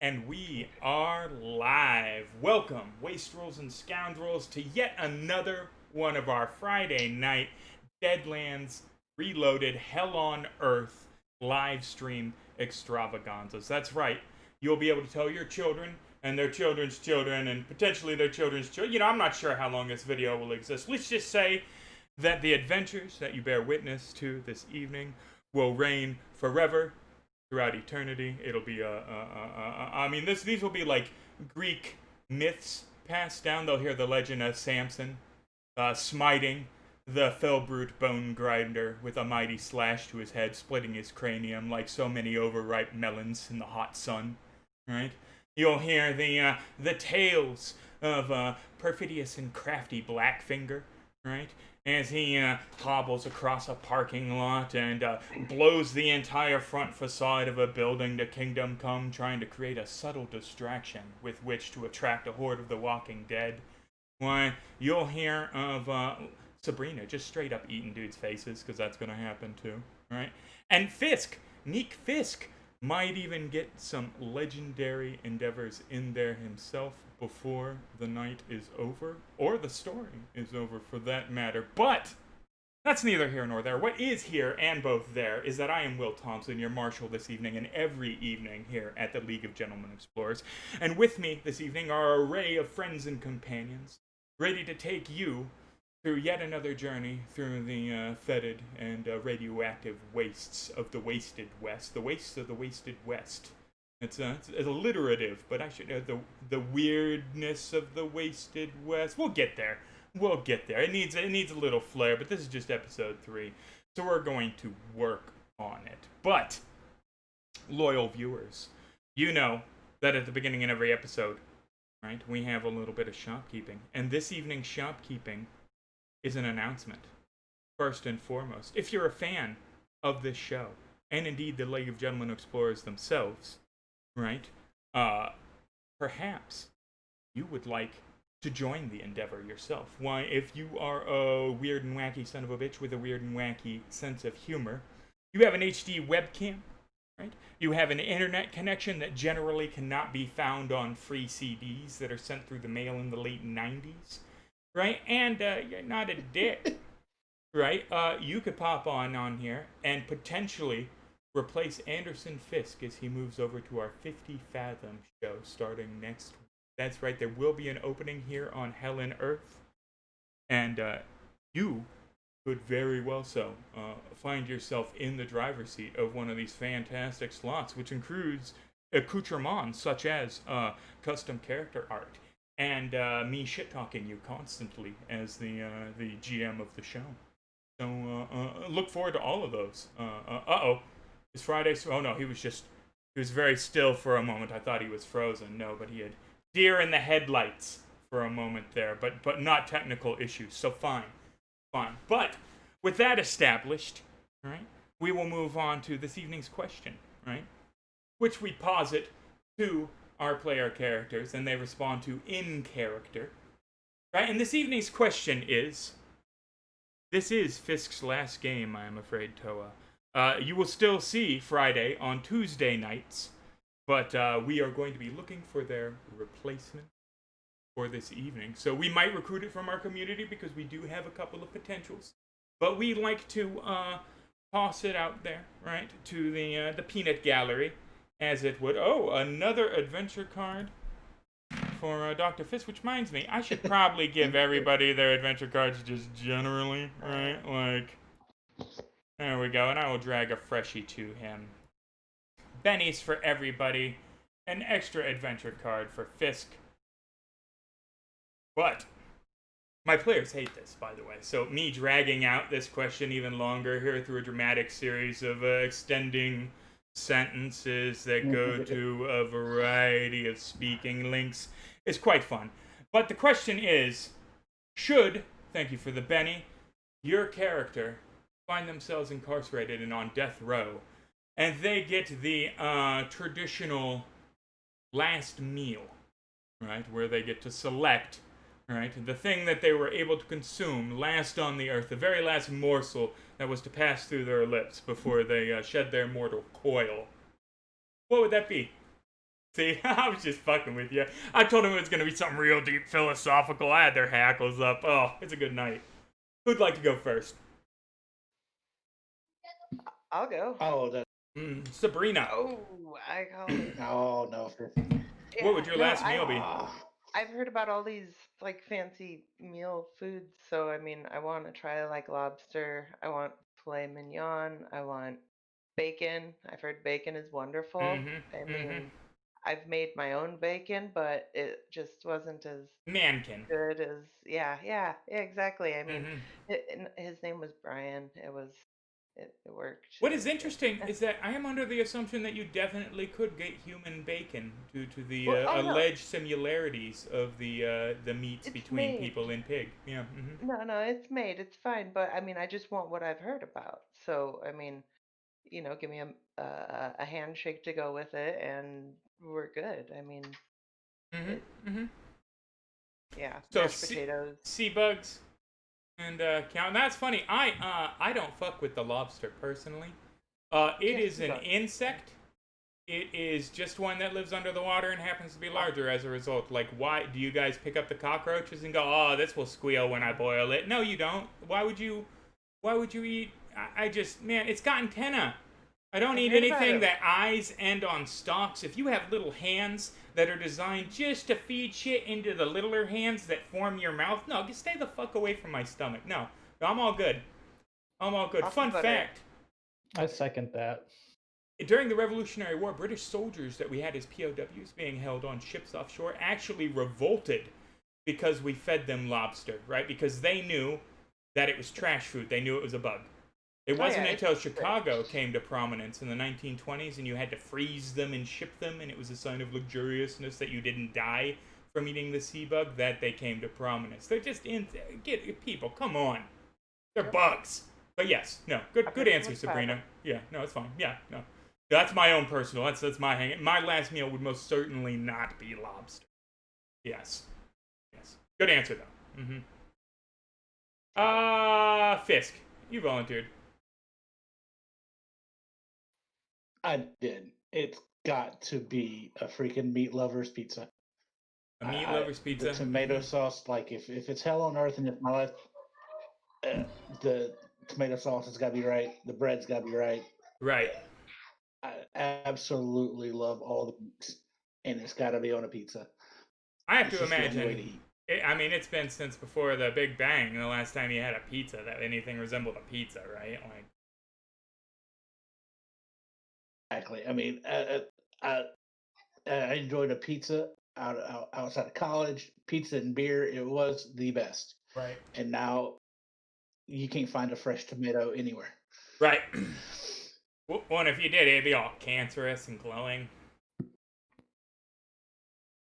And we are live. Welcome, wastrels and scoundrels, to yet another one of our Friday night Deadlands Reloaded Hell on Earth live stream extravaganzas. That's right. You'll be able to tell your children and their children's children and potentially their children's children. I'm not sure how long this video will exist. Let's just say that the adventures that you bear witness to this evening will reign forever throughout eternity. It'll be these will be like Greek myths passed down. They'll hear the legend of Samson smiting the fell brute bone grinder with a mighty slash to his head, splitting his cranium like so many overripe melons in the hot sun. Right? You'll hear the tales of perfidious and crafty Blackfinger. Right? As he hobbles across a parking lot and blows the entire front facade of a building to Kingdom Come, trying to create a subtle distraction with which to attract a horde of the Walking Dead. Why, you'll hear of Sabrina just straight up eating dudes' faces, because that's going to happen too, right? And Fisk, Neek Fisk, might even get some legendary endeavors in there himself before the night is over, or the story is over for that matter. But that's neither here nor there. What is here and both there is that I am Will Thompson, your marshal this evening and every evening here at the League of Gentlemen Explorers. And with me this evening are an array of friends and companions, ready to take you through yet another journey through the fetid and radioactive wastes of the wasted West. The wastes of the wasted West. It's alliterative, but I should know the weirdness of the wasted West. We'll get there. We'll get there. It needs a little flair, but this is just episode 3, so we're going to work on it. But loyal viewers, you know that at the beginning of every episode, right, we have a little bit of shopkeeping, and this evening's shopkeeping is an announcement. First and foremost, if you're a fan of this show, and indeed the League of Gentlemen Explorers themselves, right? Perhaps you would like to join the endeavor yourself. Why, if you are a weird and wacky son of a bitch with a weird and wacky sense of humor, you have an HD webcam, right? You have an internet connection that generally cannot be found on free CDs that are sent through the mail in the late 90s, right? And you're not a dick, right? You could pop on here and potentially replace Anderson Fisk as he moves over to our 50 Fathom show starting next week. That's right, there will be an opening here on Hell and Earth, and you could very well find yourself in the driver's seat of one of these fantastic slots, which includes accoutrements such as custom character art and me shit-talking you constantly as the GM of the show. So look forward to all of those. Is Friday? Oh no, he was very still for a moment. I thought he was frozen. No, but he had deer in the headlights for a moment there, but not technical issues. So fine. But with that established, right, we will move on to this evening's question, right, which we posit to our player characters, and they respond to in character, right? And this evening's question is: this is Fisk's last game, I am afraid, Toa. You will still see Friday on Tuesday nights, but we are going to be looking for their replacement for this evening. So we might recruit it from our community because we do have a couple of potentials. But we like to toss it out there, right, to the peanut gallery, as it would. Oh, another adventure card for Dr. Fisk, which reminds me, I should probably give everybody their adventure cards just generally, right? Like, there we go, and I will drag a freshie to him. Benny's for everybody. An extra adventure card for Fisk. But my players hate this, by the way. So me dragging out this question even longer here through a dramatic series of extending sentences that go to a variety of speaking links is quite fun. But the question is, should, thank you for the Benny, your character find themselves incarcerated and on death row, and they get the traditional last meal, right, where they get to select, right, the thing that they were able to consume last on the earth, the very last morsel that was to pass through their lips before they shed their mortal coil. What would that be? See, I was just fucking with you. I told him it was gonna be something real deep philosophical. I had their hackles up. Oh, it's a good night. Who'd like to go first? I'll go. Oh, Sabrina. Oh, I call it. oh no. What Yeah, would your no, last meal be? I've heard about all these like fancy meal foods, so I mean, I want to try like lobster. I want filet mignon. I want bacon. I've heard bacon is wonderful. I Mm-hmm. mean, I've made my own bacon, but it just wasn't as Mankin. good as yeah, exactly. I mean, Mm-hmm. his name was Brian. It worked. What It is was good. interesting is that I am under the assumption that you definitely could get human bacon due to the Well, oh no, alleged similarities of the meats it's between made. people and pig. Yeah. Mm-hmm. No, it's made. It's fine. But I mean, I just want what I've heard about. So I mean, give me a handshake to go with it, and we're good. I mean, it Mm-hmm. Mm-hmm. yeah, So mashed potatoes. sea bugs and count. And that's funny. I don't fuck with the lobster personally. It Yes, is sea an bugs. insect. It is just one that lives under the water and happens to be larger as a result. Like, why do you guys pick up the cockroaches and go, "Oh, this will squeal when I boil it"? No, you don't. Why would you? Why would you eat? I just, man, it's got antenna. I don't I've eat heard about anything it. that eyes end on stalks. If you have little hands that are designed just to feed shit into the littler hands that form your mouth, no, just stay the fuck away from my stomach. No, I'm all good. I'm all good. Awesome Fun butter. fact: I second that. during the Revolutionary War, British soldiers that we had as POWs being held on ships offshore actually revolted because we fed them lobster, right? Because they knew that it was trash food. They knew it was a bug. It Oh yeah, wasn't it's until great. Chicago came to prominence in the 1920s and you had to freeze them and ship them, and it was a sign of luxuriousness that you didn't die from eating the sea bug that they came to prominence. They're just get people, come on. They're Yep. bugs. But yes, no, good I've heard so answer, much about Sabrina. them. Yeah, no, it's fine. Yeah, no. That's my own personal. That's my hang. My last meal would most certainly not be lobster. Yes. Yes. Good answer though. Mm-hmm. Fisk, you volunteered. I did. It's got to be a freaking meat lover's pizza. A meat lover's The pizza. tomato Mm-hmm. sauce, like if it's hell on earth and it's my life, the tomato sauce has got to be right. The bread's got to be right. Right. I absolutely love all the meats, and it's got to be on a pizza. I have It's to just the only way to imagine. eat. I mean, it's been since before the Big Bang the last time you had a pizza that anything resembled a pizza, right? Like, Exactly. I mean, I enjoyed a pizza outside of college. Pizza and beer, it was the best. right. And now you can't find a fresh tomato anywhere. Right. Well, if you did, it'd be all cancerous and glowing.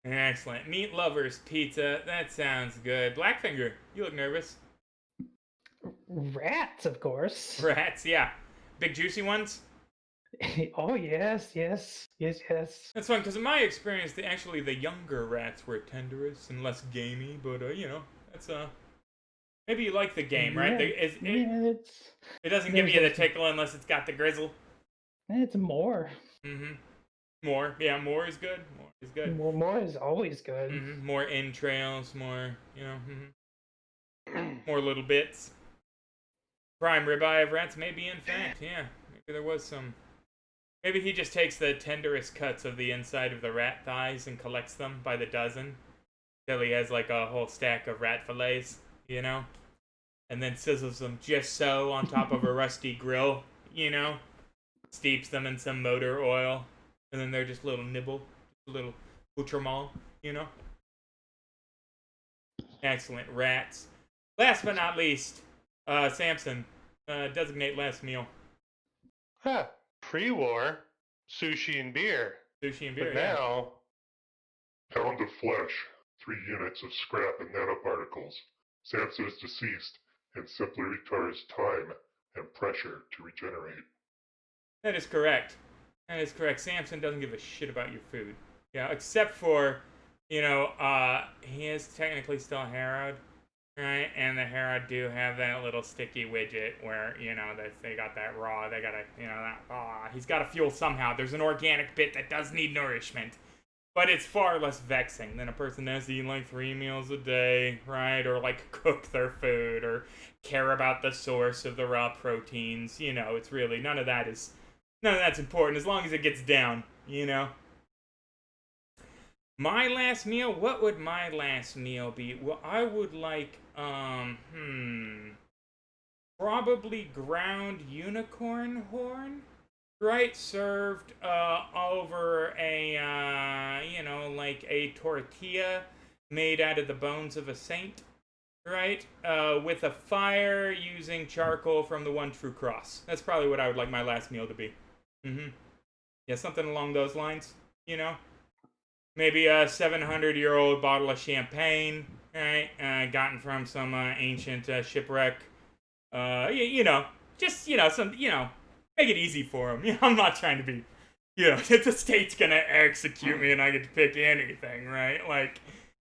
Excellent. Meat lovers pizza. That sounds good. Blackfinger, you look nervous. Rats, of course. Rats, yeah. Big juicy ones. Oh yes. That's fun because in my experience, actually the younger rats were tenderest and less gamey. But that's maybe you like the game, right? Yeah, it's It doesn't give there's you the a, tickle unless it's got the grizzle. it's more. Mm-hmm. More, yeah, more is good. More is good. More is always good. Mm-hmm. More entrails, more, more little bits. Prime ribeye of rats, maybe in fact, yeah. Maybe there was some. Maybe he just takes the tenderest cuts of the inside of the rat thighs and collects them by the dozen. Till he has like a whole stack of rat fillets, And then sizzles them just so on top of a rusty grill, Steeps them in some motor oil. And then they're just little nibble, little accoutrement, Excellent. Rats. Last but not least, Samson, designate last meal. Huh. Pre-war, sushi and beer. Sushi and beer, But yeah. now, Pound of flesh, 3 units of scrap and nanoparticles. Samson is deceased and simply requires time and pressure to regenerate. That is correct. That is correct. Samson doesn't give a shit about your food. Yeah, except for, he is technically still harrowed, right? And the harrowed do have that little sticky widget where, they got that raw, they gotta, he's gotta fuel somehow. There's an organic bit that does need nourishment. But it's far less vexing than a person that's eating like 3 meals a day, right? Or like cook their food or care about the source of the raw proteins. It's really none of that's important as long as it gets down, My last meal, what would my last meal be? Well, I would like probably ground unicorn horn, right? Served over a like a tortilla made out of the bones of a saint, right? With a fire using charcoal from the One True Cross. That's probably what I would like my last meal to be. Yeah, something along those lines. Maybe a 700-year-old bottle of champagne, right? Gotten from some ancient shipwreck. Just some, make it easy for them. I'm not trying to be, if the state's gonna execute me and I get to pick anything, right? Like,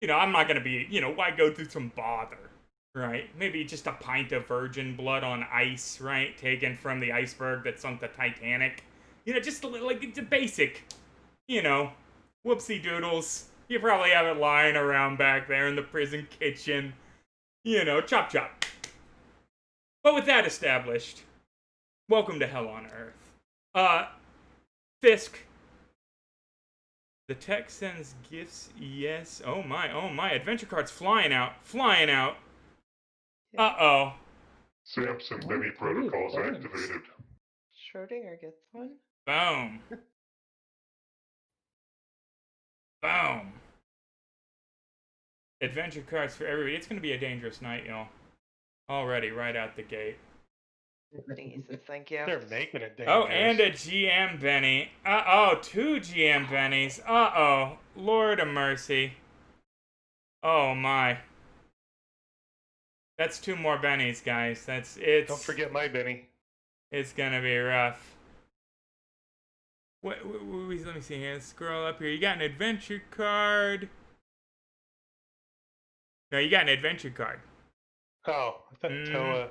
I'm not gonna be, why go through some bother, right? Maybe just a pint of virgin blood on ice, right? Taken from the iceberg that sunk the Titanic. Just like it's a basic, whoopsie doodles. You probably have it lying around back there in the prison kitchen. Chop chop. But with that established, welcome to Hell on Earth. Fisk. The text sends gifts, yes. Oh my. Adventure card's flying out. Uh-oh. Samson Benny protocols thanks. activated. Schrodinger gets one. Boom. Boom. Adventure cards for everybody. It's going to be a dangerous night, y'all. Already, right out the gate. Jesus, thank you. They're making it dangerous. Oh, and a GM Benny. Uh-oh, 2 GM Bennies. Uh-oh. Lord of mercy. Oh, my. That's 2 more Bennies, guys. Don't forget my Benny. It's gonna be rough. Let me see here. Scroll up here. You got an adventure card. No, you got an adventure card. Oh, I thought Toa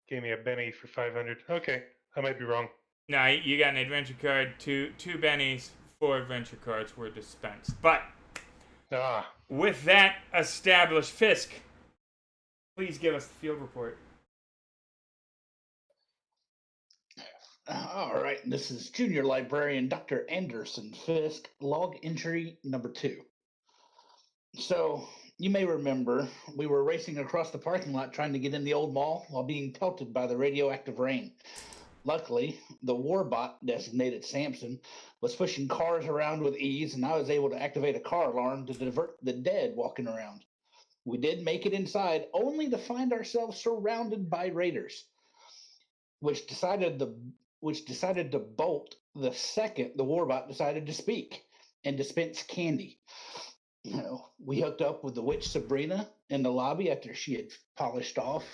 gave me a Benny for 500. Okay, I might be wrong. No, you got an adventure card. Two Bennies, 4 adventure cards were dispensed. But with that established, Fisk, please give us the field report. All right, this is Junior Librarian Dr. Anderson Fisk, log entry number 2. So, you may remember we were racing across the parking lot trying to get in the old mall while being pelted by the radioactive rain. Luckily, the warbot designated Samson was pushing cars around with ease, and I was able to activate a car alarm to divert the dead walking around. We did make it inside, only to find ourselves surrounded by raiders, which decided to bolt the second the warbot decided to speak and dispense candy. We hooked up with the witch Sabrina in the lobby after she had polished off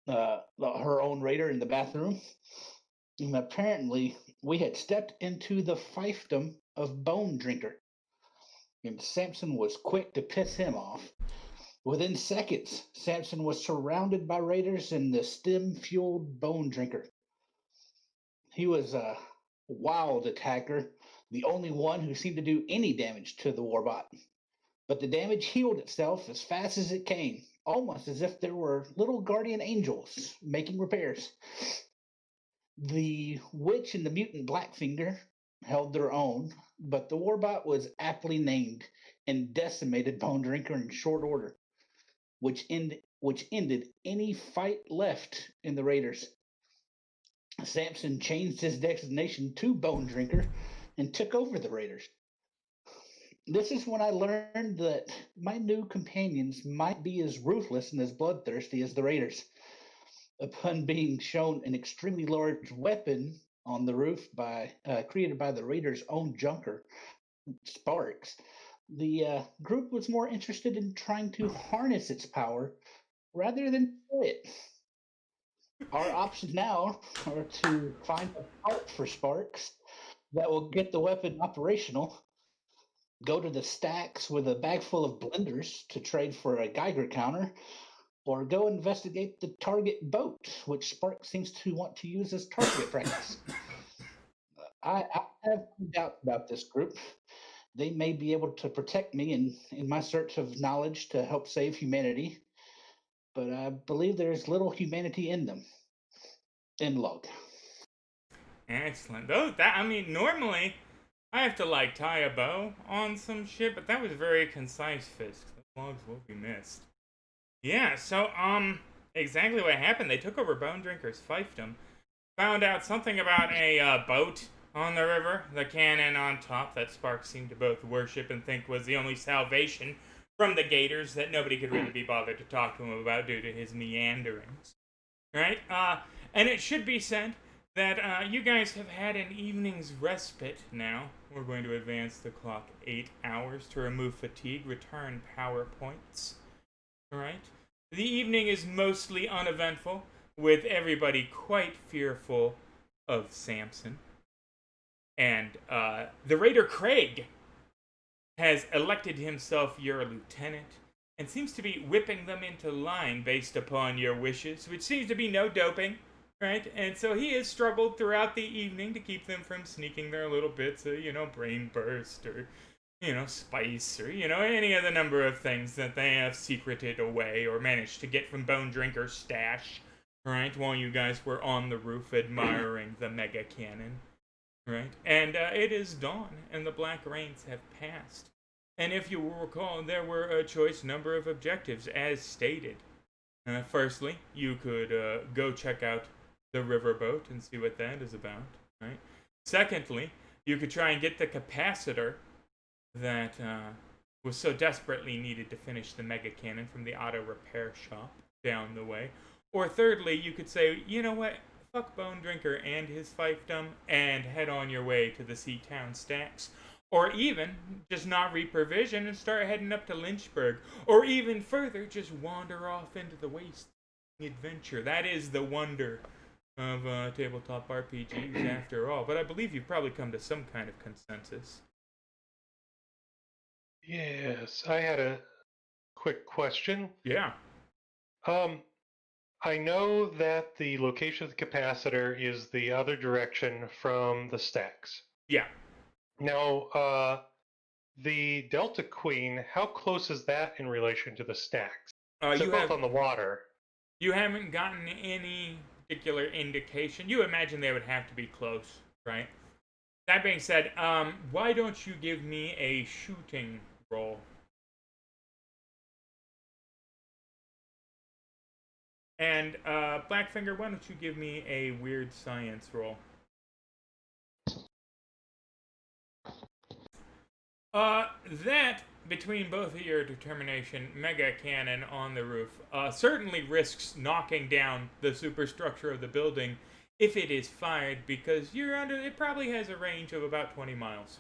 her own raider in the bathroom. And apparently, we had stepped into the fiefdom of Bone Drinker. And Samson was quick to piss him off. Within seconds, Samson was surrounded by raiders and the stim-fueled Bone Drinker. He was a wild attacker, the only one who seemed to do any damage to the warbot. But the damage healed itself as fast as it came, almost as if there were little guardian angels making repairs. The witch and the mutant Blackfinger held their own, but the warbot was aptly named and decimated Bone Drinker in short order, which ended any fight left in the Raiders. Samson changed his designation to Bone Drinker and took over the Raiders. This is when I learned that my new companions might be as ruthless and as bloodthirsty as the Raiders. Upon being shown an extremely large weapon on the roof created by the Raiders' own junker, Sparks, the group was more interested in trying to harness its power rather than destroy it. Our options now are to find a part for Sparks that will get the weapon operational, go to the stacks with a bag full of blenders to trade for a Geiger counter, or go investigate the target boat, which Sparks seems to want to use as target practice. I have doubts about this group, they may be able to protect me in my search of knowledge to help save humanity, but I believe there's little humanity in them. End log. Excellent. Normally I have to like tie a bow on some shit, but that was very concise, Fisk. The logs will be missed. Yeah, so exactly what happened. They took over Bone Drinker's fiefdom, found out something about a boat on the river, the cannon on top that Sparks seemed to both worship and think was the only salvation from the Gators that nobody could really be bothered to talk to him about due to his meanderings. Right? And it should be said that you guys have had an evening's respite now. We're going to advance the clock 8 hours to remove fatigue, return power points. Alright? The evening is mostly uneventful, with everybody quite fearful of Samson. And the Raider Craig has elected himself your lieutenant and seems to be whipping them into line based upon your wishes, which seems to be no doping, right? And so he has struggled throughout the evening to keep them from sneaking their little bits of, brain burst or, spice or, any of the number of things that they have secreted away or managed to get from Bone Drinker's stash, right? While you guys were on the roof admiring the mega cannon. Right? And it is dawn, and the black rains have passed. And if you will recall, there were a choice number of objectives, as stated. Firstly, you could go check out the riverboat and see what that is about. Right? Secondly, you could try and get the capacitor that was so desperately needed to finish the mega cannon from the auto repair shop down the way. Or thirdly, you could say, you know what? Fuck Bone Drinker and his fiefdom and head on your way to the Sea Town stacks. Or even just not reprovision and start heading up to Lynchburg. Or even further, just wander off into the waste adventure. That is the wonder of tabletop RPGs after all. But I believe you've probably come to some kind of consensus. Yes, I had a quick question. Yeah. I know that the location of the capacitor is the other direction from the stacks. Yeah. Now, the Delta Queen, how close is that in relation to the stacks? They're both on the water. You haven't gotten any particular indication. You imagine they would have to be close, right? That being said, why don't you give me a shooting roll? And Blackfinger, why don't you give me a weird science roll? That, between both of your determination, mega cannon on the roof, certainly risks knocking down the superstructure of the building if it is fired, because it probably has a range of about 20 miles.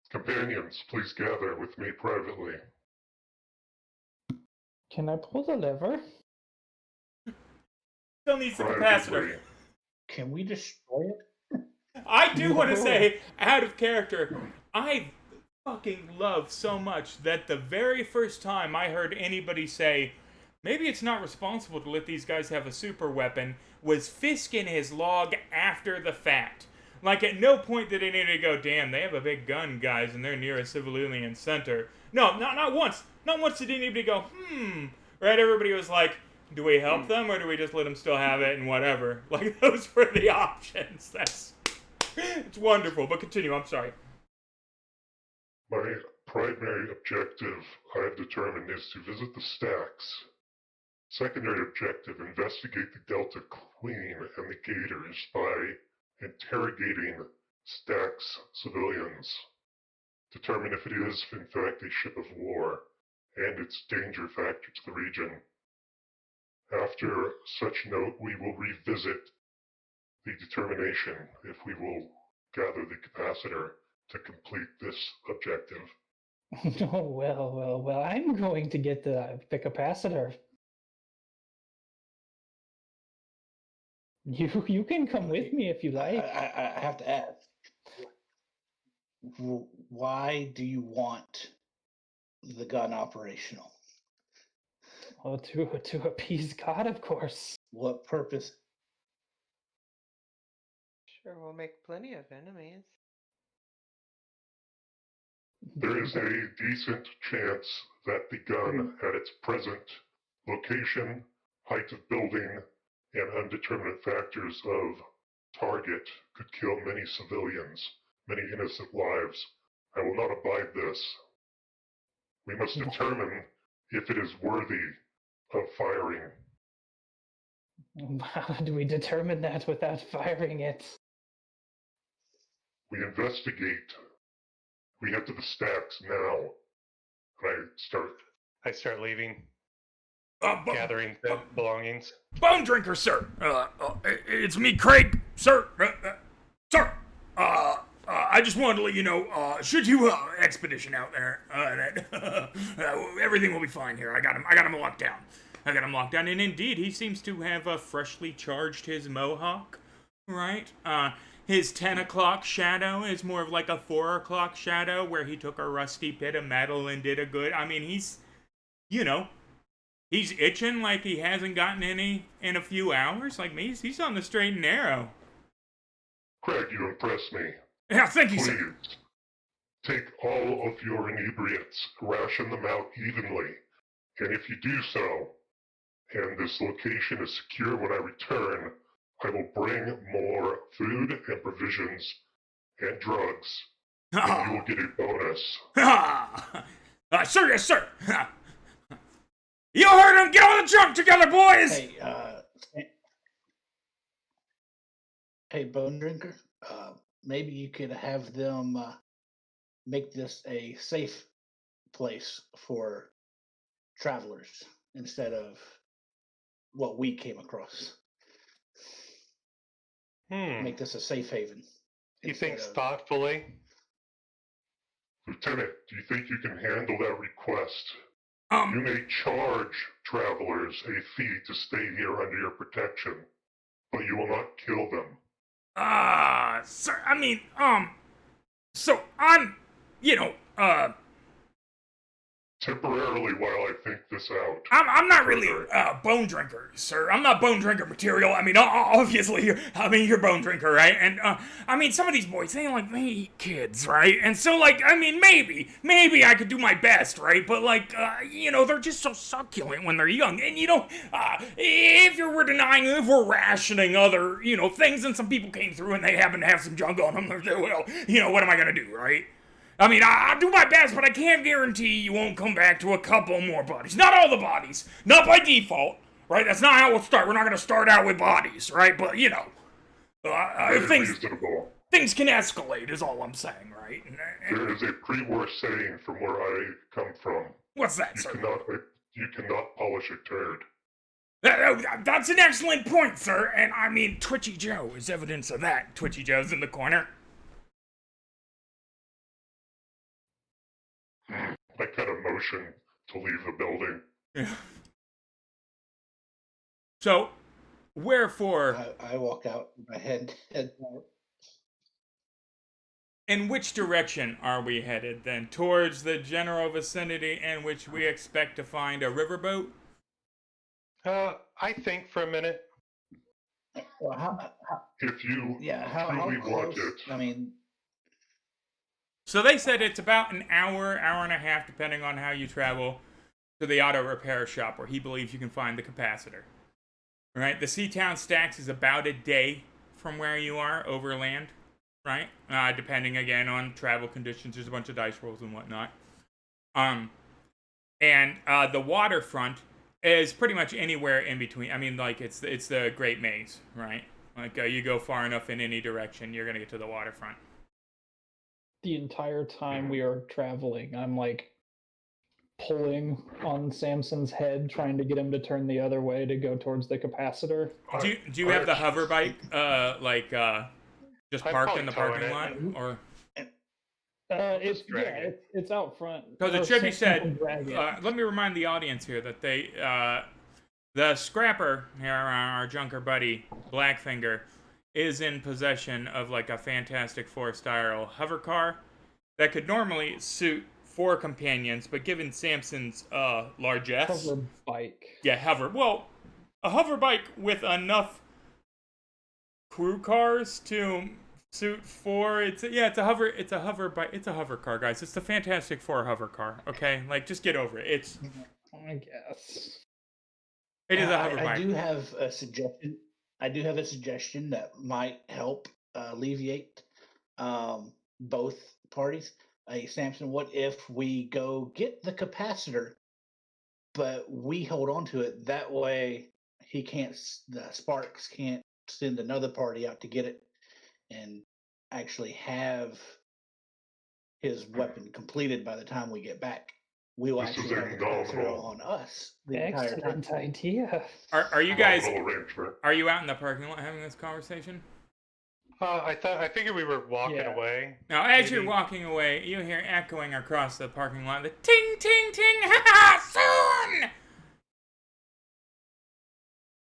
Companions, please gather with me privately. Can I pull the lever? Still needs the Privately. capacitor. Can we destroy it? I do want to No. say, out of character, I fucking love so much that the very first time I heard anybody say, maybe it's not responsible to let these guys have a super weapon, was Fisk in his log after the fact. Like, at no point did anybody go, damn, they have a big gun, guys, and they're near a civilian center. No, not once. Not once did anybody go, Right? Everybody was like, do we help them, or do we just let them still have it and whatever? Like, those were the options. It's wonderful, but continue, I'm sorry. My primary objective, I have determined, is to visit the stacks. Secondary objective, investigate the Delta Queen and the Gators by interrogating stacks civilians. Determine if it is, in fact, a ship of war and its danger factor to the region. After such note, we will revisit the determination if we will gather the capacitor to complete this objective. Oh, well, I'm going to get the capacitor. You can come with me if you like. I have to ask. Why do you want the gun operational? Well, to appease God, of course. What purpose? Sure, we'll make plenty of enemies. There is a decent chance that the gun at its present location, height of building, and undeterminate factors of target could kill many civilians, many innocent lives. I will not abide this. We must determine if it is worthy of firing. How do we determine that without firing it? We investigate. We head to the stacks now. And I start leaving, Bo- gathering the belongings. Bone drinker, sir. It's me, Craig, sir. Sir. I just wanted to let you know. Should you expedition out there, that everything will be fine here. I got him locked down. And indeed, he seems to have freshly charged his mohawk. Right. His 10 o'clock shadow is more of like a 4 o'clock shadow where he took a rusty bit of metal and did a good. I mean, he's itching like he hasn't gotten any in a few hours. Like me, he's on the straight and narrow. Craig, you impress me. Yeah, thank you, Please, sir. take all of your inebriants, ration them out evenly. And if you do so, and this location is secure when I return, I will bring more food and provisions and drugs, and you will get a bonus. Sir, yes, sir. You heard him. Get all the junk together, boys. Hey, Bone Drinker. Maybe you could have them make this a safe place for travelers instead of what we came across. Make this a safe haven. He thinks thoughtfully. Lieutenant, do you think you can handle that request? You may charge travelers a fee to stay here under your protection, but you will not kill them. Sir, I mean, so I'm, Temporarily while I think this out. I'm not really a bone drinker, sir. I'm not bone drinker material. I mean, obviously, you're bone drinker, right? And, I mean, some of these boys, they like, they eat kids, right? And so, like, I mean, maybe I could do my best, right? But, like, they're just so succulent when they're young. And, if we're rationing other, things, and some people came through and they happen to have some junk on them, well, what am I gonna do, right? I mean, I'll do my best, but I can't guarantee you won't come back to a couple more bodies. Not all the bodies. Not by default, right? That's not how we'll start. We're not going to start out with bodies, right? But, things can escalate is all I'm saying, right? There is a pre-war saying from where I come from. What's that, sir? You cannot polish a turd. That's an excellent point, sir. And, I mean, Twitchy Joe is evidence of that. Twitchy Joe's in the corner. I kind of motion to leave the building. Yeah. So, wherefore... I walk out with my head out. In which direction are we headed, then? Towards the general vicinity in which we expect to find a riverboat? I think for a minute. Well, if you how truly want close, it. I mean... So they said it's about an hour and a half, depending on how you travel, to the auto repair shop where he believes you can find the capacitor. Right? The Seatown Stacks is about a day from where you are, overland. Right? Depending, again, on travel conditions. There's a bunch of dice rolls and whatnot. And the waterfront is pretty much anywhere in between. I mean, like, it's the Great Maze, right? Like, you go far enough in any direction, you're going to get to the waterfront. The entire time we are traveling, I'm like pulling on Samson's head, trying to get him to turn the other way to go towards the capacitor. Do you have the hover bike, just parked in the parking lot, or? It's out front. Because it should be said. Let me remind the audience here that the scrapper here, our junker buddy Blackfinger, is in possession of like a Fantastic Four style hover car that could normally suit 4 companions, but given Samson's largesse, Hover bike. yeah, hover. Well, a hover bike with enough crew cars to suit 4. It's a hover bike. It's a hover car, guys. It's the Fantastic Four hover car. Okay, like just get over it. I guess. It is a hover bike. I do have a suggestion. That might help alleviate both parties. Hey, Samson, what if we go get the capacitor, but we hold on to it? That way, the Sparks can't send another party out to get it and actually have his weapon completed by the time we get back. We will This is actually have the capacitor phenomenal. on us the entire time. Excellent idea. Are you guys? Phenomenal arrangement. Are you out in the parking lot having this conversation? I figured we were walking Yeah. away. Now, as you're Maybe. walking away, you hear echoing across the parking lot the ting, ting, ting, ha ha, soon!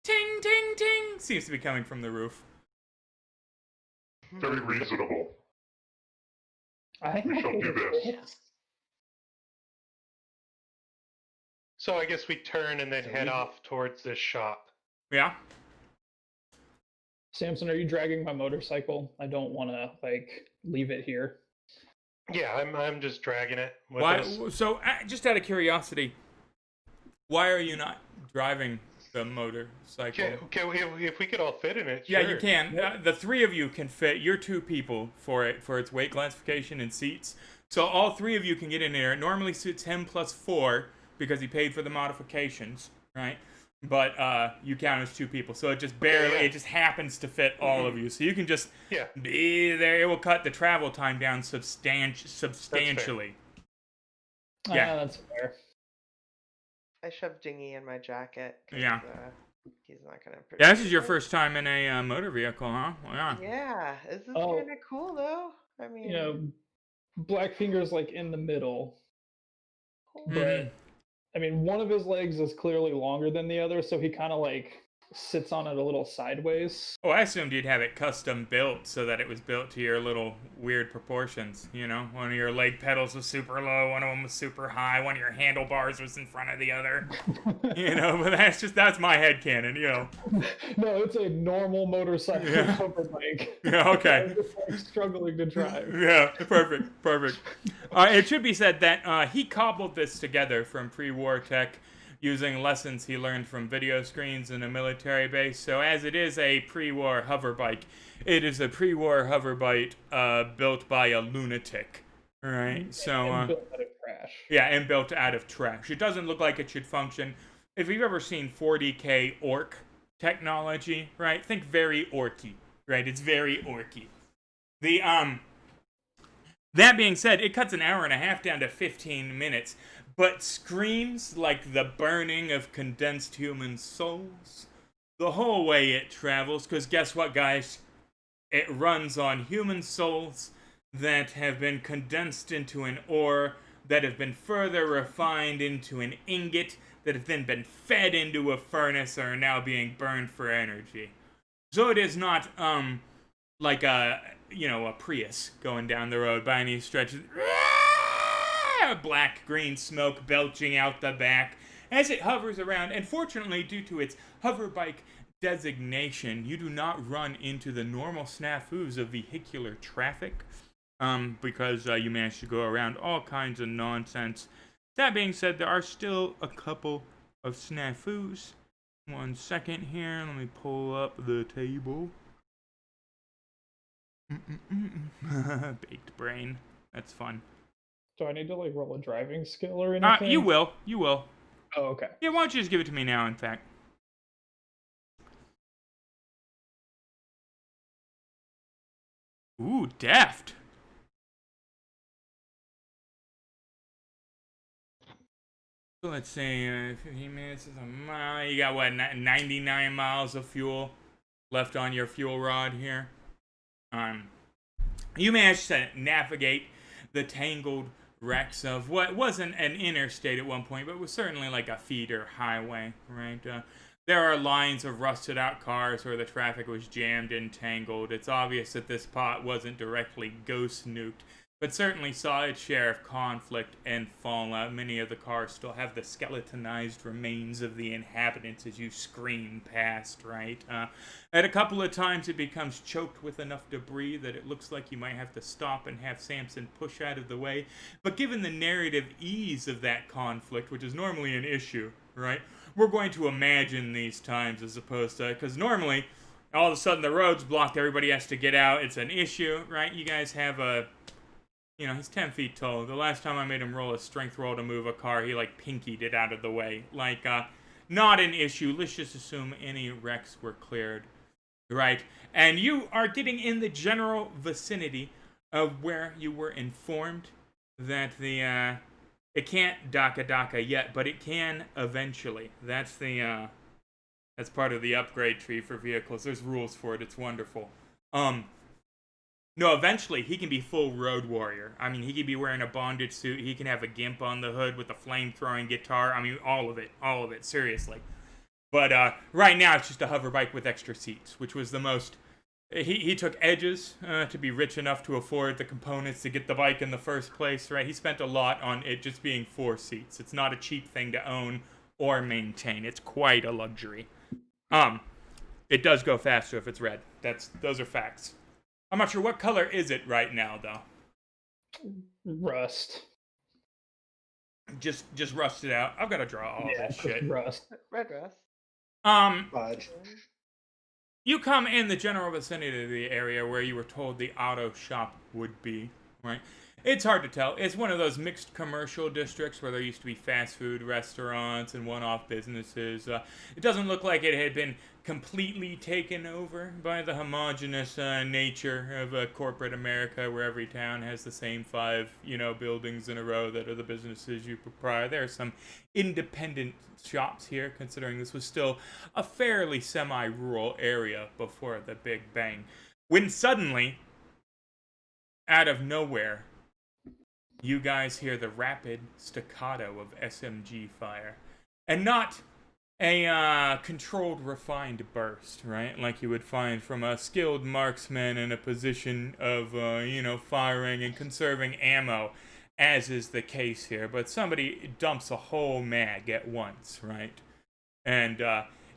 Ting, ting, ting! Seems to be coming from the roof. Very reasonable. I'm We shall okay do with this. this. So I guess we turn and then head off towards this shop. Yeah? Samson, are you dragging my motorcycle? I don't want to leave it here. Yeah, I'm just dragging it with Why? us. So, just out of curiosity, why are you not driving the motorcycle? If we could all fit in it, Yeah, sure. you can. The 3 of you can fit. You're 2 people for its weight classification and seats. So all 3 of you can get in there. It normally suits him plus 4 because he paid for the modifications, right? But you count as 2 people, so it just barely, it just happens to fit all of you. So you can just be there. It will cut the travel time down substantially. Yeah, that's fair. I shoved Dingy in my jacket. 'Cause, Yeah. He's not gonna. Yeah, this is your first time in a motor vehicle, huh? Well, yeah. Yeah, this is Oh. kind of cool though. I mean, You know, Blackfinger's in the middle, cool. but I mean, one of his legs is clearly longer than the other, so he kind of sits on it a little sideways. Oh, I assumed you'd have it custom built so that it was built to your little weird proportions, you know? One of your leg pedals was super low, one of them was super high, one of your handlebars was in front of the other. You know, but that's my headcanon, you know. No, it's a normal motorcycle hover bike. Yeah, okay. I'm just, struggling to drive. Yeah, perfect. It should be said that he cobbled this together from pre-war tech using lessons he learned from video screens in a military base. So as it is a pre-war hover bike, it is a pre-war hover bike built by a lunatic. Right? So And built out of trash. Yeah, and built out of trash. It doesn't look like it should function. If you've ever seen 40K orc technology, right? Think very orky, right? It's very orky. That being said, it cuts an hour and a half down to 15 minutes, but screams like the burning of condensed human souls the whole way it travels, because guess what, guys? It runs on human souls that have been condensed into an ore, that have been further refined into an ingot, that have then been fed into a furnace, or are now being burned for energy. So it is not, like a Prius going down the road by any stretch. Black-green smoke belching out the back as it hovers around, and fortunately, due to its hover bike designation, you do not run into the normal snafus of vehicular traffic, because you manage to go around all kinds of nonsense. That being said, there are still a couple of snafus. 1 second here, let me pull up the table. Baked brain. That's fun. Do I need to roll a driving skill or anything? You will. Oh, okay. Yeah, why don't you just give it to me now, in fact. Ooh, deft. So let's say 15 minutes is a mile. You got what, 99 miles of fuel left on your fuel rod here. You managed to navigate the tangled wrecks of what wasn't an interstate at one point, but was certainly like a feeder highway, right? There are lines of rusted out cars where the traffic was jammed and tangled. It's obvious that this pot wasn't directly ghost nuked, but certainly saw its share of conflict and fallout. Many of the cars still have the skeletonized remains of the inhabitants as you scream past, right? At a couple of times, it becomes choked with enough debris that it looks like you might have to stop and have Samson push out of the way. But given the narrative ease of that conflict, which is normally an issue, right? We're going to imagine these times as opposed to, because normally, all of a sudden the road's blocked, everybody has to get out, it's an issue, right? You guys have he's 10 feet tall. The last time I made him roll a strength roll to move a car, he, pinkied it out of the way. Not an issue. Let's just assume any wrecks were cleared. Right? And you are getting in the general vicinity of where you were informed that it can't DACA yet, but it can eventually. That's part of the upgrade tree for vehicles. There's rules for it. It's wonderful. No, eventually he can be full road warrior. I mean, he can be wearing a bondage suit. He can have a gimp on the hood with a flame-throwing guitar. I mean, all of it, seriously. But right now it's just a hover bike with extra seats, which was the most... He took edges to be rich enough to afford the components to get the bike in the first place, right? He spent a lot on it just being 4 seats. It's not a cheap thing to own or maintain. It's quite a luxury. It does go faster if it's red. Those are facts. I'm not sure what color is it right now, though. Rust. Just rust it out. I've got to draw all this shit. Rust. Red rust. Fudge. You come in the general vicinity of the area where you were told the auto shop would be, right? It's hard to tell. It's one of those mixed commercial districts where there used to be fast food restaurants and one-off businesses. It doesn't look like it had been completely taken over by the homogenous nature of corporate America, where every town has the same 5, buildings in a row that are the businesses you proprietor. There are some independent shops here, considering this was still a fairly semi-rural area before the Big Bang. When suddenly, out of nowhere, you guys hear the rapid staccato of SMG fire. And not a controlled, refined burst, right? Like you would find from a skilled marksman in a position of, firing and conserving ammo, as is the case here. But somebody dumps a whole mag at once, right? And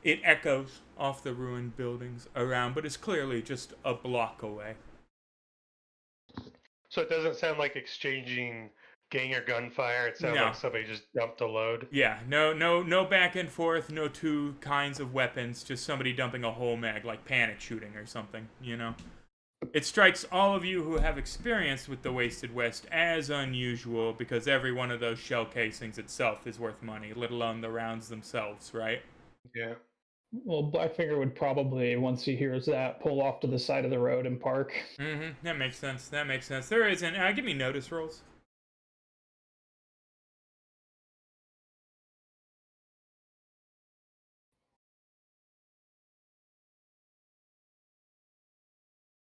it echoes off the ruined buildings around, but it's clearly just a block away. So it doesn't sound like exchanging gang or gunfire. It sounds like somebody just dumped a load. Yeah, no back and forth, no two kinds of weapons, just somebody dumping a whole mag, like panic shooting or something, It strikes all of you who have experience with the Wasted West as unusual, because every one of those shell casings itself is worth money, let alone the rounds themselves, right? Yeah. Well, Blackfinger would probably, once he hears that, pull off to the side of the road and park. Mm-hmm. That makes sense. There isn't... give me notice rolls.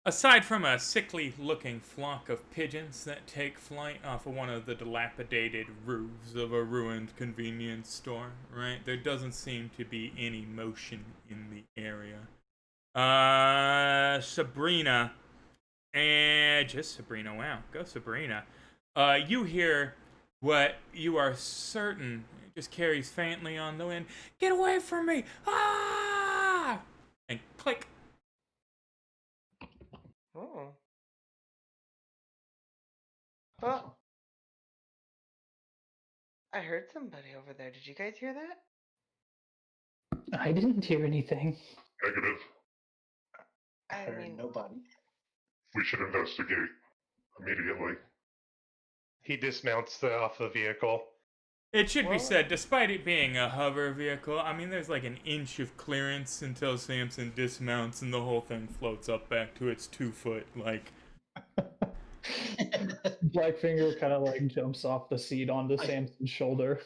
Aside from a sickly-looking flock of pigeons that take flight off of one of the dilapidated roofs of a ruined convenience store, right? There doesn't seem to be any motion in the area. Sabrina. And just Sabrina, wow. Go Sabrina. You hear what you are certain just carries faintly on the wind. Get away from me! Ah! And click. Oh. Oh. I heard somebody over there. Did you guys hear that? I didn't hear anything. Negative. I Heard mean, nobody. We should investigate immediately. He dismounts off the vehicle. It should be said, despite it being a hover vehicle, I mean, there's like an inch of clearance until Samson dismounts and the whole thing floats up back to its 2 foot, Blackfinger kind of jumps off the seat onto Samson's shoulder.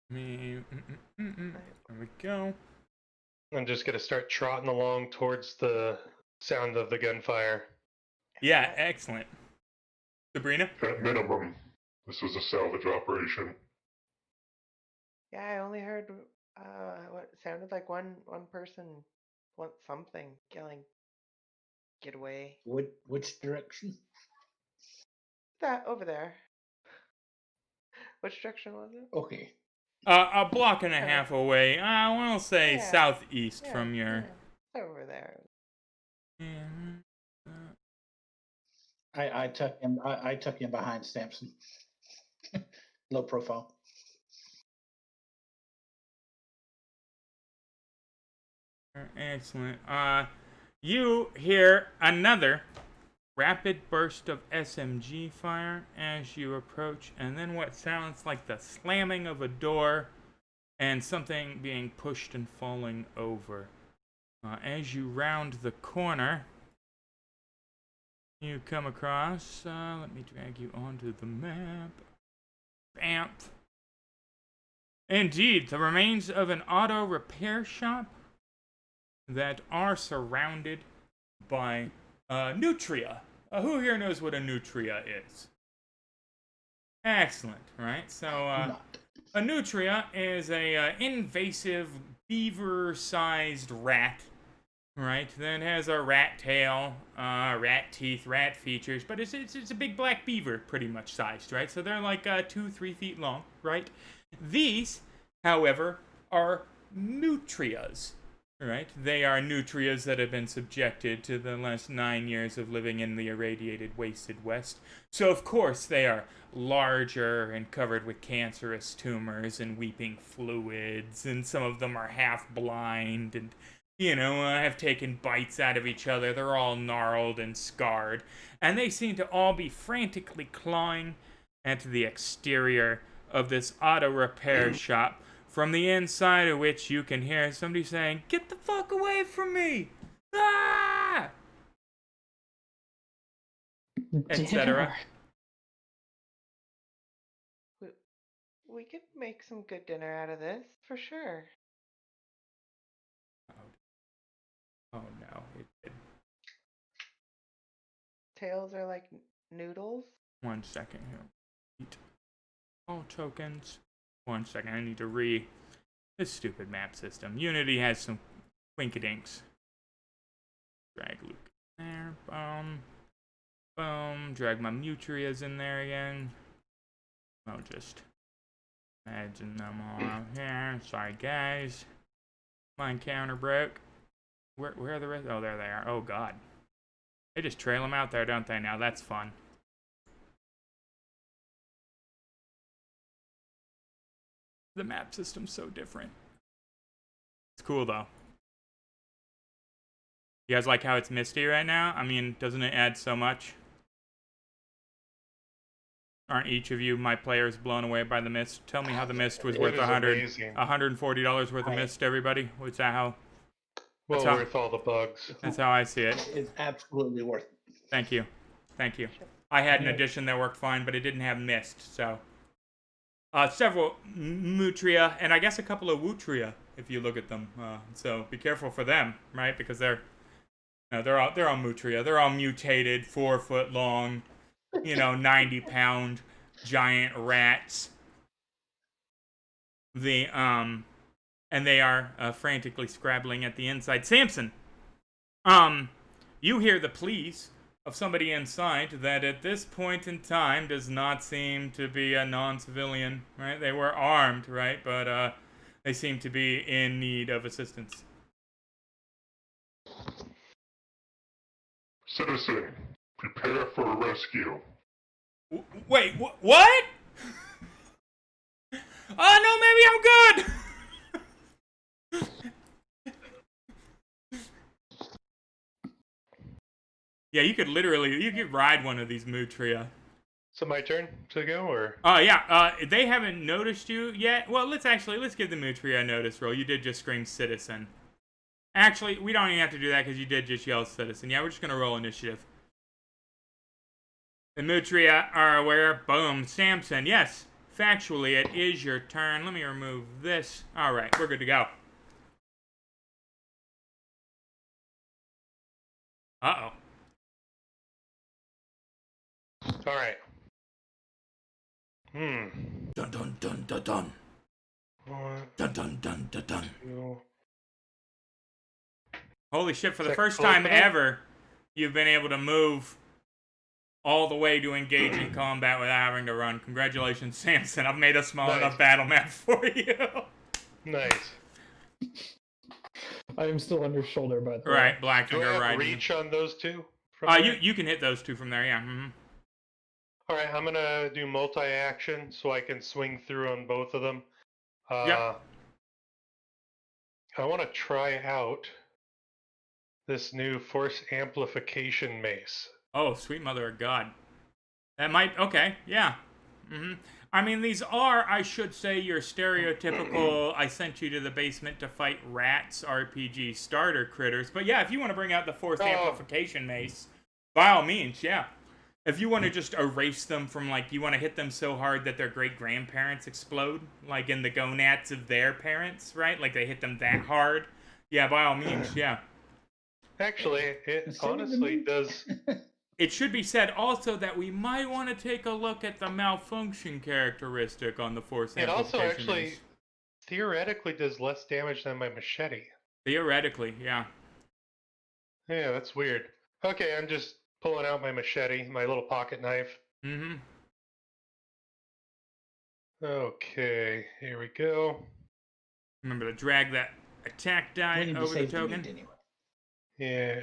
There we go. I'm just going to start trotting along towards the sound of the gunfire. Yeah, excellent. Sabrina? At minimum, this was a salvage operation. yeah, I only heard what sounded like one person wants something, killing get away. Which direction? That over there. Which direction was it? Okay. A block and a half away. We'll say Yeah. southeast Yeah, from your. yeah, over there. I tuck him. I tuck him behind Samson. Low profile. Excellent. You hear another rapid burst of SMG fire as you approach, and then what sounds like the slamming of a door and something being pushed and falling over. As you round the corner, you come across, let me drag you onto the map. Bamf. Indeed, the remains of an auto repair shop that are surrounded by nutria. Who here knows what a nutria is? Excellent, right? So, a nutria is a invasive beaver-sized rat, right? That has a rat tail, rat teeth, rat features, but it's a big black beaver, pretty much sized, right? So they're like 2-3 feet long, right? These, however, are nutrias. Right? They are nutrias that have been subjected to the last 9 years of living in the irradiated, wasted West. So, of course, they are larger and covered with cancerous tumors and weeping fluids, and some of them are half blind and, have taken bites out of each other. They're all gnarled and scarred. And they seem to all be frantically clawing at the exterior of this auto repair shop, from the inside of which you can hear somebody saying, "Get the fuck away from me!" Ah! Etc. We could make some good dinner out of this, for sure. Oh no, it did. Tails are like noodles. 1 second here. Eat all tokens. 1 second, I need to this stupid map system. Unity has some quinkadinks. Drag Luke there. Boom. Boom. Drag my Mutrias in there again. I'll just imagine them all out here. Sorry, guys. My encounter broke. Where are the rest? Oh, there they are. Oh, God. They just trail them out there, don't they? Now, that's fun. The map system's so different. It's cool, though. You guys like how it's misty right now? I mean, doesn't it add so much? Aren't each of you, my players, blown away by the mist? Tell me how the mist was worth $140 worth of mist, everybody. What's that how? Well worth all the bugs. That's how I see it. It's absolutely worth it. Thank you. Thank you. I had an addition that worked fine, but it didn't have mist, so... several Mutria, and I guess a couple of Wutria, if you look at them. So be careful for them, right? Because they're all Mutria. They're all mutated, 4 foot long, 90-pound giant rats. And they are frantically scrabbling at the inside. Samson, you hear the pleas of somebody inside that at this point in time does not seem to be a non-civilian, right? They were armed, right? But they seem to be in need of assistance. Citizen, prepare for a rescue. Wait, what? Oh, no, maybe I'm good! Yeah, you could ride one of these Mutria. So my turn to go, or? Yeah, they haven't noticed you yet. Well, let's give the Mutria a notice roll. You did just scream citizen. Actually, we don't even have to do that because you did just yell citizen. Yeah, we're just going to roll initiative. The Mutria are aware. Boom. Samson, yes. Factually, it is your turn. Let me remove this. All right, we're good to go. Uh-oh. All right. Dun dun dun dun dun. One, Dun dun dun dun dun. 2. Holy shit, for the Is that first close time enough? ever, you've been able to move all the way to engage in combat without having to run. Congratulations, Samson. I've made a small enough battle map for you. Nice. I am still on your shoulder, by the way. Right, Do I Blackfinger have riding. reach on those two? From You can hit those two from there, yeah. Mm-hmm. All right, I'm gonna do multi-action so I can swing through on both of them. Yep. I want to try out this new force amplification mace. Oh, sweet mother of God. That might, okay, yeah. Mm-hmm. I mean, these are, I should say, your stereotypical, I sent you to the basement to fight rats RPG starter critters. But yeah, if you want to bring out the force amplification mace, by all means, yeah. If you want to just erase them from, like, you want to hit them so hard that their great-grandparents explode, like in the gonads of their parents, right? Like they hit them that hard. Yeah, by all means, yeah. Actually, it honestly does. It should be said also that we might want to take a look at the malfunction characteristic on the force It amplification. also actually theoretically does less damage than my machete. Theoretically, yeah. Yeah, that's weird. Okay, I'm just pulling out my machete, my little pocket knife. Mm-hmm. Okay, here we go. Remember to drag that attack die We need to over the save the token. meat anyway. Yeah.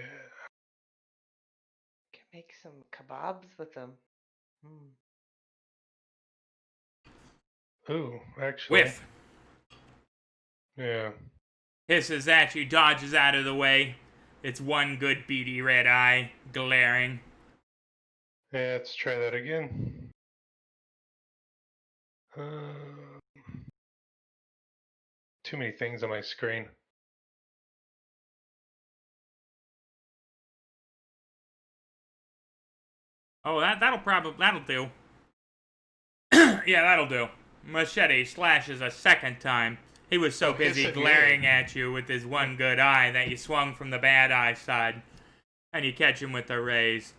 Can make some kebabs with them. Ooh, actually. Whiff. Yeah. Hisses at you, dodges out of the way. It's one good beady red eye, glaring. Yeah, let's try that again. Too many things on my screen. Oh, that'll do. Yeah, that'll do. Machete slashes a second time. He was so busy glaring at you with his one good eye that you swung from the bad eye side, and you catch him with a raise.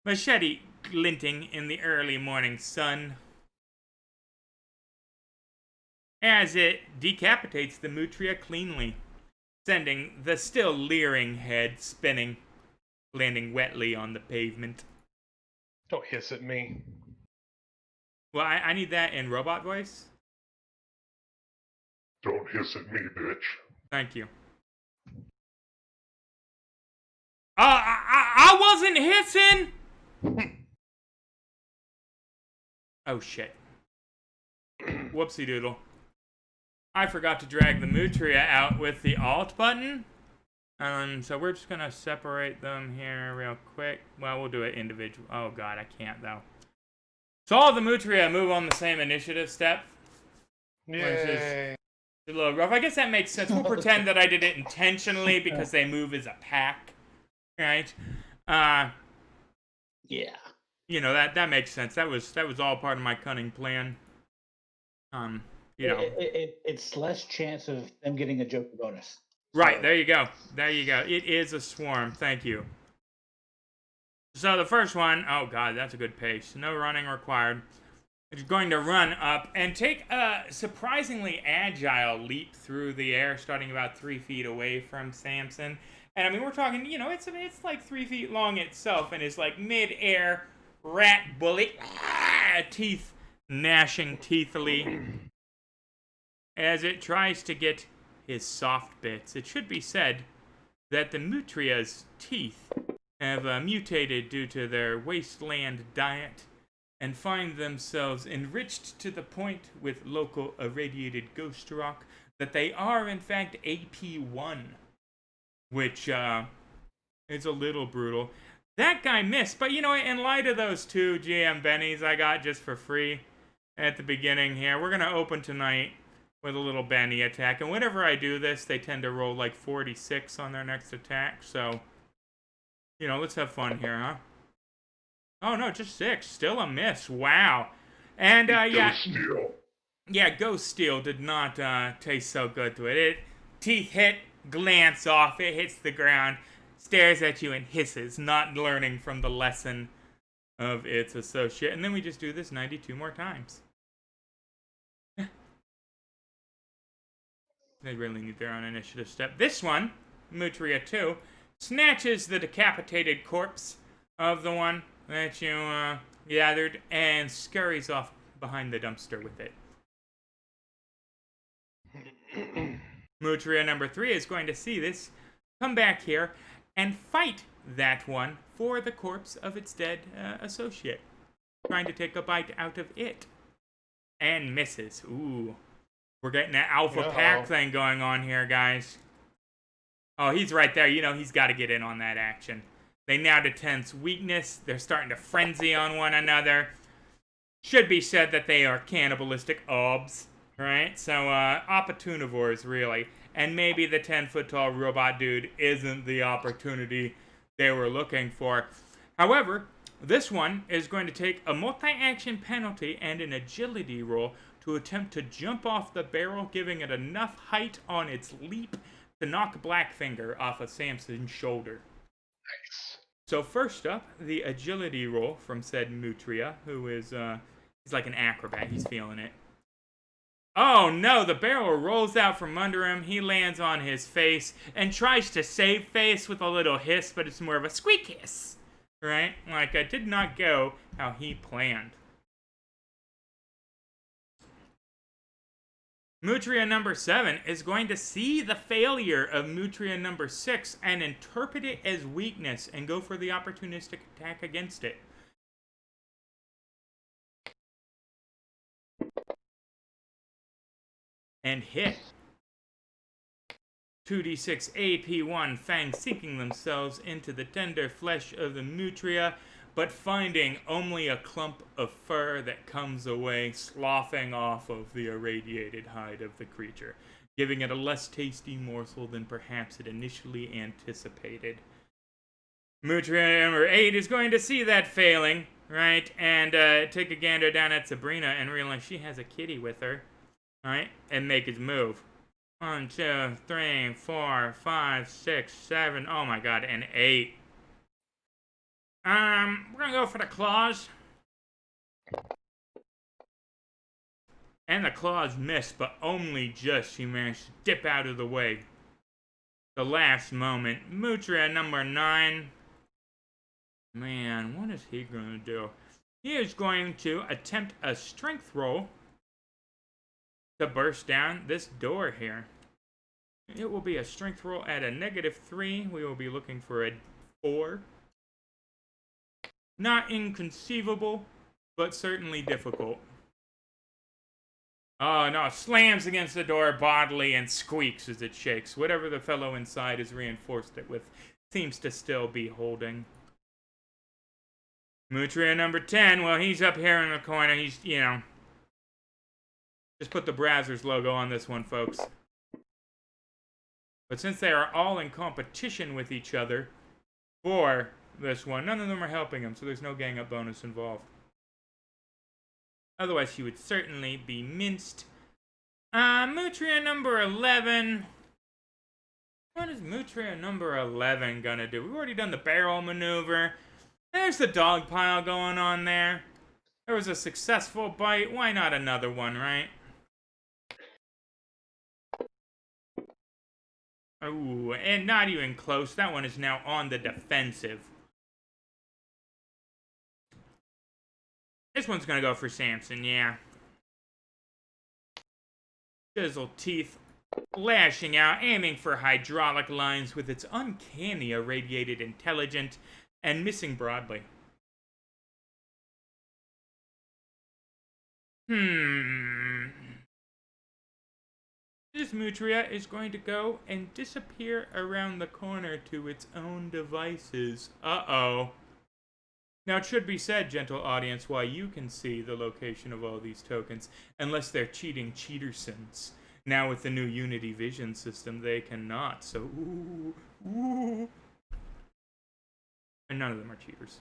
Machete glinting in the early morning sun, as it decapitates the Mutria cleanly, sending the still leering head spinning, landing wetly on the pavement. Don't hiss at me. Well, I need that in robot voice. Don't hiss at me, bitch. Thank you. I wasn't hissing! Oh, shit. Whoopsie doodle. I forgot to drag the Mutria out with the Alt button. So we're just gonna separate them here real quick. Well, we'll do it individual. Oh, God, I can't, though. So all the Mutria move on the same initiative step. Yay. A little rough. I guess that makes sense. We'll pretend that I did it intentionally because they move as a pack, right? Yeah. You know, that makes sense. That was all part of my cunning plan. You know, It's less chance of them getting a Joker bonus. right? So- There you go. There you go. It is a swarm. Thank you. So the first one, oh God, that's a good pace. No running required. It's going to run up and take a surprisingly agile leap through the air, starting about 3 feet away from Samson. And I mean, we're talking, you know, it's like 3 feet long itself, and is like mid-air rat bullet, teeth gnashing teethily as it tries to get his soft bits. It should be said that the Mutria's teeth have mutated due to their wasteland diet and find themselves enriched to the point with local irradiated ghost rock that they are in fact AP1, which is a little brutal. That guy missed, but you know, in light of those 2 GM Bennies I got just for free at the beginning here, we're gonna open tonight with a little Benny attack, and whenever I do this, they tend to roll like 46 on their next attack, so, you know, let's have fun here, huh? Oh no, just 6. Still a miss. Wow. And yeah. Steel. Yeah, Ghost Steel did not taste so good to it. Teeth hit, glance off, it hits the ground, stares at you and hisses, not learning from the lesson of its associate. And then we just do this 92 more times. They really need their own initiative step. This one, Mutria 2, snatches the decapitated corpse of the one that you gathered and scurries off behind the dumpster with it. Mutria number 3 is going to see this, come back here, and fight that one for the corpse of its dead associate. Trying to take a bite out of it. And misses. Ooh. We're getting that alpha pack thing going on here, guys. Oh, he's right there. You know, he's got to get in on that action. They now detect weakness. They're starting to frenzy on one another. Should be said that they are cannibalistic obs, right? So, opportunivores, really. And maybe the 10-foot-tall robot dude isn't the opportunity they were looking for. However, this one is going to take a multi-action penalty and an agility roll to attempt to jump off the barrel, giving it enough height on its leap to knock Blackfinger off of Samson's shoulder. Nice. So first up, the agility roll from said Mutria, who is, he's like an acrobat, he's feeling it. Oh no, the barrel rolls out from under him, he lands on his face, and tries to save face with a little hiss, but it's more of a squeak hiss. Right? Like, it did not go how he planned. Mutria number 7 is going to see the failure of Mutria number 6 and interpret it as weakness and go for the opportunistic attack against it. And hit. 2d6 AP1 fangs sinking themselves into the tender flesh of the Mutria, but finding only a clump of fur that comes away, sloughing off of the irradiated hide of the creature, giving it a less tasty morsel than perhaps it initially anticipated. Mutria number 8 is going to see that failing, right, and take a gander down at Sabrina and realize she has a kitty with her, right, and make his move. 1, 2, 3, 4, 5, 6, 7, oh my god, and 8. We're gonna go for the claws. And the claws missed, but only just. She managed to dip out of the way. The last moment. Mutria number 9. Man, what is he gonna do? He is going to attempt a strength roll to burst down this door here. It will be a strength roll at a -3. We will be looking for a 4. Not inconceivable, but certainly difficult. Oh no, slams against the door bodily and squeaks as it shakes. Whatever the fellow inside has reinforced it with seems to still be holding. Mutria number 10, well, he's up here in the corner. He's, you know, just put the Brazzers logo on this one, folks. But since they are all in competition with each other for this one, none of them are helping him, so there's no gang up bonus involved. Otherwise, he would certainly be minced. Mutria number 11. What is Mutria number 11 gonna do? We've already done the barrel maneuver. There's the dog pile going on there. There was a successful bite. Why not another one, right? Ooh, and not even close. That one is now on the defensive. This one's gonna go for Samson, yeah. Chiseled teeth lashing out, aiming for hydraulic lines with its uncanny irradiated intelligence, and missing broadly. This Mutria is going to go and disappear around the corner to its own devices. Uh-oh. Now, it should be said, gentle audience, why you can see the location of all these tokens, unless they're cheating cheatersons. Now, with the new Unity Vision system, they cannot, so ooh. And none of them are cheaters.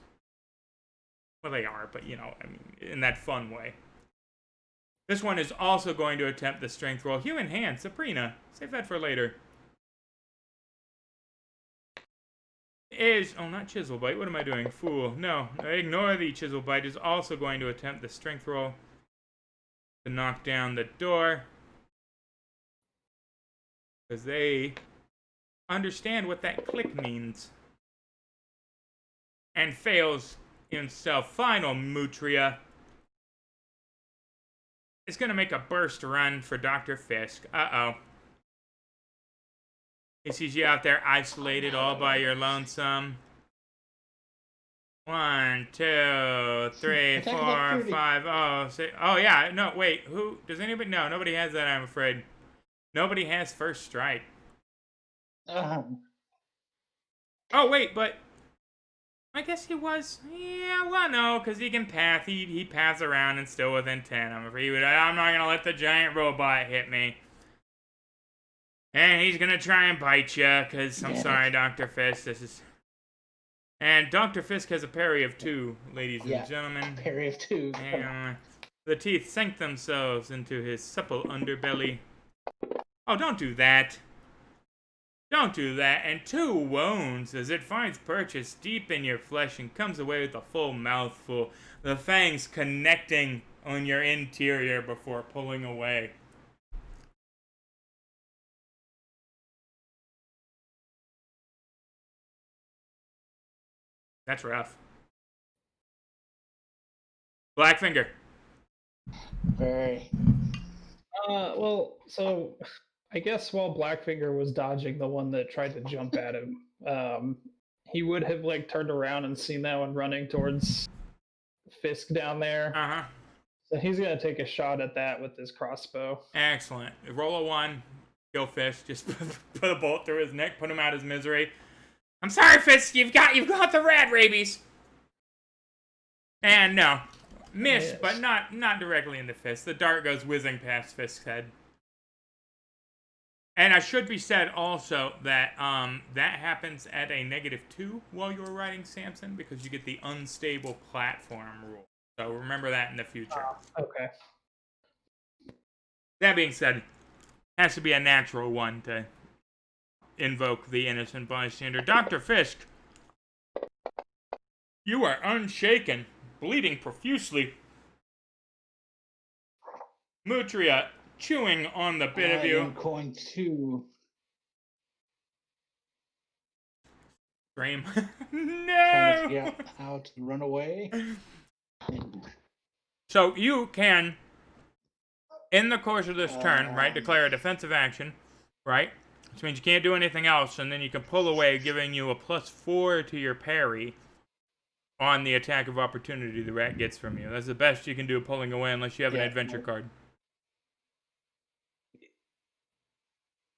Well, they are, but, you know, I mean, in that fun way. This one is also going to attempt the strength roll. Human hand, Sabrina. Save that for later. Oh, not chisel bite. What am I doing? Fool. No, ignore the chisel bite. Is also going to attempt the strength roll to knock down the door. Because they understand what that click means. And fails himself. Final Mutria is going to make a burst run for Dr. Fisk. Uh-oh. He sees you out there isolated all by your lonesome. 1, 2, 3, Attack 4, of opportunity. 5. Oh, 6. Oh, yeah. No, wait. Who? Does anybody? No, nobody has that, I'm afraid. Nobody has first strike. Oh, wait, but I guess he was. Yeah, well, no, because he can path. He paths around and still within 10. I'm afraid I'm not going to let the giant robot hit me. And he's going to try and bite you, because I'm sorry, Dr. Fisk. This is. And Dr. Fisk has a parry of 2, ladies and gentlemen. Parry of 2. And the teeth sink themselves into his supple underbelly. Oh, don't do that. Don't do that. And 2 wounds as it finds purchase deep in your flesh and comes away with a full mouthful. The fangs connecting on your interior before pulling away. That's rough. Blackfinger. Very. Well, so I guess while Blackfinger was dodging the one that tried to jump at him, he would have like turned around and seen that one running towards Fisk down there. Uh-huh. So he's gonna take a shot at that with his crossbow. Excellent. Roll a 1. Kill Fisk. Just put a bolt through his neck. Put him out of his misery. I'm sorry, Fisk. You've got the rat rabies. And no. Miss, yes. But not directly in the fist. The dart goes whizzing past Fisk's head. And I should be said also that that happens at a -2 while you're riding Samson because you get the unstable platform rule. So remember that in the future. Okay. That being said, has to be a natural one to invoke the innocent bystander. Dr. Fisk, you are unshaken, bleeding profusely. Mutria chewing on the bit of you. I'm going to scream. No! Trying to figure out how to run away. So you can, in the course of this turn, right, declare a defensive action, right? Which means you can't do anything else, and then you can pull away, giving you a +4 to your parry on the attack of opportunity the rat gets from you. That's the best you can do pulling away unless you have an adventure card.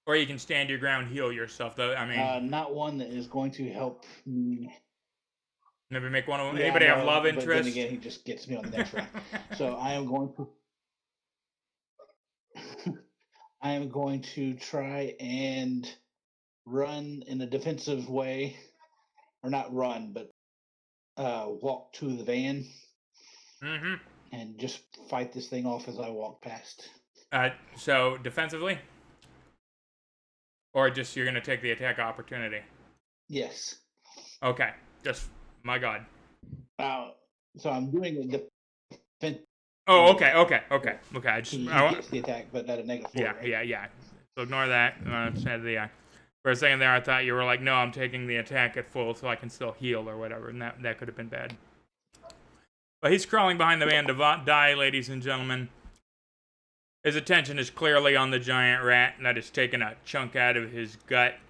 Or you can stand your ground, heal yourself, though. I mean, not one that is going to help me. Maybe make one of them. Anybody have love interest? But then again, he just gets me on the next round. So I am going to. I am going to try and run in a defensive way, or not run, but walk to the van and just fight this thing off as I walk past. So defensively, or just you're gonna take the attack opportunity? Yes. Okay. Just my God. So I'm doing the defense. Oh, okay. I just he gets the attack, but at a -4. Yeah, right? yeah. So ignore that. For a second there, I thought you were like, no, I'm taking the attack at full so I can still heal or whatever, and that could have been bad. But he's crawling behind the van to die, ladies and gentlemen. His attention is clearly on the giant rat that has taken a chunk out of his gut.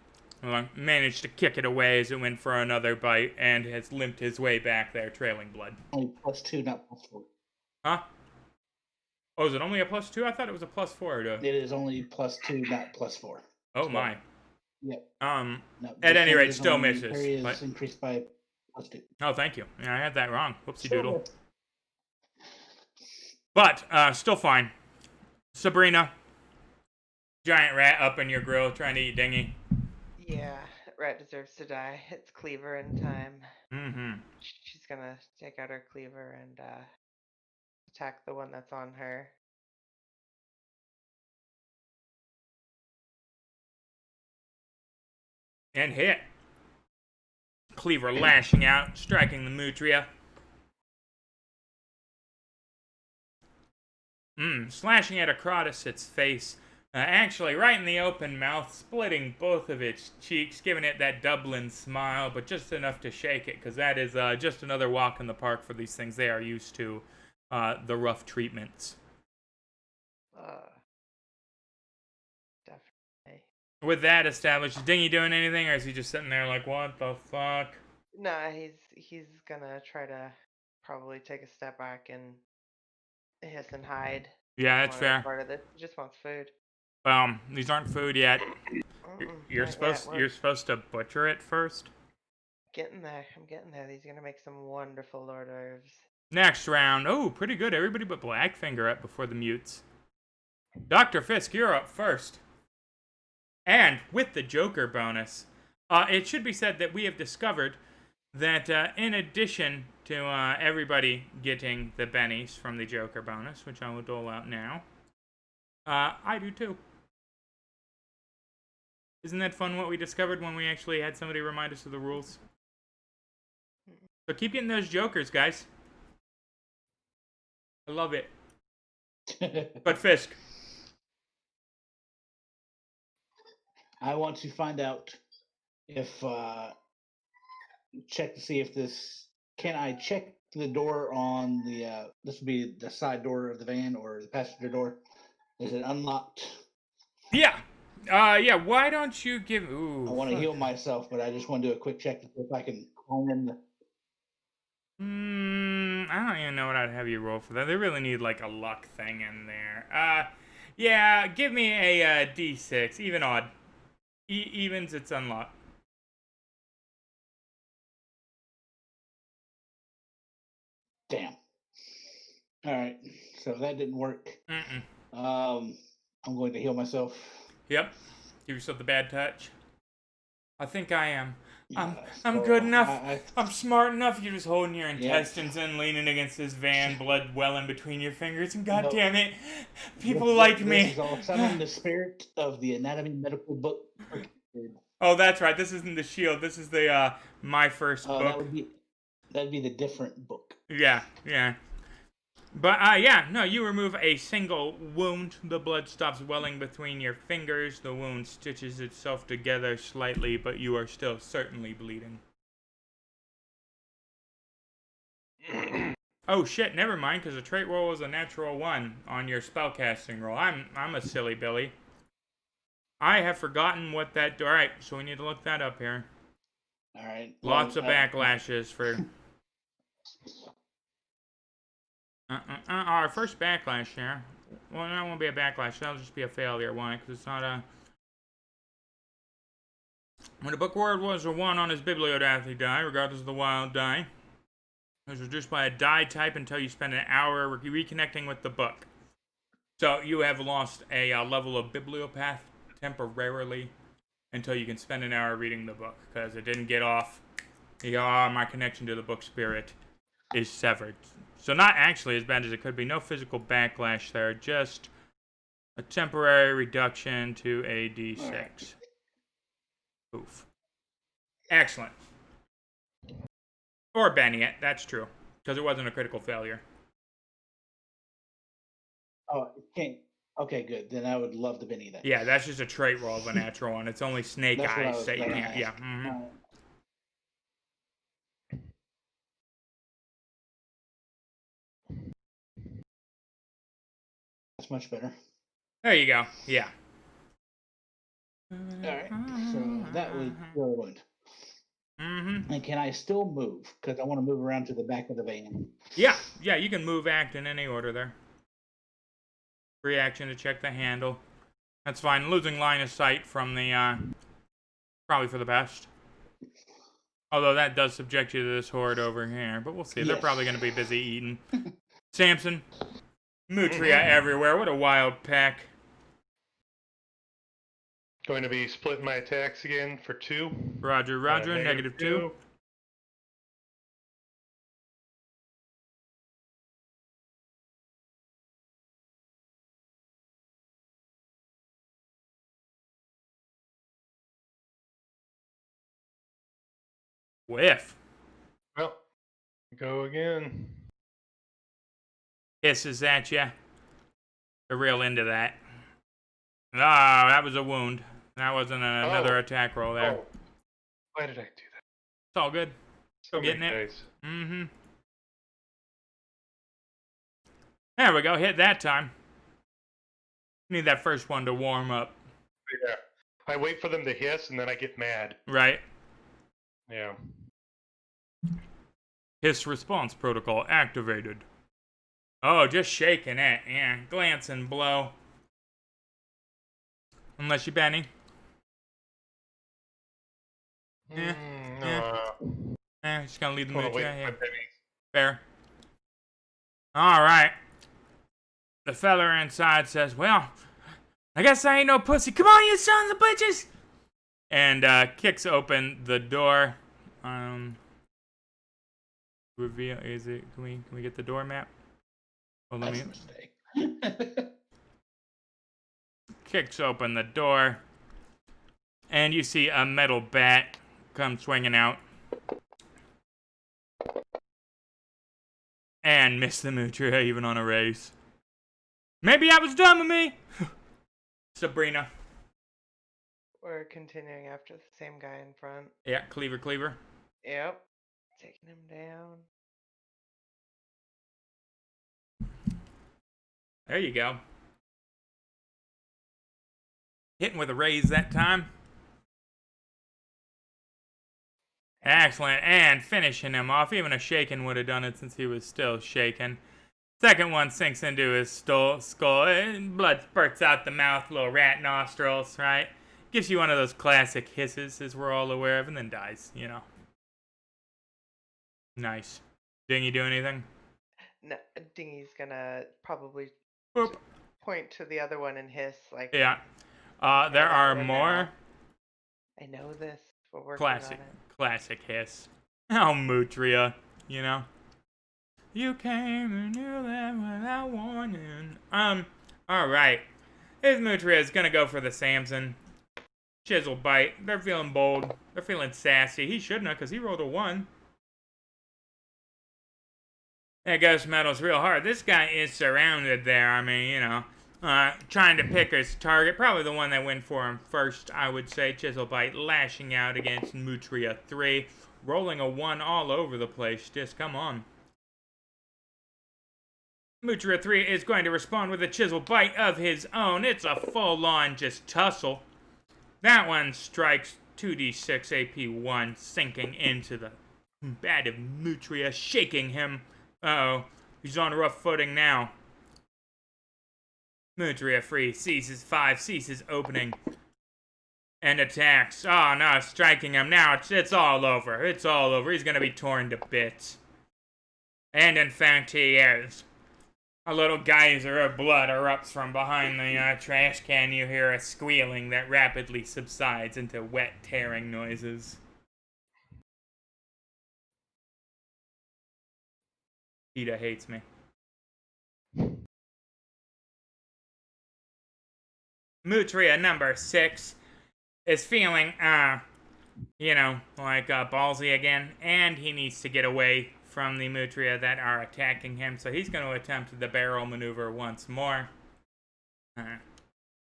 Managed to kick it away as it went for another bite and has limped his way back there, trailing blood. Only +2, not +4. Huh? Oh, is it only a +2? I thought it was a +4. It is only +2, not +4. Oh, my. Yep. No, at any rate, still misses. Parry is increased by +2. Oh, thank you. Yeah, I had that wrong. Whoopsie doodle. But still fine. Sabrina, giant rat up in your grill trying to eat dingy. Yeah, rat deserves to die. It's cleaver in time. She's gonna take out her cleaver and attack the one that's on her. And hit. Cleaver lashing out, striking the Mutria. Slashing at Acrotis, its face Actually, right in the open mouth, splitting both of its cheeks, giving it that Dublin smile, but just enough to shake it, because that is just another walk in the park for these things. They are used to the rough treatments. Definitely. With that established, is Dingy doing anything, or is he just sitting there like, what the fuck? Nah, he's gonna try to probably take a step back and hiss and hide. Yeah, Doesn't that's want any fair. part of this. He just wants food. These aren't food yet. You're Not yet. you're supposed to butcher it first. Getting there. I'm getting there. He's gonna make some wonderful hors d'oeuvres. Next round. Oh, pretty good. Everybody but Blackfinger up before the mutes. Dr. Fisk, you're up first. And with the Joker bonus, it should be said that we have discovered that in addition to everybody getting the bennies from the Joker bonus, which I will dole out now, I do too. Isn't that fun what we discovered when we actually had somebody remind us of the rules? So keep getting those Jokers, guys. I love it. But Fisk. I want to find out if check to see if this can I check the door on the this would be the side door of the van or the passenger door. Is it unlocked? Yeah. Yeah, why don't you give ooh. I want to heal myself, but I just want to do a quick check to see if I can climb in the I don't even know what I'd have you roll for that. They really need like a luck thing in there. Yeah, give me a D6, even odd. Evens, it's unlocked. Damn. All right, so that didn't work. I'm going to heal myself. Yep. Give yourself the bad touch. I think I am. I'm So good enough. I- I'm smart enough. You're just holding your intestines in, leaning against this van, blood welling between your fingers, and God No. damn it, people like this me. This is all summoning the spirit of the anatomy medical book. Oh, that's right. This isn't the Shield. This is the My First Oh, Book. that'd be the different book. Yeah. But, yeah, no, you remove a single wound. The blood stops welling between your fingers. The wound stitches itself together slightly, but you are still certainly bleeding. Oh, shit, never mind, because the trait roll was a natural 1 on your spellcasting roll. I'm a silly Billy. I have forgotten what that... Alright, so we need to look that up here. Alright. Lots of backlashes for... Our first backlash here. Well, that won't be a backlash. That'll just be a failure. Why? Because it's not a... When the book word was a 1 on his bibliodathy die, regardless of the wild die, it was reduced by a die type until you spend an hour reconnecting with the book. So you have lost a level of bibliopath temporarily until you can spend an hour reading the book, because it didn't get off. My connection to the book spirit is severed. So not actually as bad as it could be. No physical backlash there. Just a temporary reduction to a D6. Right. Oof. Excellent. Or Baniet, that's true. Because it wasn't a critical failure. Oh, okay. Okay, good. Then I would love the Benny then. Yeah, that's just a trait roll of a natural one. It's only snake eyes that you can't. Yeah. Mm-hmm. That's much better. There you go. Yeah. Alright, so that was really good. Mm-hmm. And can I still move? Because I want to move around to the back of the van. Yeah, you can move, act in any order there. Free action to check the handle. That's fine. Losing line of sight from the, probably for the best. Although that does subject you to this horde over here. But we'll see. Yes. They're probably going to be busy eating. Samson. Mutria everywhere. What a wild pack. Going to be splitting my attacks again for 2. Roger. Negative 2. Whiff. Well, go again. Hisses at ya. They're real into that. Ah, that was a wound. That wasn't another attack roll there. Oh. Why did I do that? It's all good. So Still getting many it. dice. Mm-hmm. There we go. Hit that time. Need that first one to warm up. Yeah. I wait for them to hiss and then I get mad. Right. Yeah. Hiss response protocol activated. Oh, just shaking it. Yeah, glance and blow. Unless you Benny. Yeah. Just gonna leave the mood. Yeah. Fair. Alright. The fella inside says, well, I guess I ain't no pussy. Come on, you sons of bitches! And kicks open the door. Reveal, is it, can we get the door map? Well, That's a mistake. Kicks open the door. And you see a metal bat come swinging out. And miss the Mutria even on a race. Maybe I was dumb of me. Sabrina. We're continuing after the same guy in front. Yeah, Cleaver. Yep. Taking him down. There you go. Hitting with a raise that time. Excellent. And finishing him off. Even a shaken would have done it since he was still shaken. Second one sinks into his skull. Blood spurts out the mouth, little rat nostrils, right? Gives you one of those classic hisses, as we're all aware of, and then dies, you know. Nice. Dingy do anything? No, Dingy's gonna probably Boop. point to the other one and hiss like. Yeah. There are more. I know this. We're working on it. Classic hiss. Oh, Mutria, you know. You came and knew that without warning. Alright. His Mutria is gonna go for the Samson. Chisel bite. They're feeling bold. They're feeling sassy. He shouldn't have, because he rolled a 1. That Ghost Metal's real hard. This guy is surrounded there. I mean, you know, trying to pick his target. Probably the one that went for him first, I would say. Chisel bite lashing out against Mutria 3. Rolling a 1 all over the place. Just come on. Mutria 3 is going to respond with a chisel bite of his own. It's a full-on just tussle. That one strikes 2d6 AP1, sinking into the bat of Mutria, shaking him. Uh-oh, he's on rough footing now. Mutria 3 seizes 5, seizes opening, and attacks. Oh no, striking him now. It's all over. It's all over. He's gonna be torn to bits. And in fact, he is. A little geyser of blood erupts from behind the trash can. You hear a squealing that rapidly subsides into wet, tearing noises. Peter hates me. Mutria number 6 is feeling, you know, like ballsy again, and he needs to get away from the Mutria that are attacking him, so he's going to attempt the barrel maneuver once more.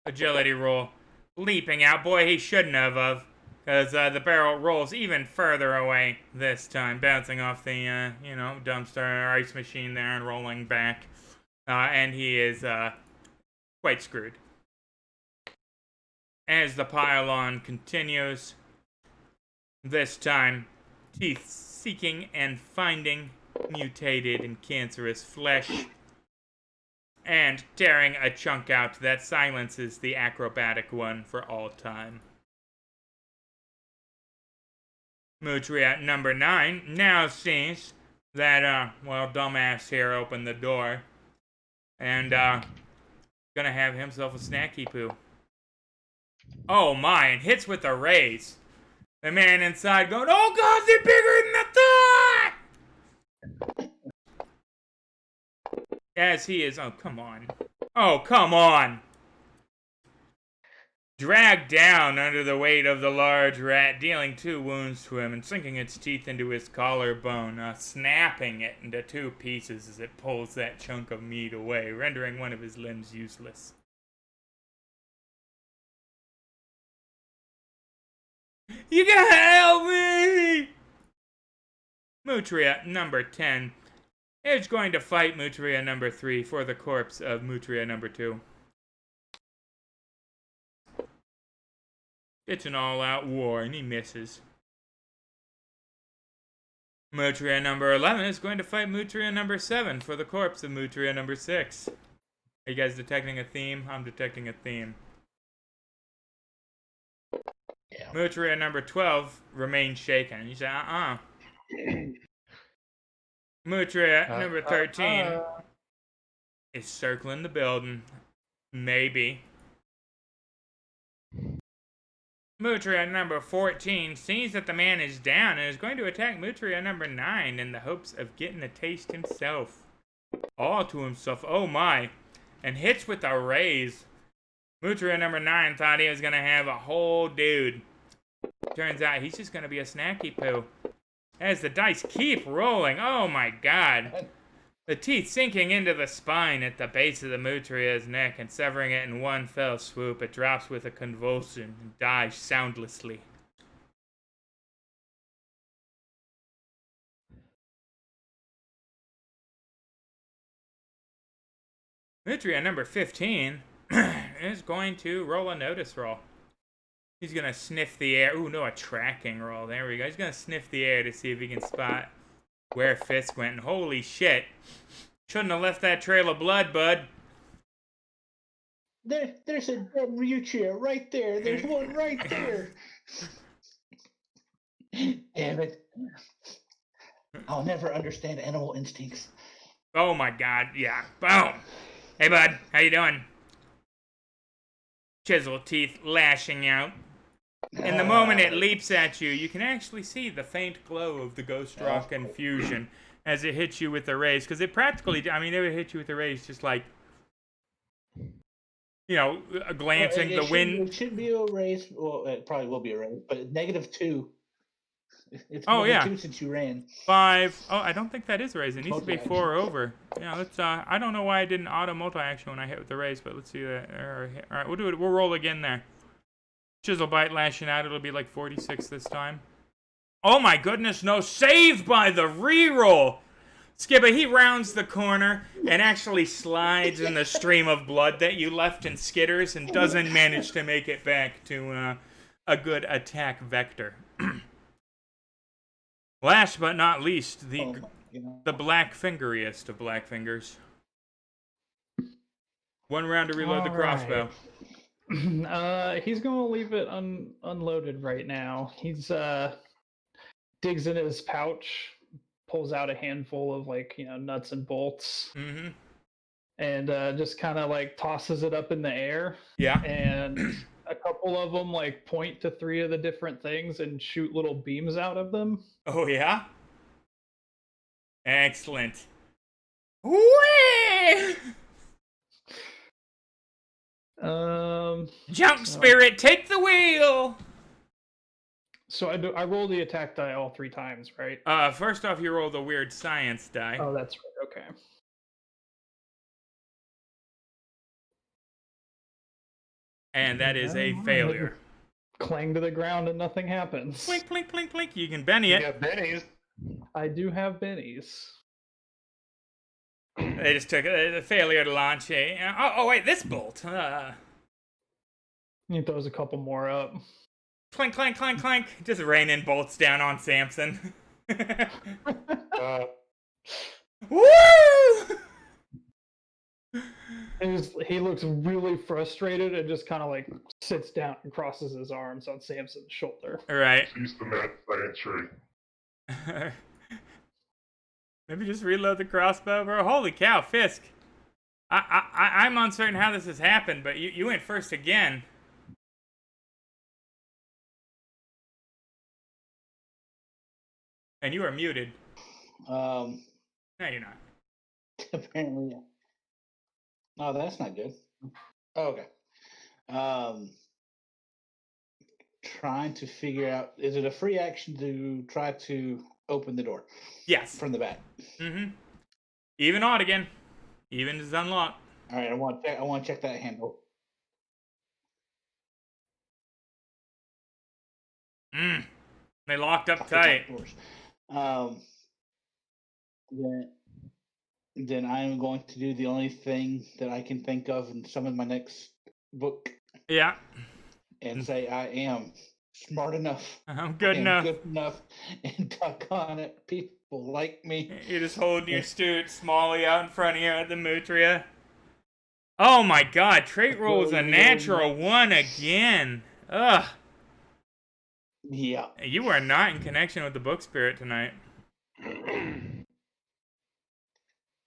Agility roll. Leaping out. Boy, he shouldn't have, because the barrel rolls even further away this time, bouncing off the, you know, dumpster or ice machine there and rolling back. And he is quite screwed. As the pile-on continues, this time, teeth seeking and finding mutated and cancerous flesh, and tearing a chunk out that silences the acrobatic one for all time. Mutria number 9 now sees that, well, dumbass here opened the door, and, gonna have himself a snacky poo. Oh my, and hits with a raise. The man inside going, oh god, they're bigger than I thought! As he is, oh come on. Oh, come on! Dragged down under the weight of the large rat, dealing 2 wounds to him and sinking its teeth into his collarbone, snapping it into 2 pieces as it pulls that chunk of meat away, rendering one of his limbs useless. You gotta help me! Mutria number 10 is going to fight Mutria number 3 for the corpse of Mutria number 2. It's an all-out war, and he misses. Mutria number 11 is going to fight Mutria number 7 for the corpse of Mutria number 6. Are you guys detecting a theme? I'm detecting a theme. Yeah. Mutria number 12 remains shaken. You say, Mutria number 13 is circling the building. Maybe. Mutria number 14 sees that the man is down and is going to attack Mutria number 9 in the hopes of getting a taste himself. All to himself, oh my. And hits with a raise. Mutria number 9 thought he was going to have a whole dude. Turns out he's just going to be a snacky poo. As the dice keep rolling, oh my god. The teeth sinking into the spine at the base of the Mutria's neck and severing it in one fell swoop. It drops with a convulsion and dies soundlessly. Mutria number 15 is going to roll a notice roll. He's going to sniff the air. Ooh, no, a tracking roll. There we go. He's going to sniff the air to see if he can spot where Fisk went. And holy shit. Shouldn't have left that trail of blood, bud. There's a dead Mutria right there. There's one right there. Damn it. I'll never understand animal instincts. Oh my god, yeah. Boom. Hey, bud. How you doing? Chisel teeth lashing out. And the moment it leaps at you, you can actually see the faint glow of the Ghost Rock infusion as it hits you with the rays. Because it practically, I mean, it would hit you with the rays just like, you know, glancing the wind. It should be a raise. Well, it probably will be a raise, but -2. It's oh, yeah. 2 since you ran. 5. Oh, I don't think that is a raise. It needs to be 4 or over. Yeah, let's, I don't know why I didn't auto multi-action when I hit with the raise, but let's see that. All right, we'll do it. We'll roll again there. Chisel bite lashing out. It'll be like 46 this time. Oh my goodness, no. Saved by the reroll. Skibba, he rounds the corner and actually slides in the stream of blood that you left and skitters and doesn't manage to make it back to a good attack vector. Last but not least, the black fingeriest of black fingers. 1 round to reload the crossbow. He's gonna leave it unloaded right now. He's digs in his pouch, pulls out a handful of nuts and bolts, and just kind of like tosses it up in the air. Yeah. And a couple of them like point to 3 of the different things and shoot little beams out of them. Oh yeah. Excellent. Whee! Jump spirit, take the wheel. So I roll the attack die all 3 times, right? First off, you roll the weird science die. Oh, that's right. Okay. And that is a failure. Clang to the ground and nothing happens. Plink, plink, plink, plink. You can Benny it. You got bennies. I do have bennies. They just took a failure to launch a... Oh, wait, this bolt. He throws a couple more up. Clank, clank, clank, clank. Just raining bolts down on Samson. Woo! He looks really frustrated and just kind of like sits down and crosses his arms on Samson's shoulder. All right. Use the mad science tree. Maybe just reload the crossbow, bro. Holy cow, Fisk. I'm uncertain how this has happened, but you went first again. And you are muted. No, you're not. Apparently, yeah. Oh, that's not good. Okay. Trying to figure out, is it a free action to try to open the door? Yes. From the back. Mm-hmm. Even odd again. Even is unlocked. All right, I want to check that handle. They locked up Lock the top tight. doors. Then I'm going to do the only thing that I can think of in some of my next book Yeah. and say I am smart enough. I'm good I am enough. good enough, and doggone it, people like me. You're just holding your Smalley out in front of you at the Mutria. Oh my god, trait roll is a natural one again. Ugh. Yeah. You are not in connection with the book spirit tonight.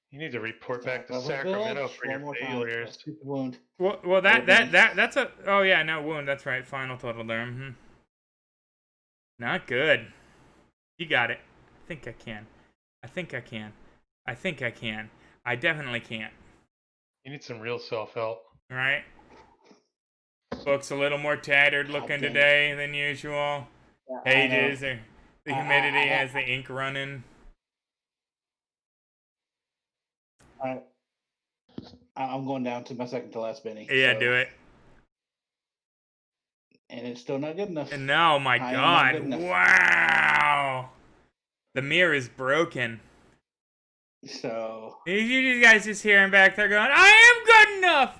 You need to report back to Of a Sacramento village, for one your more time. failures. Let's keep the wound. Well, that's a. Oh yeah, no wound. That's right. Final total there. Not good. You got it. I think I can. I think I can. I think I can. I definitely can't. You need some real self-help. Right? Book's a little more tattered looking today than usual. Pages are. The humidity has the ink running. I'm going down to my second to last Benny. Yeah, so. do it. And it's still not good enough. No, my god. Wow. The mirror is broken. So. You guys just hearing back there going, I am good enough.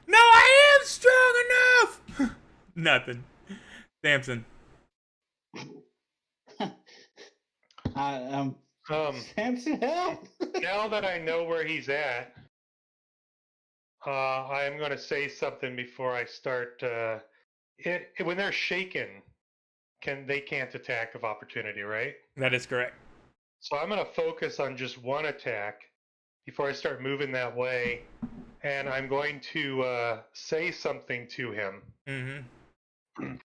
No, I am strong enough. Nothing. Samson. Samson, help! Now that I know where he's at, I am going to say something before I start. When they're shaken, they can't attack of opportunity, right? That is correct. So I'm going to focus on just one attack before I start moving that way, and I'm going to say something to him. Mm-hmm.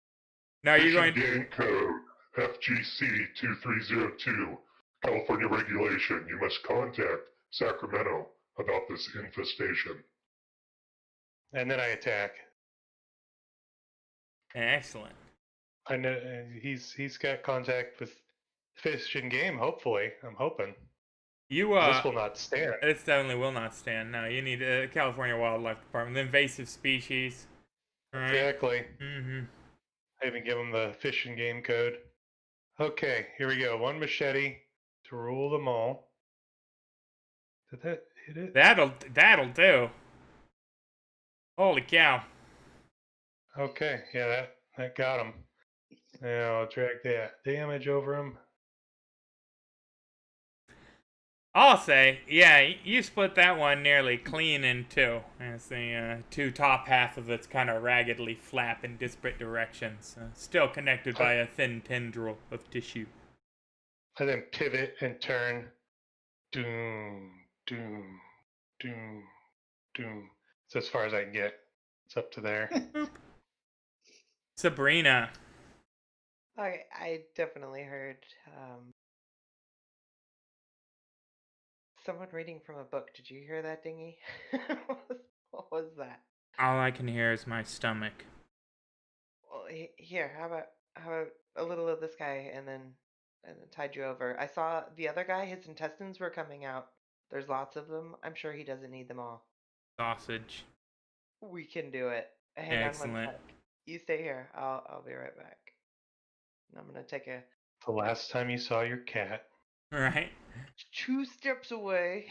Now you're going to game code FGC 2302, California regulation. You must contact Sacramento about this infestation. And then I attack. Excellent. I know he's got contact with Fish and Game. Hopefully, I'm hoping. This will not stand. This definitely will not stand. No, you need a California Wildlife Department, the invasive species. Right? Exactly. Mm-hmm. I even give him the Fish and Game code. Okay, here we go. One machete to rule them all. Did that hit it? That'll do. Holy cow. Okay, yeah, that got him. Now I'll drag that damage over him. I'll say, yeah, you split that one nearly clean in two. As the two top half of it's kind of raggedly flap in disparate directions, still connected by a thin tendril of tissue. I then pivot and turn. Doom, doom, doom, doom. It's as far as I can get. It's up to there. Sabrina. I definitely heard someone reading from a book. Did you hear that, Dingy? What was that? All I can hear is my stomach. Well, here, how about a little of this guy and then tide you over. I saw the other guy, his intestines were coming out. There's lots of them. I'm sure he doesn't need them all. Sausage. We can do it. Hang Excellent. on one sec. You stay here. I'll be right back. I'm gonna take a. The last time you saw your cat. Right. 2 steps away.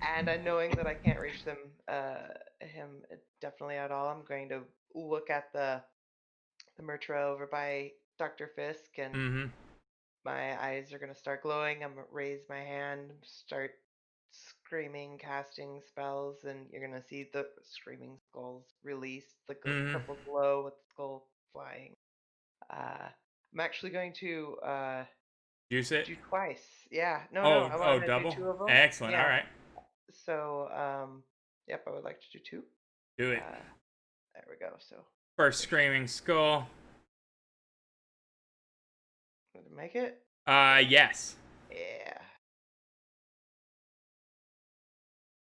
And knowing that I can't reach him definitely at all, I'm going to look at the Murtra over by Dr. Fisk, and my eyes are going to start glowing. I'm going to raise my hand, start screaming, casting spells, and you're going to see the screaming skulls release, the purple glow with the skull flying. I'm actually going to use it? do twice. Yeah. No, I want to double? do 2 of them. Excellent. Yeah. All right. So, yep, I would like to do 2. Do it. There we go. So first screaming skull. Did it make it? Yes. Yeah.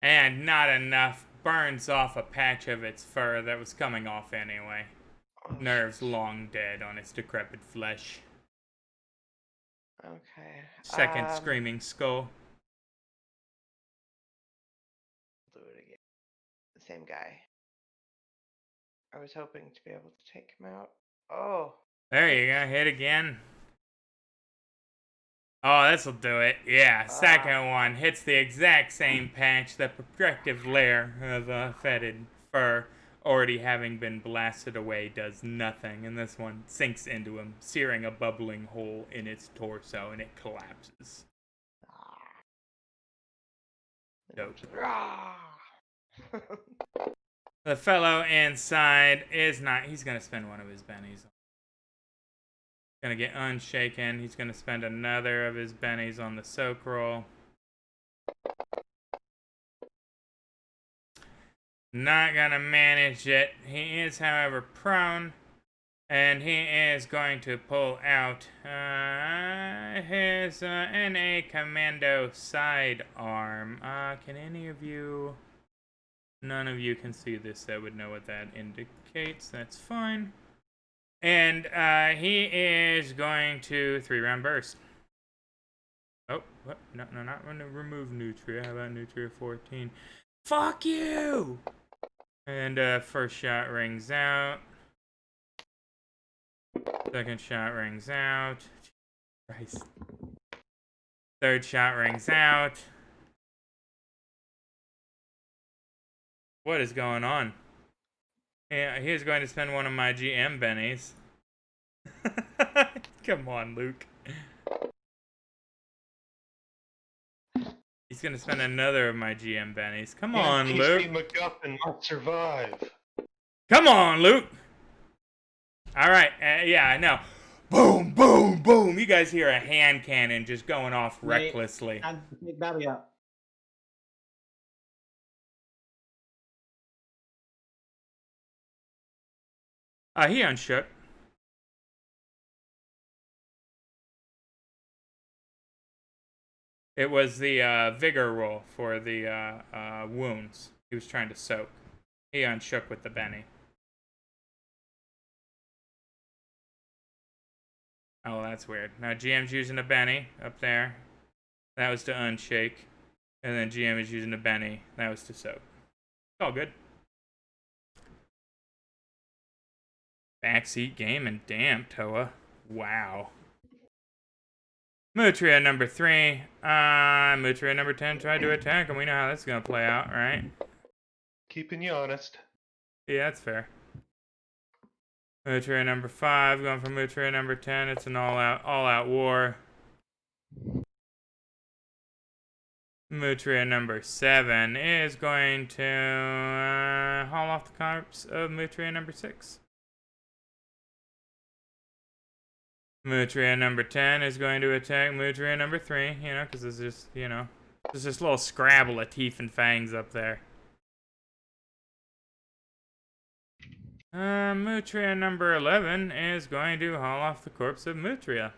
And not enough. Burns off a patch of its fur that was coming off anyway. Oh, Nerves long dead on its decrepit flesh. Okay. Second screaming skull. Do it again. The same guy. I was hoping to be able to take him out. Oh. There you go. Hit again. Oh, this'll do it. Yeah, second one hits the exact same patch. The protective layer of fetid fur, already having been blasted away, does nothing, and this one sinks into him, searing a bubbling hole in its torso, and it collapses. Dope. The fellow inside is not. He's gonna spend one of his bennies. Gonna get unshaken. He's gonna spend another of his bennies on the soak roll. Not gonna manage it. He is, however, prone, and he is going to pull out his NA Commando sidearm. Can any of you? None of you can see this. That would know what that indicates. That's fine. And he is going to 3-round burst. Oh, what? No, not going to remove Nutria. How about Nutria 14? Fuck you! And first shot rings out. Second shot rings out. Christ. Third shot rings out. What is going on? Yeah, he is going to spend one of my GM bennies. Come on, Luke. He's going to spend another of my GM bennies. Come on, Luke. MacGuffin must survive. Come on, Luke. All right. Yeah, I know. Boom, boom, boom. You guys hear a hand cannon just going off recklessly. Battery up. He unshook. It was the vigor roll for the wounds. He was trying to soak. He unshook with the Benny. Oh, that's weird. Now GM's using a Benny up there. That was to unshake. And then GM is using a Benny. That was to soak. It's all good. Backseat game and damn, Toa. Wow. Mutria number 3. Mutria number 10 tried to attack, and we know how that's gonna play out, right? Keeping you honest. Yeah, that's fair. Mutria number 5 going for Mutria number 10. It's an all-out war. Mutria number 7 is going to haul off the corpse of Mutria number 6. Mutria number 10 is going to attack Mutria number 3, you know, because there's just, you know, there's this little scrabble of teeth and fangs up there. Mutria number 11 is going to haul off the corpse of Mutria.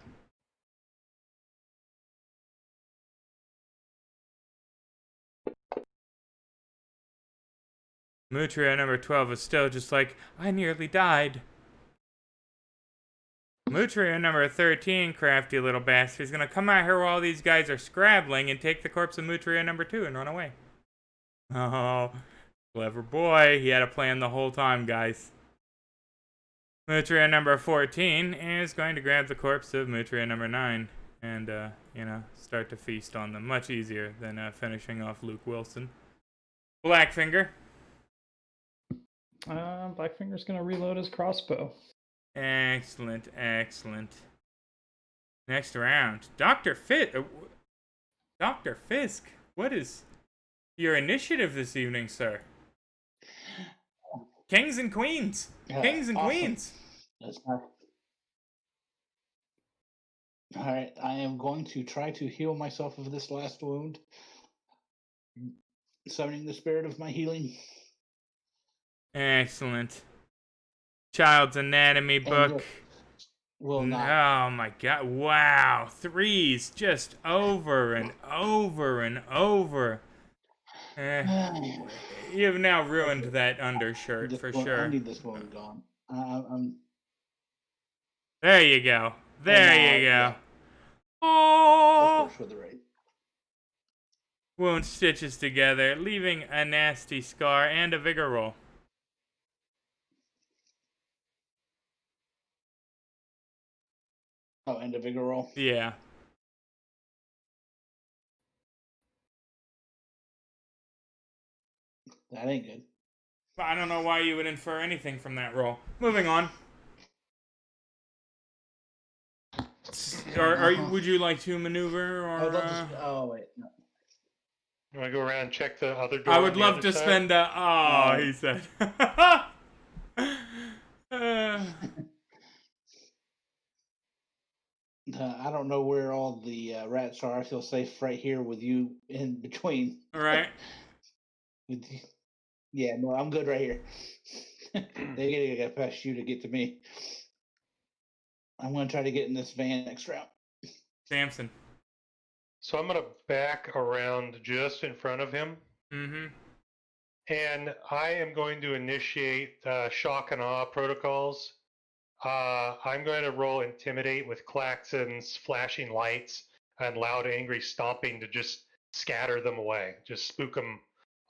Mutria number 12 is still just like, I nearly died. Mutria number 13, crafty little bastard, is gonna come out here while these guys are scrabbling and take the corpse of Mutria number 2 and run away. Oh, clever boy. He had a plan the whole time, guys. Mutria number 14 is going to grab the corpse of Mutria number 9 and, you know, start to feast on them. Much easier than finishing off Luke Wilson. Blackfinger. Blackfinger's gonna reload his crossbow. Excellent, excellent. Next round. Dr. Fisk, what is your initiative this evening, sir? Kings and queens. Kings and awesome. queens. That's not... All right, I am going to try to heal myself of this last wound. Summoning the spirit of my healing. Excellent. Child's Anatomy book. Will not. Oh my god. Wow. 3s just over and over and over. You've now ruined that undershirt for sure. I need this one gone. There you go. There you go. Yeah. Oh. For the right. Wound stitches together, leaving a nasty scar and a vigor roll. Oh, and a vigor roll. Yeah. That ain't good. I don't know why you would infer anything from that roll. Moving on. Would you like to maneuver, I would love or? to. Oh wait, no. You want to go around and check the other door? I on would the love other to side? spend a. Oh, Oh. he said. I don't know where all the rats are. I feel safe right here with you in between. All right. With you. Yeah, no, I'm good right here. They gotta get past you to get to me. I'm gonna try to get in this van next round. Samson. So I'm going to back around just in front of him. Mm-hmm. And I am going to initiate shock and awe protocols. I'm going to roll Intimidate with klaxons, flashing lights, and loud, angry stomping to just scatter them away, just spook them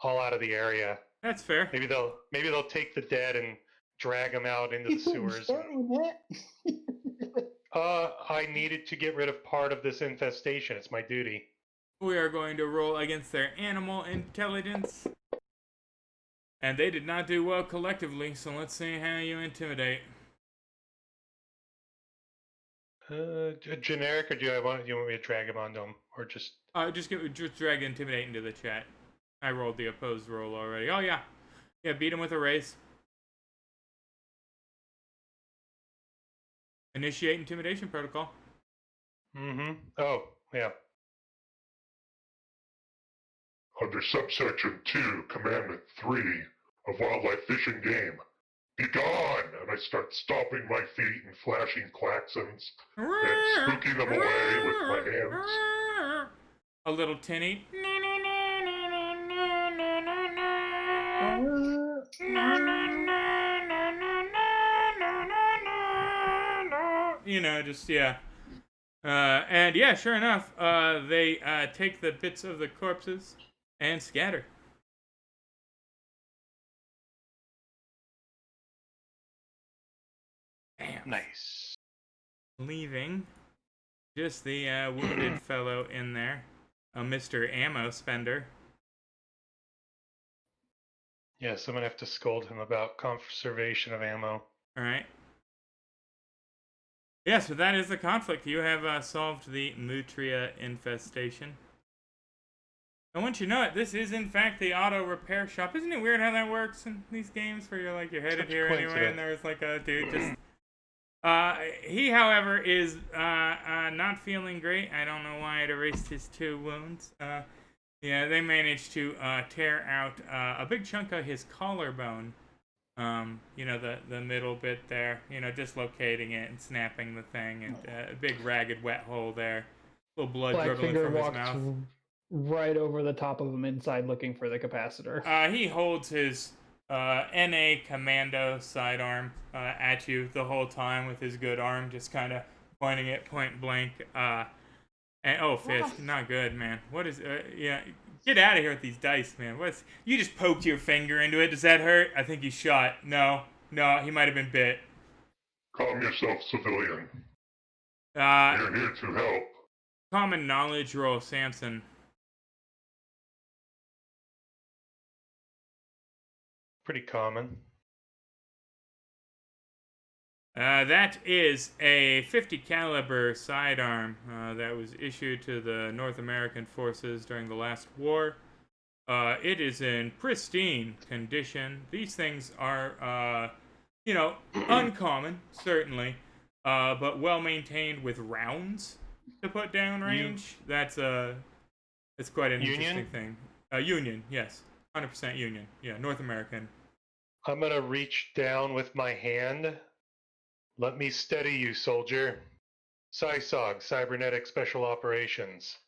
all out of the area. That's fair. Maybe they'll take the dead and drag them out into the sewers. Start with that. I needed to get rid of part of this infestation. It's my duty. We are going to roll against their animal intelligence. And they did not do well collectively, so let's see how you intimidate. Generic, or do you want me to drag him onto him, or just? Just drag intimidate into the chat. I rolled the opposed roll already. Oh yeah, beat him with a raise. Initiate intimidation protocol. Mm-hmm. Oh, yeah. Under subsection 2, commandment 3 of wildlife fish and game, be gone! And I start stomping my feet and flashing klaxons and spooking them away with my hands. A little tinny. You know, just, yeah. And yeah, sure enough, they take the bits of the corpses and scatter. Damn. Nice. Leaving just the wounded fellow in there, Mr. Ammo Spender. Yes, I'm gonna have to scold him about conservation of ammo. All right. Yes, but that is the conflict. You have solved the Mutria infestation. And once you know it, this is in fact the auto repair shop. Isn't it weird how that works in these games where you're headed Such here anyway, coincidence. and there's a dude just. He, however, is not feeling great. I don't know why it erased his 2 wounds. Yeah, they managed to tear out a big chunk of his collarbone. The middle bit there. Dislocating it and snapping the thing, and a big ragged wet hole there. A little blood gurgling Blackfinger from his walked mouth. right over the top of him inside looking for the capacitor. He holds his NA commando sidearm at you the whole time with his good arm, just kind of pointing it point blank. And Fisk, not good, man. What is? Yeah, get out of here with these dice, man. You just poked your finger into it? Does that hurt? I think he's shot. No, he might have been bit. Calm yourself, civilian. Uh, We're here to help. Common knowledge roll, Samson. Pretty common. That is a 50 caliber sidearm that was issued to the North American forces during the last war. It is in pristine condition. These things are, uncommon, certainly, but well maintained with rounds to put down range. That's quite an interesting thing. Union, yes. 100% Union. Yeah, North American. I'm gonna reach down with my hand. Let me steady you, soldier. CySog, Cybernetic Special Operations.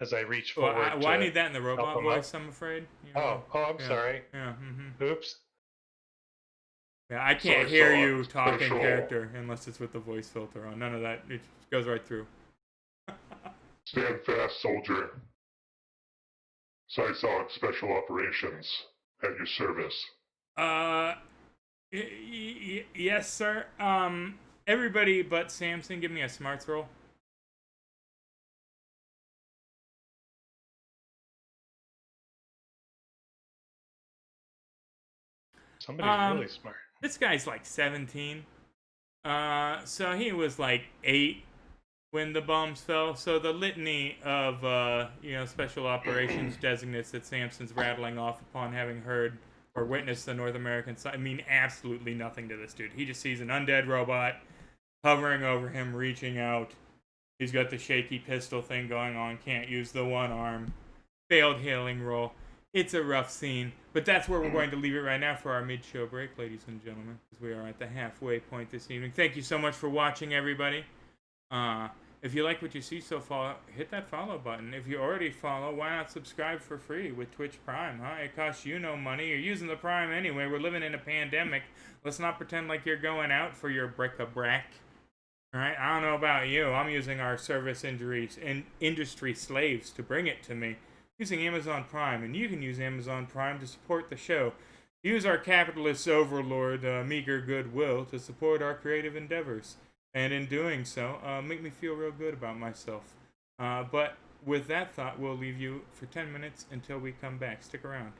As I reach forward. I need that in the robot help 'em voice, up. I'm afraid. I'm sorry. Yeah, mm-hmm. Oops. Yeah, I can't hear you talk in Special. character unless it's with the voice filter on. None of that. It goes right through. Stand fast, soldier. CySog Special Operations at your service. Yes, sir. Everybody but Samson, give me a smarts roll. Somebody's really smart. This guy's like 17. So he was like 8 when the bombs fell. So the litany of special operations designates that Samson's rattling off upon having heard or witnessed the North American side mean absolutely nothing to this dude. He just sees an undead robot hovering over him, reaching out. He's got the shaky pistol thing going on, can't use the one arm. Failed healing roll. It's a rough scene, but that's where we're going to leave it right now for our mid-show break, ladies and gentlemen, because we are at the halfway point this evening. Thank you so much for watching, everybody. If you like what you see so far, hit that follow button. If you already follow, why not subscribe for free with Twitch Prime, huh? It costs you no money. You're using the Prime anyway. We're living in a pandemic. Let's not pretend like you're going out for your bric-a-brac. All right? I don't know about you. I'm using our service industry slaves to bring it to me. Using Amazon Prime, and you can use Amazon Prime to support the show. Use our capitalist overlord meager goodwill to support our creative endeavors. And in doing so, make me feel real good about myself. But with that thought, we'll leave you for 10 minutes until we come back. Stick around.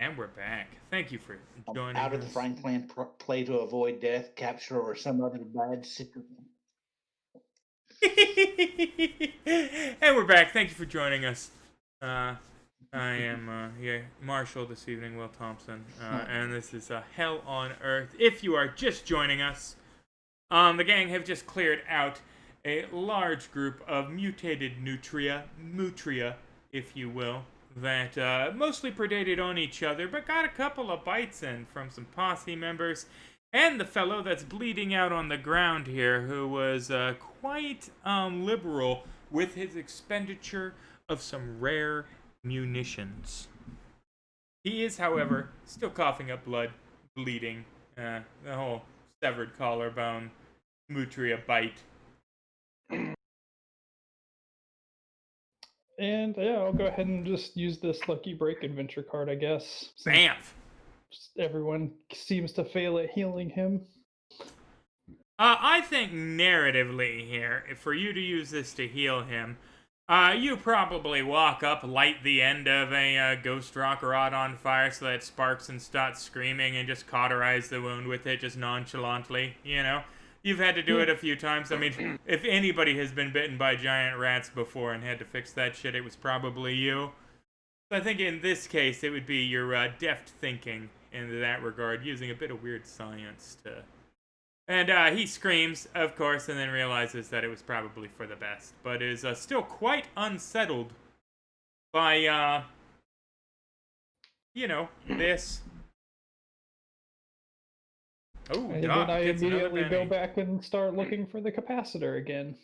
And we're back. Thank you for joining Out of the us. frying pan, play to avoid death, capture, or some other bad situation. And we're back. Thank you for joining us. I am Marshall this evening, Will Thompson, and this is Hell on Earth. If you are just joining us, the gang have just cleared out a large group of mutated nutria, if you will, that mostly predated on each other, but got a couple of bites in from some posse members, and the fellow that's bleeding out on the ground here, who was quite liberal with his expenditure of some rare munitions. He is, however, still coughing up blood, bleeding, the whole severed collarbone, mutria bite. And yeah, I'll go ahead and just use this lucky break adventure card, I guess. since Bamf! Everyone seems to fail at healing him. I think narratively here, for you to use this to heal him, you probably walk up, light the end of a ghost rock rod on fire so that it sparks and starts screaming, and just cauterize the wound with it just nonchalantly, you know? You've had to do it a few times. I mean, if anybody has been bitten by giant rats before and had to fix that shit, it was probably you. So I think in this case, it would be your deft thinking in that regard, using a bit of weird science to... And he screams, of course, and then realizes that it was probably for the best, but is still quite unsettled by, this. Oh, And Doc then I gets another immediately penny. go back and start looking for the capacitor again.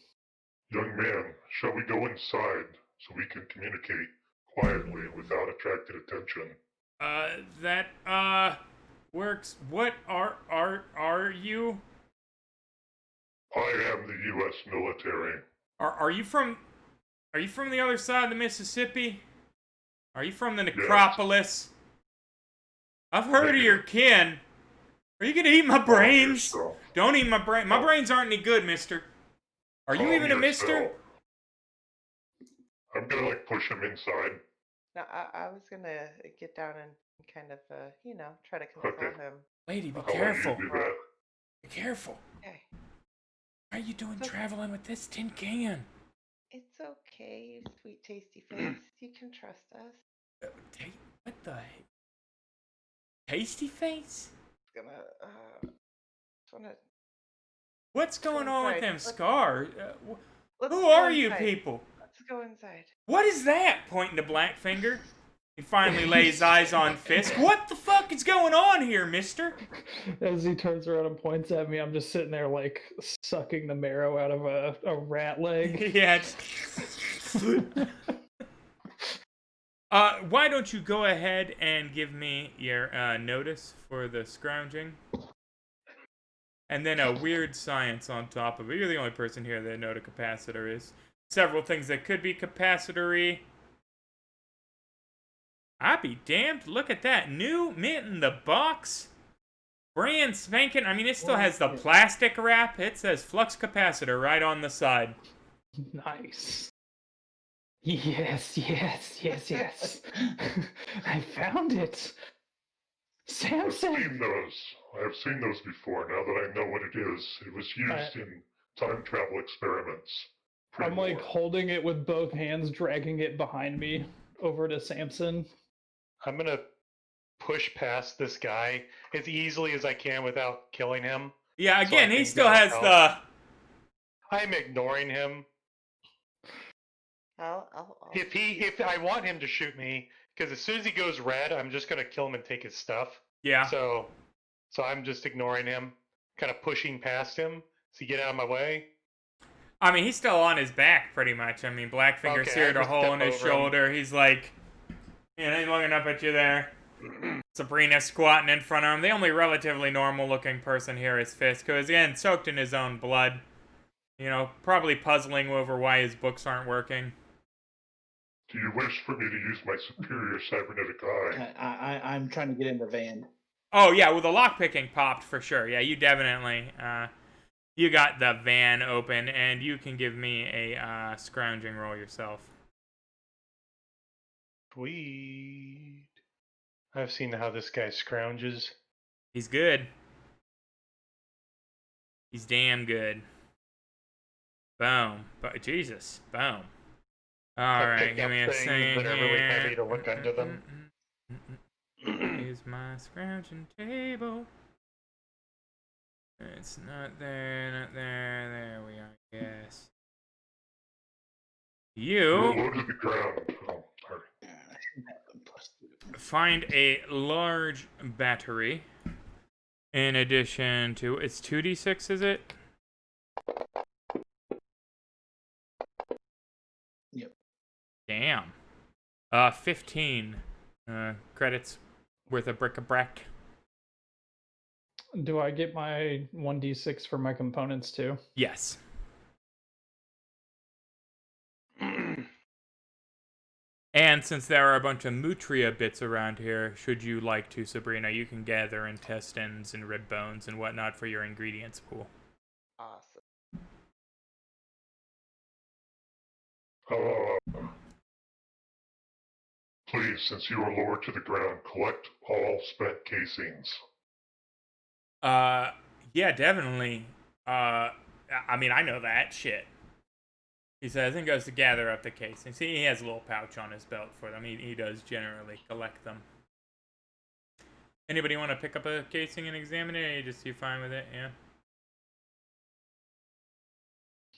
Young man, shall we go inside so we can communicate quietly without attracting attention? That works. What are you? I am the U.S. military. Are you from the other side of the Mississippi? Are you from the necropolis? I've heard of your kin. Are you gonna eat my brains? Don't eat my brain. My brains aren't any good, mister. Are you even a mister? I'm gonna push him inside. No, I was gonna get down and kind of, try to console him. Lady, be I'll let careful. you do that. Be careful. Okay. Why are you doing traveling with this tin can? It's okay, you sweet tasty face. You can trust us. What the heck? Tasty face? What's going on with them scars? Who are you people? Let's go inside. What is that? Pointing to Blackfinger. He finally lays eyes on Fisk. What the fuck is going on here, mister? As he turns around and points at me, I'm just sitting there sucking the marrow out of a rat leg. Yeah. Why don't you go ahead and give me your notice for the scrounging? And then a weird science on top of it. You're the only person here that know what a capacitor is. Several things that could be capacitor-y. I'd be damned. Look at that. New mint in the box. Brand spanking. I mean, it still has the plastic wrap. It says flux capacitor right on the side. Nice. Yes. I found it. Samson. I've seen those before. Now that I know what it is, it was used in time travel experiments. I'm holding it with both hands, dragging it behind me over to Samson. I'm gonna push past this guy as easily as I can without killing him. Yeah, again, so he still has the... I'm ignoring him. If I want him to shoot me, because as soon as he goes red, I'm just gonna kill him and take his stuff. Yeah. So I'm just ignoring him, kind of pushing past him. So get out of my way. I mean, he's still on his back, pretty much. I mean, Blackfinger's seared a hole in his shoulder. He's like, he's looking up at you there. Sabrina's squatting in front of him. The only relatively normal-looking person here is Fisk, who is, again, soaked in his own blood. Probably puzzling over why his books aren't working. Do you wish for me to use my superior cybernetic eye? I'm trying to get in the van. Oh, yeah, well, the lockpicking popped for sure. Yeah, you definitely, you got the van open, and you can give me a scrounging roll yourself. Sweet. I've seen how this guy scrounges. He's good. He's damn good. Boom. But Jesus. Boom. All I right, pick give up me a things second that are really here. heavy to look under them. Here's my scrounging table. It's not there, not there. There we are. Yes. You're You low to the ground. Oh, sorry. find a large battery. In addition to, it's 2d6, is it? Yep. Damn. 15 credits worth of bric-a-brac. Do I get my 1d6 for my components too? Yes. And since there are a bunch of Mutria bits around here, should you like to, Sabrina, you can gather intestines and rib bones and whatnot for your ingredients pool. Awesome. Please, since you are lower to the ground, collect all spent casings. Yeah, definitely. I mean, I know that shit. He says and goes to gather up the casings. See, he has a little pouch on his belt for them. He does generally collect them. Anybody want to pick up a casing and examine it, or you just you fine with it? Yeah.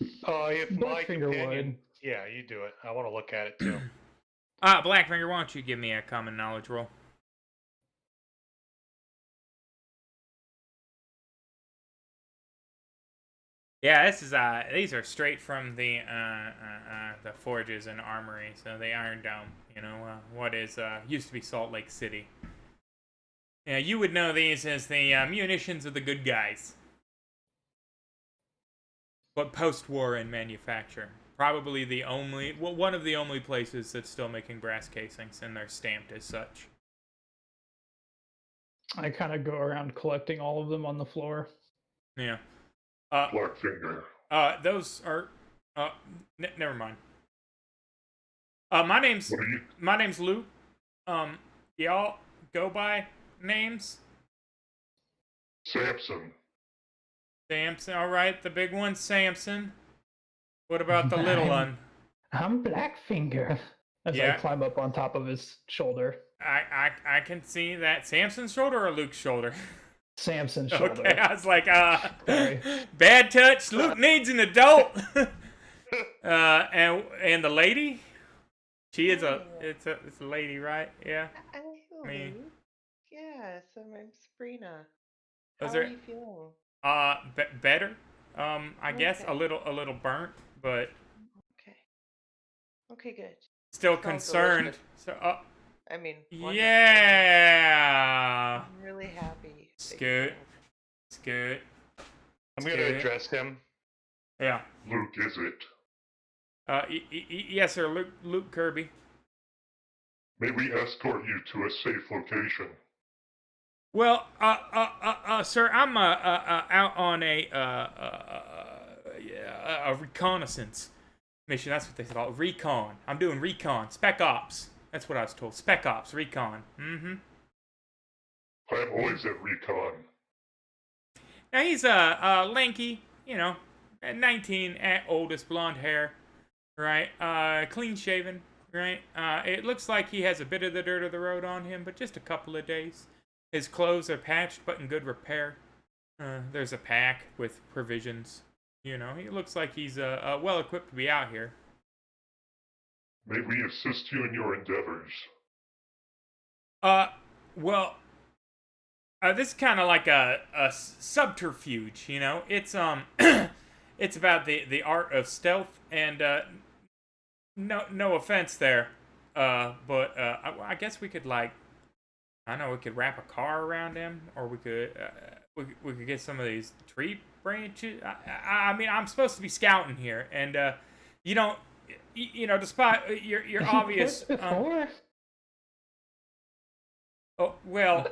If my Blackfinger companion, would. yeah, you do it. I want to look at it too. Blackfinger, why don't you give me a common knowledge roll? Yeah, this is these are straight from the forges and armory, so the Iron Dome. You know what is used to be Salt Lake City. Yeah, you would know these as the munitions of the good guys, but post-war in manufacture. Probably the only, well, one of the only places that's still making brass casings, and they're stamped as such. I kind of go around collecting all of them on the floor. Yeah. Blackfinger. Those are. Never mind. My name's Luke. Y'all go by names. Samson. Samson. All right, the big one, Samson. What about the little one? I'm Blackfinger. As I Yeah. climb up on top of his shoulder. I can see that. Samson's shoulder or Luke's shoulder? Samson's shoulder. Okay, I was like, Sorry. bad touch. Luke needs an adult. And the lady, she is it's a lady, right? Yeah. I Me. Yeah, so I'm Sabrina. Was How there- are you feeling? Better. I guess Okay. a little burnt, but Okay. Okay, good. still Smells concerned. delicious. So, I mean, wonderful. yeah. I'm really happy. that you Scoot. feel- Scoot. I'm going to address him. Yeah. Luke, is it? Yes, sir. Luke Kirby. May we escort you to a safe location? Well, sir, I'm out on a reconnaissance mission. That's what they call it. Recon. I'm doing recon. Spec ops. That's what I was told. Spec ops. Recon. Mm-hmm. I'm always at recon. Now he's lanky, 19 at oldest, blonde hair, right? Clean shaven, right? It looks like he has a bit of the dirt of the road on him, but just a couple of days. His clothes are patched but in good repair. There's a pack with provisions. He looks like he's well equipped to be out here. May we assist you in your endeavors? Well, this is kind of like a subterfuge, It's it's about the art of stealth, and no offense there, but I guess we could we could wrap a car around him, or we could get some of these tree branches. I mean, I'm supposed to be scouting here, and despite your obvious. Oh well.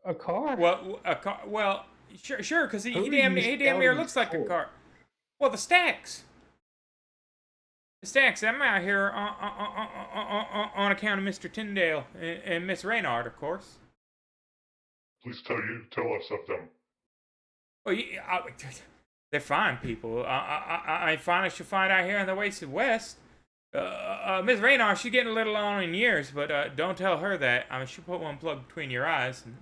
A car? Well, a car. Well, sure, because he Who damn are you near looks like a scouting car. Well, the stacks. Stacks, I'm out here on account of Mr. Tyndale and Miss Reynard, of course. Please tell us of them. Well, they're fine people. I finally should find out here in the Wasted West. Miss Reynard, she's getting a little on in years, but don't tell her that. I mean, she'll put one plug between your eyes. And,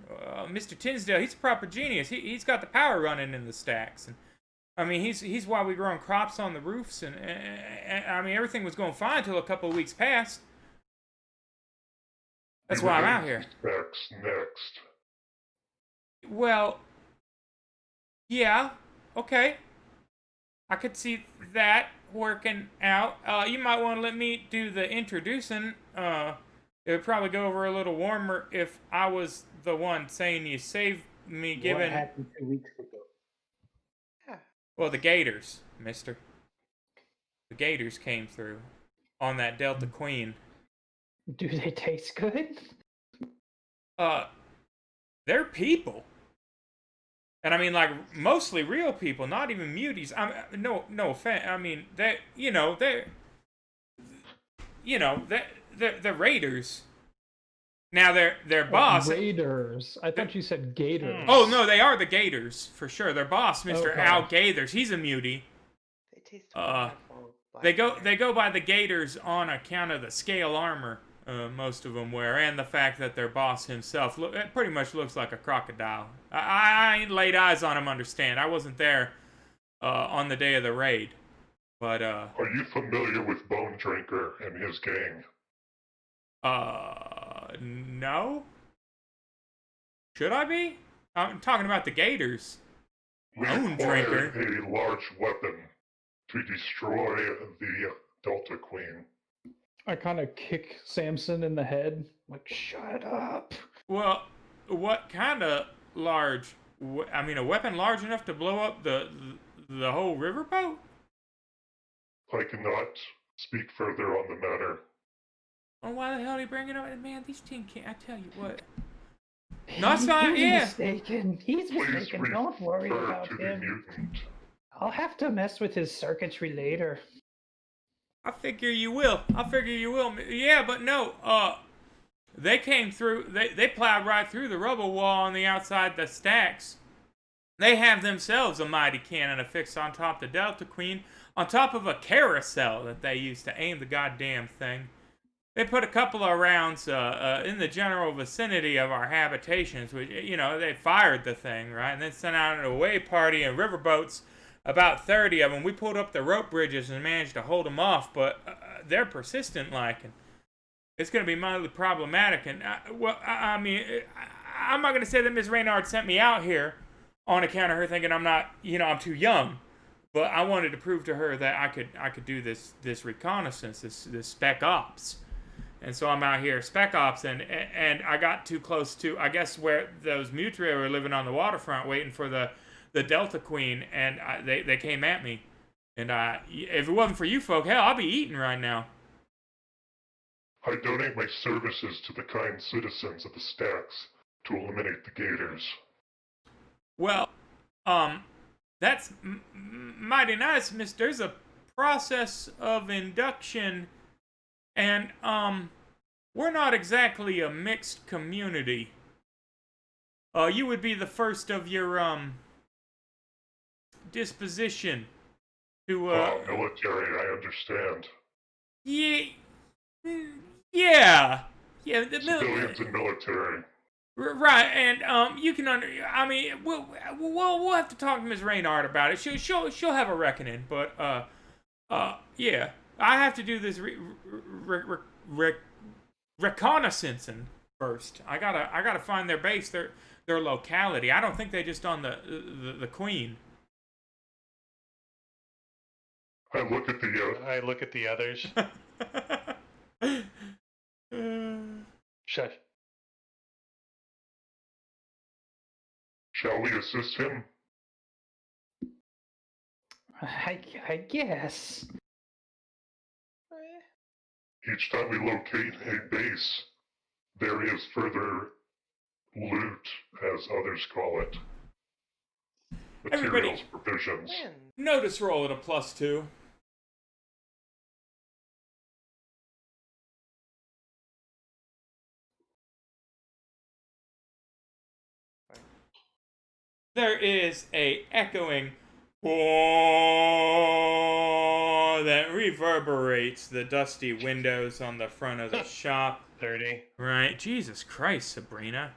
Mr. Tinsdale, he's a proper genius. He's got the power running in the stacks. And I mean, he's why we growing crops on the roofs, and I mean, everything was going fine until a couple of weeks passed. That's why I'm out here. Stacks next. Well, yeah, okay. I could see that working out. You might want to let me do the introducing. It would probably go over a little warmer if I was the one saying you saved me, given. What happened 2 weeks ago? Well, the Gators, mister. The Gators came through on that Delta Queen. Do they taste good? They're people. And I mean, like, mostly real people, not even muties. No offense. I mean, they're Raiders. Now, their boss... Raiders. I thought you said Gators. Oh, no, they are the Gators, for sure. Their boss, Mr. Okay. Al Gathers, he's a mutie. They taste wonderful. They go by the Gators on account of the scale armor most of them wear, and the fact that their boss himself pretty much looks like a crocodile. I ain't laid eyes on him, understand. I wasn't there on the day of the raid. But, Are you familiar with Bone Drinker and his gang? No? Should I be? I'm talking about the Gators. We Bone acquired Drinker? a large weapon to destroy the Delta Queen. I kind of kick Samson in the head. Like, shut up. Well, what kind of large? I mean, a weapon large enough to blow up the whole riverboat? I cannot speak further on the matter. Well, why the hell are you bringing it up? Man, these team can't. I tell you what. No, it's fine, yeah. Mistaken. He's Please mistaken. Don't worry refer about to the him. mutant. I'll have to mess with his circuitry later. I figure you will. Yeah, but no. They came through. They plowed right through the rubble wall on the outside the stacks. They have themselves a mighty cannon affixed on top of the Delta Queen, on top of a carousel that they used to aim the goddamn thing. They put a couple of rounds in the general vicinity of our habitations, which, they fired the thing, right? And then sent out an away party in riverboats, about 30 of them. We pulled up the rope bridges and managed to hold them off, but they're persistent like, and it's going to be mildly problematic. And, I mean, I'm not going to say that Miss Reynard sent me out here on account of her thinking I'm not, I'm too young. But I wanted to prove to her that I could do this reconnaissance, this spec ops. And so I'm out here spec ops, and I got too close to, I guess, where those mutria were living on the waterfront waiting for the Delta Queen, and they came at me. And if it wasn't for you folk, hell, I'd be eating right now. I donate my services to the kind citizens of the stacks to eliminate the Gators. Well, that's mighty nice, mister. There's a process of induction, and we're not exactly a mixed community. You would be the first of your disposition to military, I understand. Yeah, the Civilians and military. Right, and you can I mean, we'll have to talk to Ms. Reynard about it. She'll have a reckoning, but yeah, I have to do this reconnaissancing first. I gotta find their base, their locality. I don't think they just on the Queen. I look at the others. Shush. Shall we assist him? I guess. Each time we locate a base, there is further loot, as others call it. Materials, provisions. Notice roll at a +2. there is a echoing "whoa" that reverberates the dusty windows on the front of the shop. 30. Right? Jesus Christ, Sabrina.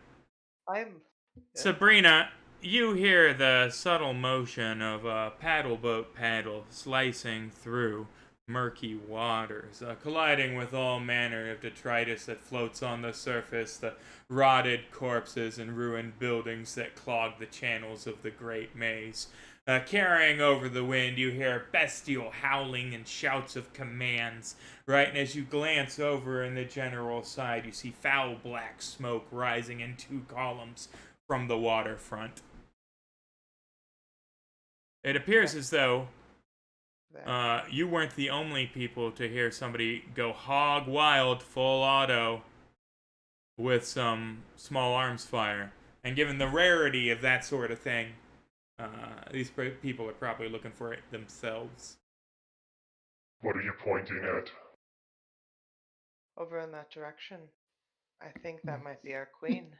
I'm. Yeah. Sabrina, you hear the subtle motion of a paddle boat paddle slicing through murky waters, colliding with all manner of detritus that floats on the surface, the rotted corpses and ruined buildings that clog the channels of the Great Maze. Carrying over the wind, you hear bestial howling and shouts of commands, right? And as you glance over in the general side, you see foul black smoke rising in 2 columns from the waterfront. It appears as though you weren't the only people to hear somebody go hog wild full auto with some small arms fire. And given the rarity of that sort of thing, these people are probably looking for it themselves. What are you pointing at? Over in that direction. I think that might be our queen.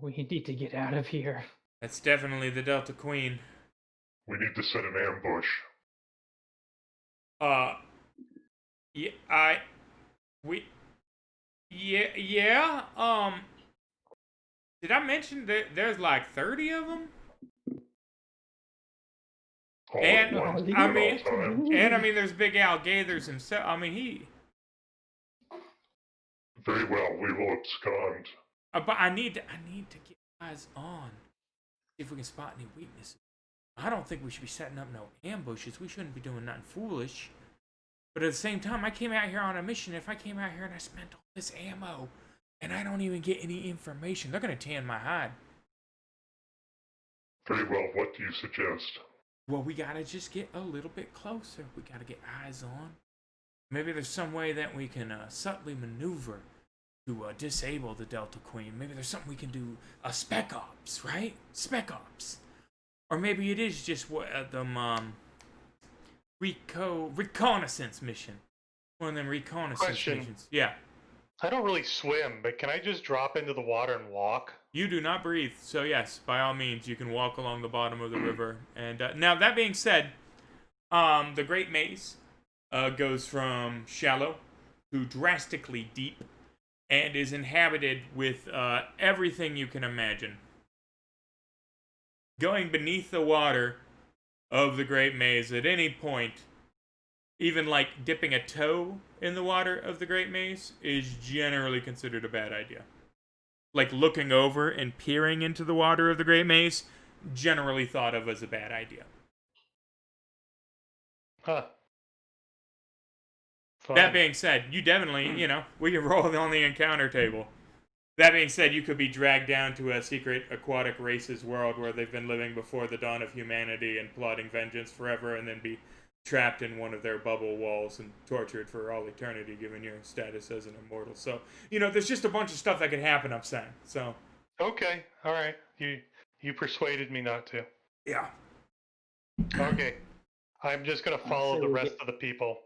We need to get out of here. That's definitely the Delta Queen. We need to set an ambush. Did I mention that there's like 30 of them? All And, at once, I at mean- all times. And I mean, there's Big Al Gators himself. I mean, he. Very well, we will abscond. But I need to get eyes on. See if we can spot any weaknesses. I don't think we should be setting up no ambushes. We shouldn't be doing nothing foolish. But at the same time, I came out here on a mission. If I came out here and I spent all this ammo, and I don't even get any information, they're gonna tan my hide. Very well, what do you suggest? Well, we gotta just get a little bit closer. We gotta get eyes on. Maybe there's some way that we can subtly maneuver to disable the Delta Queen. Maybe there's something we can do. Spec Ops, right? Spec Ops. Or maybe it is just reconnaissance mission. One of them reconnaissance Question. missions. Yeah. I don't really swim, but can I just drop into the water and walk? You do not breathe, so yes, by all means, you can walk along the bottom of the river. And now, that being said, the Great Maze goes from shallow to drastically deep, and is inhabited with everything you can imagine. Going beneath the water of the Great Maze at any point, even like dipping a toe in the water of the Great Maze, is generally considered a bad idea. Like looking over and peering into the water of the Great Maze, generally thought of as a bad idea. Huh. Fun. That being said, you definitely, we can roll on the encounter table. That being said, you could be dragged down to a secret aquatic races world where they've been living before the dawn of humanity and plotting vengeance forever, and then be trapped in one of their bubble walls and tortured for all eternity, given your status as an immortal. So, there's just a bunch of stuff that could happen, I'm saying. So. Okay, all right. You persuaded me not to. Yeah. Okay. I'm just gonna follow the rest of the people.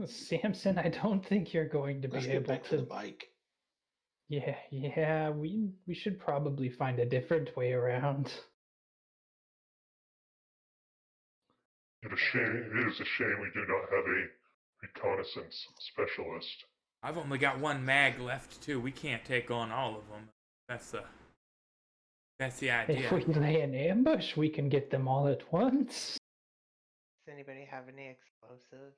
Samson, I don't think you're going to be Let's get able back to the bike. Yeah, we should probably find a different way around. It is a shame we do not have a reconnaissance specialist. I've only got one mag left, too. We can't take on all of them. That's the idea. If we lay an ambush, we can get them all at once. Does anybody have any explosives?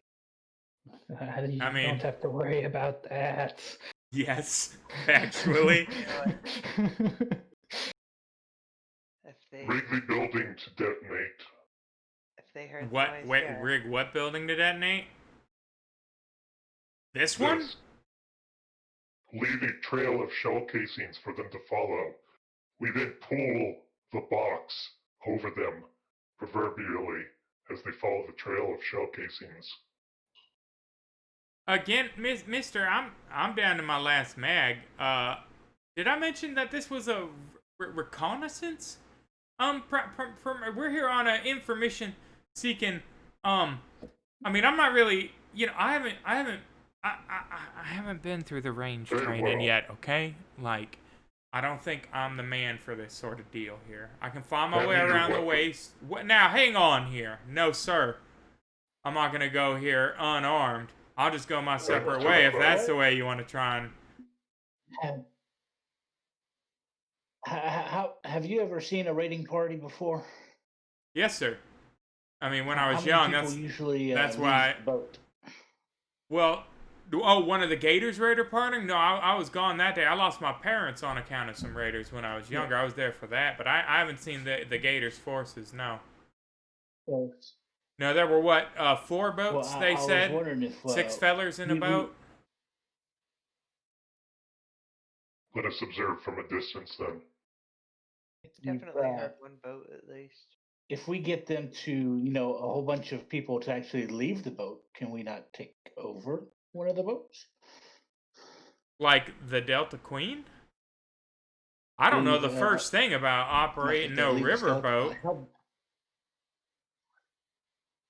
You I mean- don't have to worry about that. Yes, actually. If they Wrigley building to detonate. if they heard What? noise, Wait, yeah. Rig, what building to detonate? This one? This. Leave a trail of shell casings for them to follow. We then pull the box over them, proverbially, as they follow the trail of shell casings. Again, Mister, I'm down to my last mag. Did I mention that this was a reconnaissance? We're here on an information seeking. I mean, I'm not really. I haven't been through the range Very training well. yet. Okay, like, I don't think I'm the man for this sort of deal here. I can find my Hand way me your around the weapon. waist. What now? Hang on here. No, sir. I'm not gonna go here unarmed. I'll just go my separate way if that's the way you want to try and. Have you ever seen a raiding party before? Yes, sir. I mean, when I How was many young, people usually that's leave why. the boat? Well, oh, one of the Gators raider party? No, I was gone that day. I lost my parents on account of some raiders when I was younger. I was there for that, but I haven't seen the Gators forces. No. Well, No, there were what? 4 boats. They I was said wondering if 6 fellers in a boat. Let us observe from a distance then. It's definitely heard one boat at least. if we get them to, a whole bunch of people to actually leave the boat, can we not take over one of the boats? Like the Delta Queen? I don't know the first thing about operating no riverboat.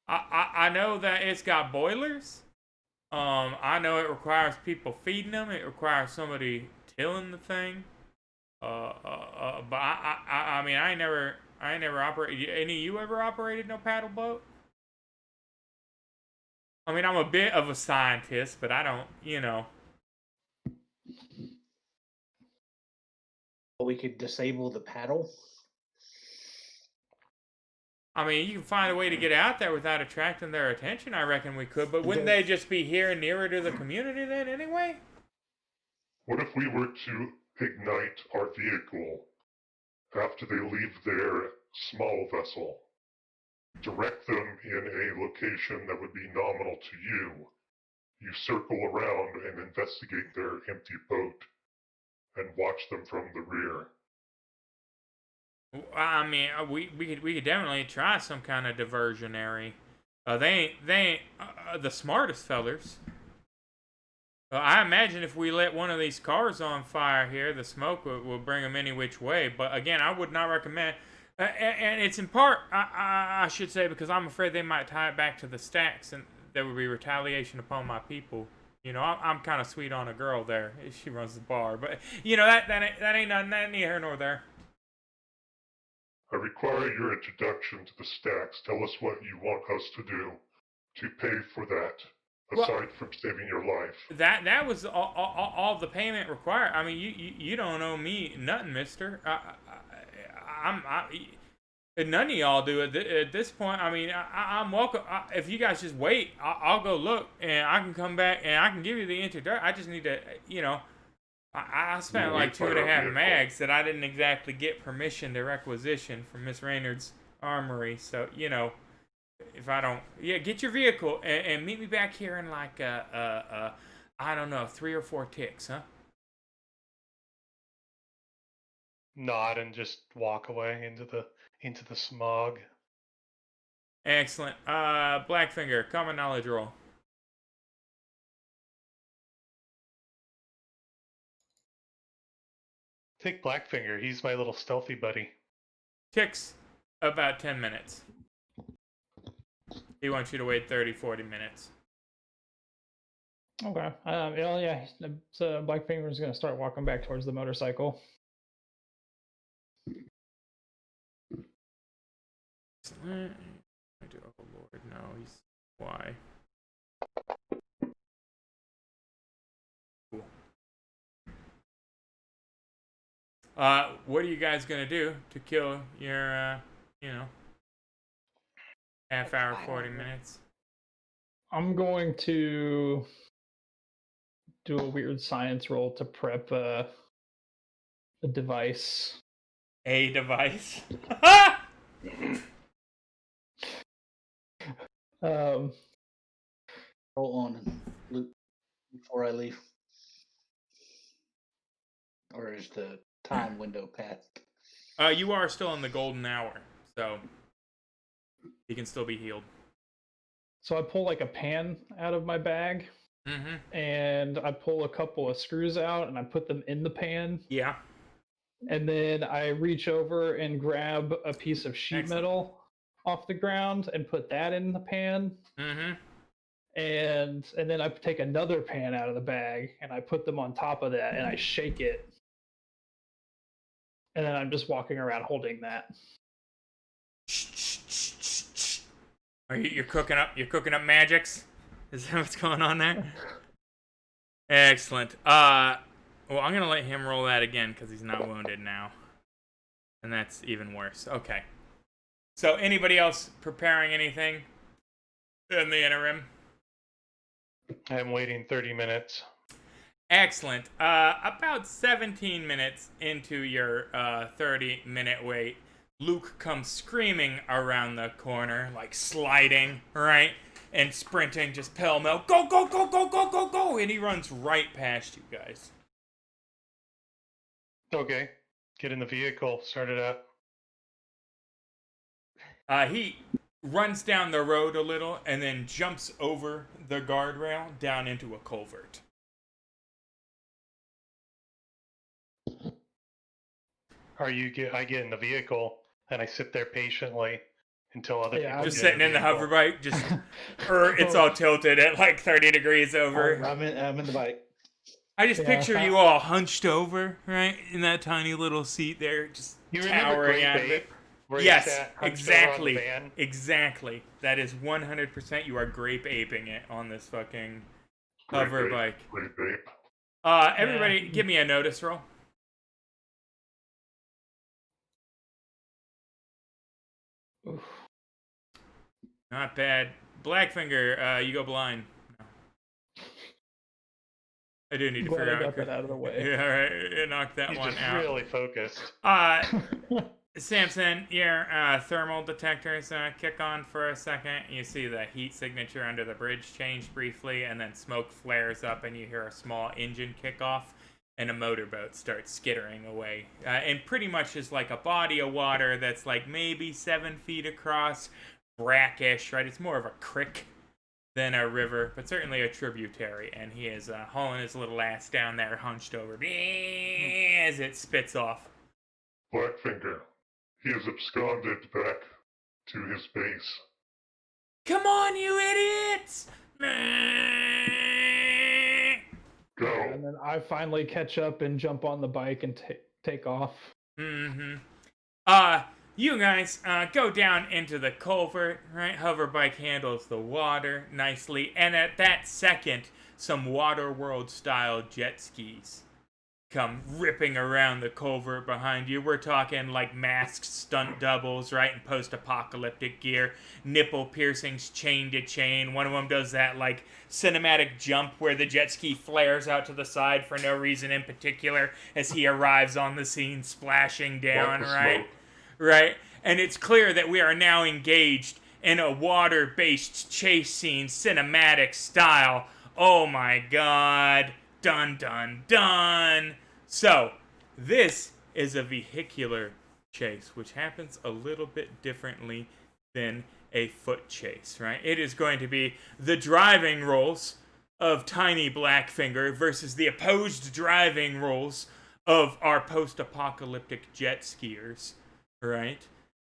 I know that it's got boilers. I know it requires people feeding them. It requires somebody tilling the thing. But I mean, I ain't never operated. Any of you ever operated no paddle boat? I mean, I'm a bit of a scientist, but I don't. We could disable the paddle. I mean, you can find a way to get out there without attracting their attention. I reckon we could, but wouldn't they just be here nearer to the community then anyway? What if we were to ignite our vehicle after they leave their small vessel? Direct them in a location that would be nominal to you. You circle around and investigate their empty boat and watch them from the rear. I mean, we could definitely try some kind of diversionary. They ain't the smartest fellers. I imagine if we let one of these cars on fire here, the smoke will bring them any which way. But again, I would not recommend. And it's in part, I should say, because I'm afraid they might tie it back to the stacks, and there would be retaliation upon my people. I'm kind of sweet on a girl there. She runs the bar, but that ain't nothing, that neither here nor there. I require your introduction to the stacks. Tell us what you want us to do to pay for that, aside from saving your life. That was all the payment required. I mean, you don't owe me nothing, mister. None of y'all do at this point. I mean, I'm welcome. If you guys just wait, I'll go look, and I can come back, and I can give you the introduction. I just need to, I spent like 2.5 mags that I didn't exactly get permission to requisition from Miss Raynard's armory. So, if I don't, get your vehicle and meet me back here in like, I don't know, 3 or 4 ticks, huh? Nod and just walk away into the smog. Excellent. Blackfinger, common knowledge roll. Take Blackfinger. He's my little stealthy buddy. Takes about 10 minutes. He wants you to wait 30, 40 minutes. Okay. Yeah. So Blackfinger is going to start walking back towards the motorcycle. Excellent. Oh Lord, no. He's why? Cool. What are you guys gonna do to kill your, half hour, 40 minutes? I'm going to do a weird science roll to prep a device. A device? Roll on and loot before I leave. Or is the time window passed? You are still in the golden hour, so he can still be healed. So I pull like a pan out of my bag, and I pull a couple of screws out, and I put them in the pan. Yeah. And then I reach over and grab a piece of sheet metal off the ground and put that in the pan. And then I take another pan out of the bag and I put them on top of that and I shake it. and then I'm just walking around holding that. You're cooking up? You're cooking up magics? Is that what's going on there? Excellent. Well, I'm gonna let him roll that again because he's not wounded now, and that's even worse. Okay. So, anybody else preparing anything in the interim? I'm waiting 30 minutes. Excellent. About 17 minutes into your 30-minute wait, Luke comes screaming around the corner, like sliding, right? And sprinting, just pell-mell. Go, go, go, go, go, go, go! And he runs right past you guys. Okay. Get in the vehicle. Start it up. He runs down the road a little and then jumps over the guardrail down into a culvert. I get in the vehicle and I sit there patiently until other Yeah, people Just get sitting in the vehicle. hover bike, just it's all tilted at like 30 degrees over. I'm in the bike. I just Yeah, picture you all hunched over, right, in that tiny little seat there, just You remember towering Great out of Babe? it. Where Yes, you sat hunched over on the exactly, van? exactly. That is 100%. You are grape aping it on this fucking Great hover babe, bike. Great babe. Everybody, give me a notice roll. Oof. Not bad. Blackfinger, you go blind. No. I do need to Glad figure I out. got that out of the way. Yeah, all right. Knock that He's one just out. really focused. Samson, your thermal detectors kick on for a second. You see the heat signature under the bridge change briefly, and then smoke flares up, and you hear a small engine kick off, and a motorboat starts skittering away. And pretty much is like a body of water that's like maybe 7 feet across, brackish, right? It's more of a creek than a river, but certainly a tributary. And he is hauling his little ass down there, hunched over, as it spits off. Blackfinger. He has absconded back to his base. Come on, you idiots! Go. And then I finally catch up and jump on the bike and take off. Mm-hmm. You guys, go down into the culvert, right? Hover bike handles the water nicely, and at that second, some Waterworld-style jet skis come ripping around the culvert behind you. We're talking like masked stunt doubles, right? In post-apocalyptic gear, nipple piercings chain to chain. One of them does that like cinematic jump where the jet ski flares out to the side for no reason in particular as he arrives on the scene splashing down, right? Right? And it's clear that we are now engaged in a water-based chase scene, cinematic style. Oh my god. Dun dun dun. So, this is a vehicular chase, which happens a little bit differently than a foot chase, right? It is going to be the driving rolls of Tiny Blackfinger versus the opposed driving rolls of our post-apocalyptic jet skiers, right?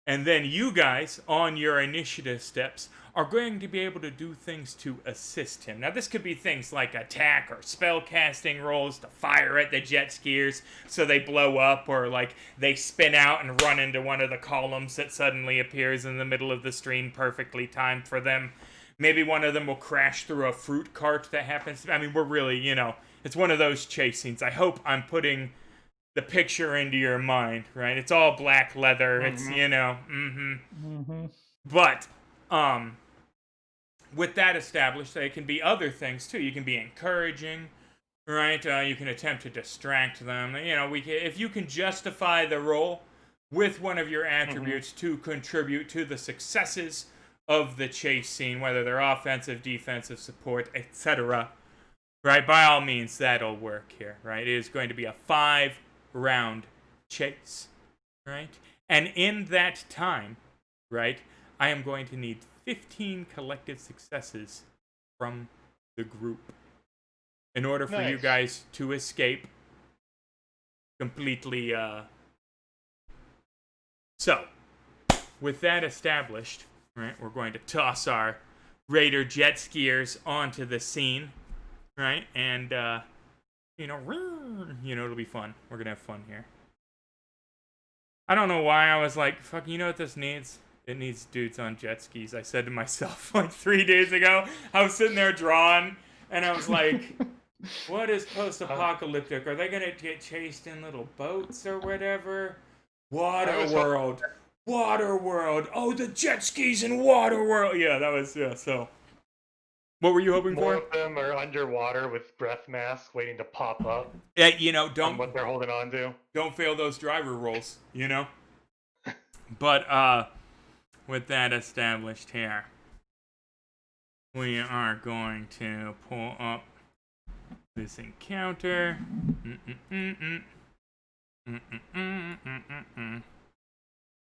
And then you guys, on your initiative steps, are going to be able to do things to assist him. Now, this could be things like attack or spell casting rolls to fire at the jet skiers so they blow up, or like they spin out and run into one of the columns that suddenly appears in the middle of the stream, perfectly timed for them. Maybe one of them will crash through a fruit cart that happens. I mean, we're really, it's one of those chase scenes. I hope I'm putting the picture into your mind, right? It's all black leather. Mm-hmm. It's, But, with that established, it can be other things too. You can be encouraging, right? You can attempt to distract them. If you can justify the role with one of your attributes to contribute to the successes of the chase scene, whether they're offensive, defensive, support, etc., right? By all means, that'll work here, right? It is going to be a 5-round chase, right? And in that time, right, I am going to need 15 collective successes from the group in order for you guys to escape completely. So, with that established, right, we're going to toss our Raider jet skiers onto the scene, right, and it'll be fun. We're gonna have fun here. I don't know why I was like, fuck, you know what this needs? It needs dudes on jet skis. I said to myself like 3 days ago. I was sitting there drawing, and I was like, what is post-apocalyptic? Are they gonna get chased in little boats or whatever? Waterworld. Waterworld. Oh, the jet skis in Waterworld. Yeah, that was, yeah, so. What were you hoping More for? of them are underwater with breath masks waiting to pop up Yeah, from what they're holding on to. don't fail those driver rolls, But with that established here, we are going to pull up this encounter.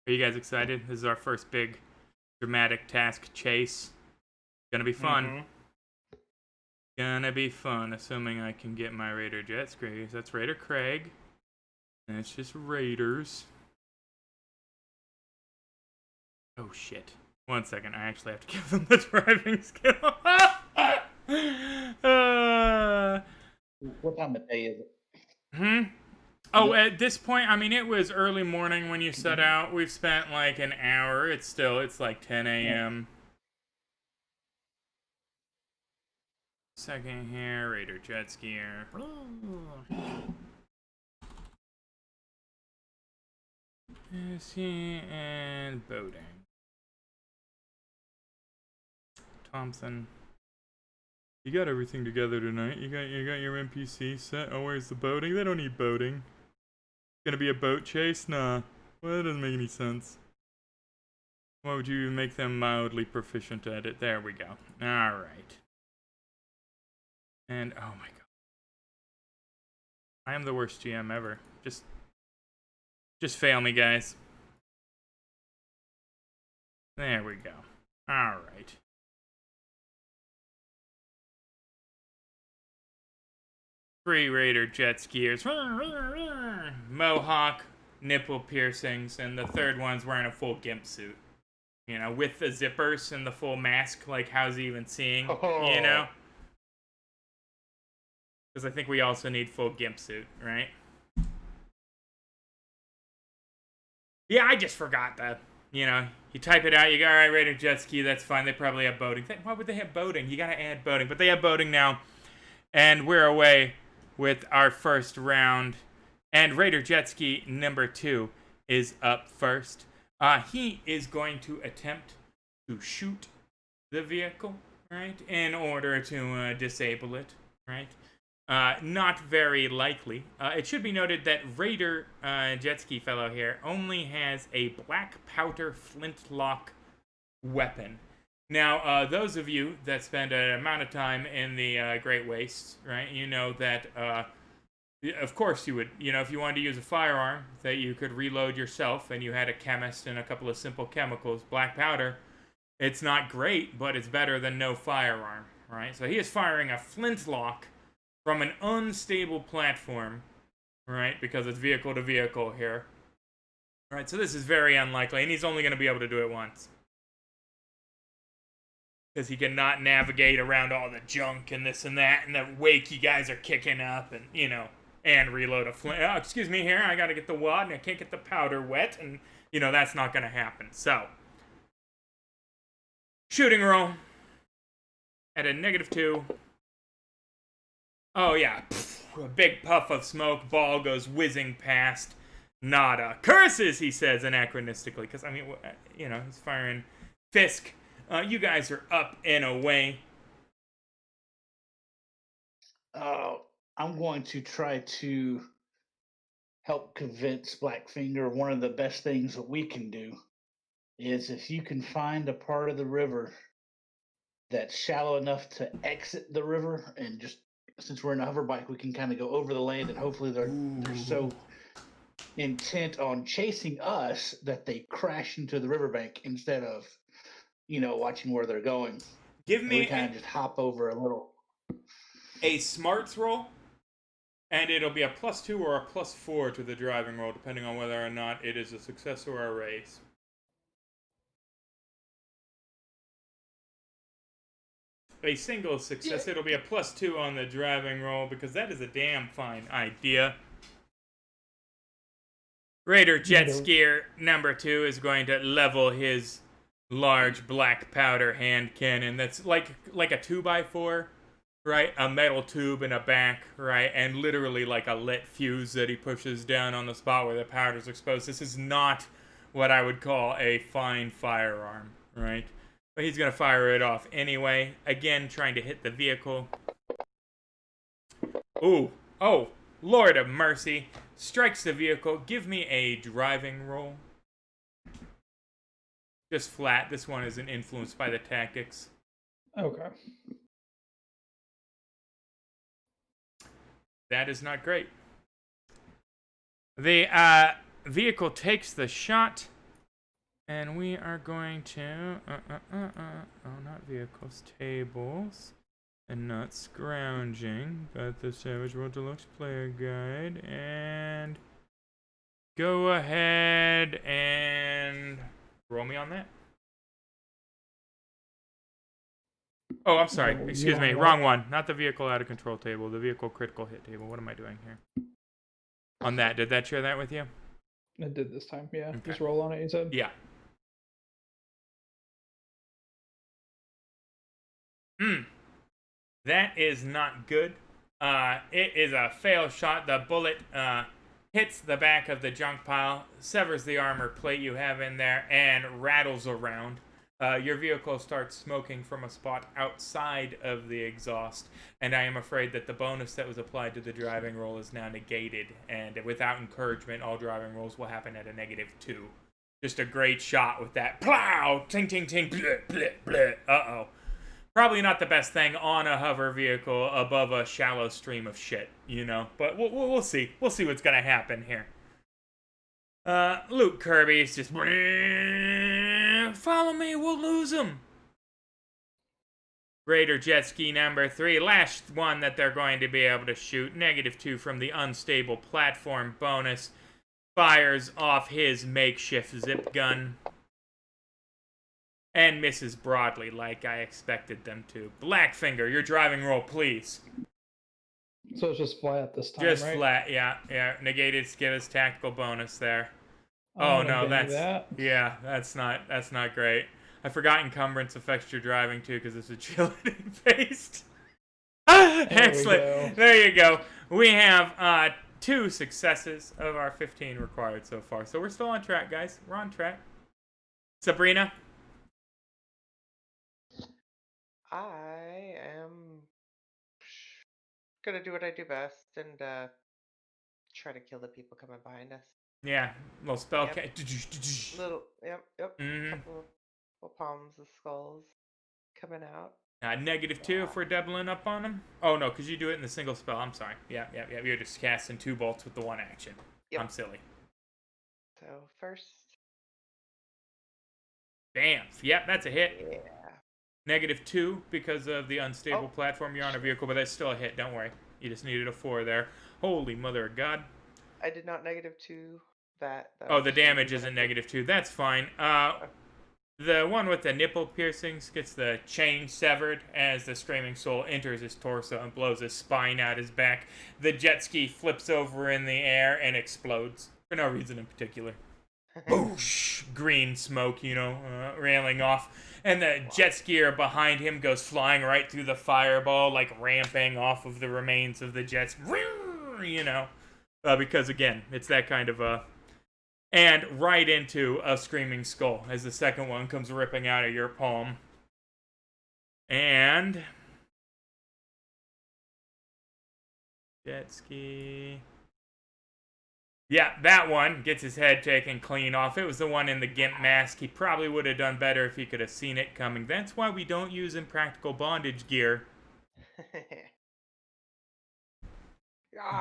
Are you guys excited? This is our first big dramatic task chase. Gonna be fun. Mm-hmm. Gonna be fun, assuming I can get my Raider jet skis. That's Raider Craig. And it's just Raiders. Oh shit. 1 second, I actually have to give them the driving skill. What time of day is it? Oh, at this point, I mean, it was early morning when you set out. We've spent like an hour. It's like 10 a.m. Second here, Raider jet skier. And boating. Thompson. You got everything together tonight. You got your NPC set. Oh, where's the boating? They don't need boating. Gonna be a boat chase? Nah. Well, that doesn't make any sense. Why would you make them mildly proficient at it? There we go. Alright. And, oh my god. I am the worst GM ever. Just fail me, guys. There we go. Alright. Three Raider jet skiers. Mohawk, nipple piercings, and the third one's wearing a full gimp suit. With the zippers and the full mask. Like, how's he even seeing? Because I think we also need full gimp suit, right? Yeah, I just forgot that. You type it out, you go, alright, Raider jet ski, that's fine. They probably have boating. Why would they have boating? You gotta add boating. But they have boating now. And we're away with our first round. And Raider jet ski number 2 is up first. He is going to attempt to shoot the vehicle, right? In order to disable it, right? Not very likely. It should be noted that Raider jet ski fellow here only has a black powder flintlock weapon. Now, those of you that spend an amount of time in the Great Wastes, right, you know that, of course you would, if you wanted to use a firearm that you could reload yourself and you had a chemist and a couple of simple chemicals, black powder, it's not great, but it's better than no firearm, right? So he is firing a flintlock from an unstable platform, right, because it's vehicle to vehicle here. Right, so this is very unlikely, and he's only going to be able to do it once. Because he cannot navigate around all the junk and this and that, and the wake you guys are kicking up, and, and reload a flint. Oh, excuse me here, I gotta get the wad, and I can't get the powder wet, and, that's not gonna happen. So, shooting roll at a -2. Oh, yeah, a big puff of smoke, ball goes whizzing past. Nada. Curses, he says anachronistically, because, he's firing Fisk. You guys are up and away. I'm going to try to help convince Blackfinger one of the best things that we can do is if you can find a part of the river that's shallow enough to exit the river, and just since we're in a hover bike, we can kind of go over the land, and hopefully they're so intent on chasing us that they crash into the riverbank instead of watching where they're going. Give me we kind of just hop over a little. A smarts roll, and it'll be a +2 or a +4 to the driving roll, depending on whether or not it is a success or a race. A single success, it'll be a +2 on the driving roll, because that is a damn fine idea. Raider jet Neither- skier number 2 is going to level his large black powder hand cannon. That's like a 2x4, right? A metal tube in a back, right? And literally like a lit fuse that he pushes down on the spot where the powder's exposed. This is not what I would call a fine firearm, right? But he's going to fire it off anyway. Again, trying to hit the vehicle. Ooh. Oh, Lord of mercy. Strikes the vehicle. Give me a driving roll. Just flat. This one isn't influenced by the tactics. Okay. That is not great. The vehicle takes the shot. And we are going to... Oh, not vehicles. Tables. And not scrounging. Got the Savage World Deluxe Player Guide. And... Go ahead and... Roll me on that. Oh, I'm sorry. Oh, Excuse me. Wrong one. Not the vehicle out of control table. The vehicle critical hit table. What am I doing here? On that. Did that share that with you? It did this time, yeah. Okay. Just roll on it, you said? Yeah. That is not good. It is a fail shot. The bullet hits the back of the junk pile, severs the armor plate you have in there, and rattles around. Your vehicle starts smoking from a spot outside of the exhaust, and I am afraid that the bonus that was applied to the driving roll is now negated, and without encouragement, all driving rolls will happen at a -2. Just a great shot with that. Plow! Ting, ting, ting. Bleh, bleh, bleh. Uh-oh. Probably not the best thing on a hover vehicle above a shallow stream of shit, you know? But we'll see. We'll see what's gonna happen here. Luke Kirby's just... Follow me, we'll lose him. Raider jet ski number 3. Last one that they're going to be able to shoot. -2 from the unstable platform bonus. Fires off his makeshift zip gun. And misses broadly like I expected them to. Blackfinger, your driving roll, please. So it's just flat this time, Just right? flat, yeah. Negated give us tactical bonus there. I'm Oh gonna no, bang that's that. yeah, that's not great. I forgot encumbrance affects your driving too because it's agility based. Excellent. There you go. We have 2 successes of our 15 required so far. So we're still on track, guys. We're on track. Sabrina? I am gonna do what I do best and try to kill the people coming behind us. Yeah, little spell. Yep. Little, yep. Mhm. Couple palms of skulls coming out. -2 if we're doubling up on them. Oh no, because you do it in the single spell. I'm sorry. Yeah. You're just casting 2 bolts with the 1 action. Yep. I'm silly. So first, Damn. Yep, that's a hit. yeah. -2 because of the unstable platform you're on a vehicle, but that's still a hit. Don't worry. You just needed a 4 there. Holy mother of God. I did not -2 that. Oh, the damage isn't -2. That's fine. The one with the nipple piercings gets the chain severed as the screaming soul enters his torso and blows his spine out his back. The jet ski flips over in the air and explodes for no reason in particular. Boosh! Green smoke, railing off. And the jet skier behind him goes flying right through the fireball, like ramping off of the remains of the jets. Because again, it's that kind of and right into a screaming skull as the second one comes ripping out of your palm. And jet ski. Yeah, that one gets his head taken clean off. It was the one in the GIMP mask. He probably would have done better if he could have seen it coming. That's why we don't use impractical bondage gear.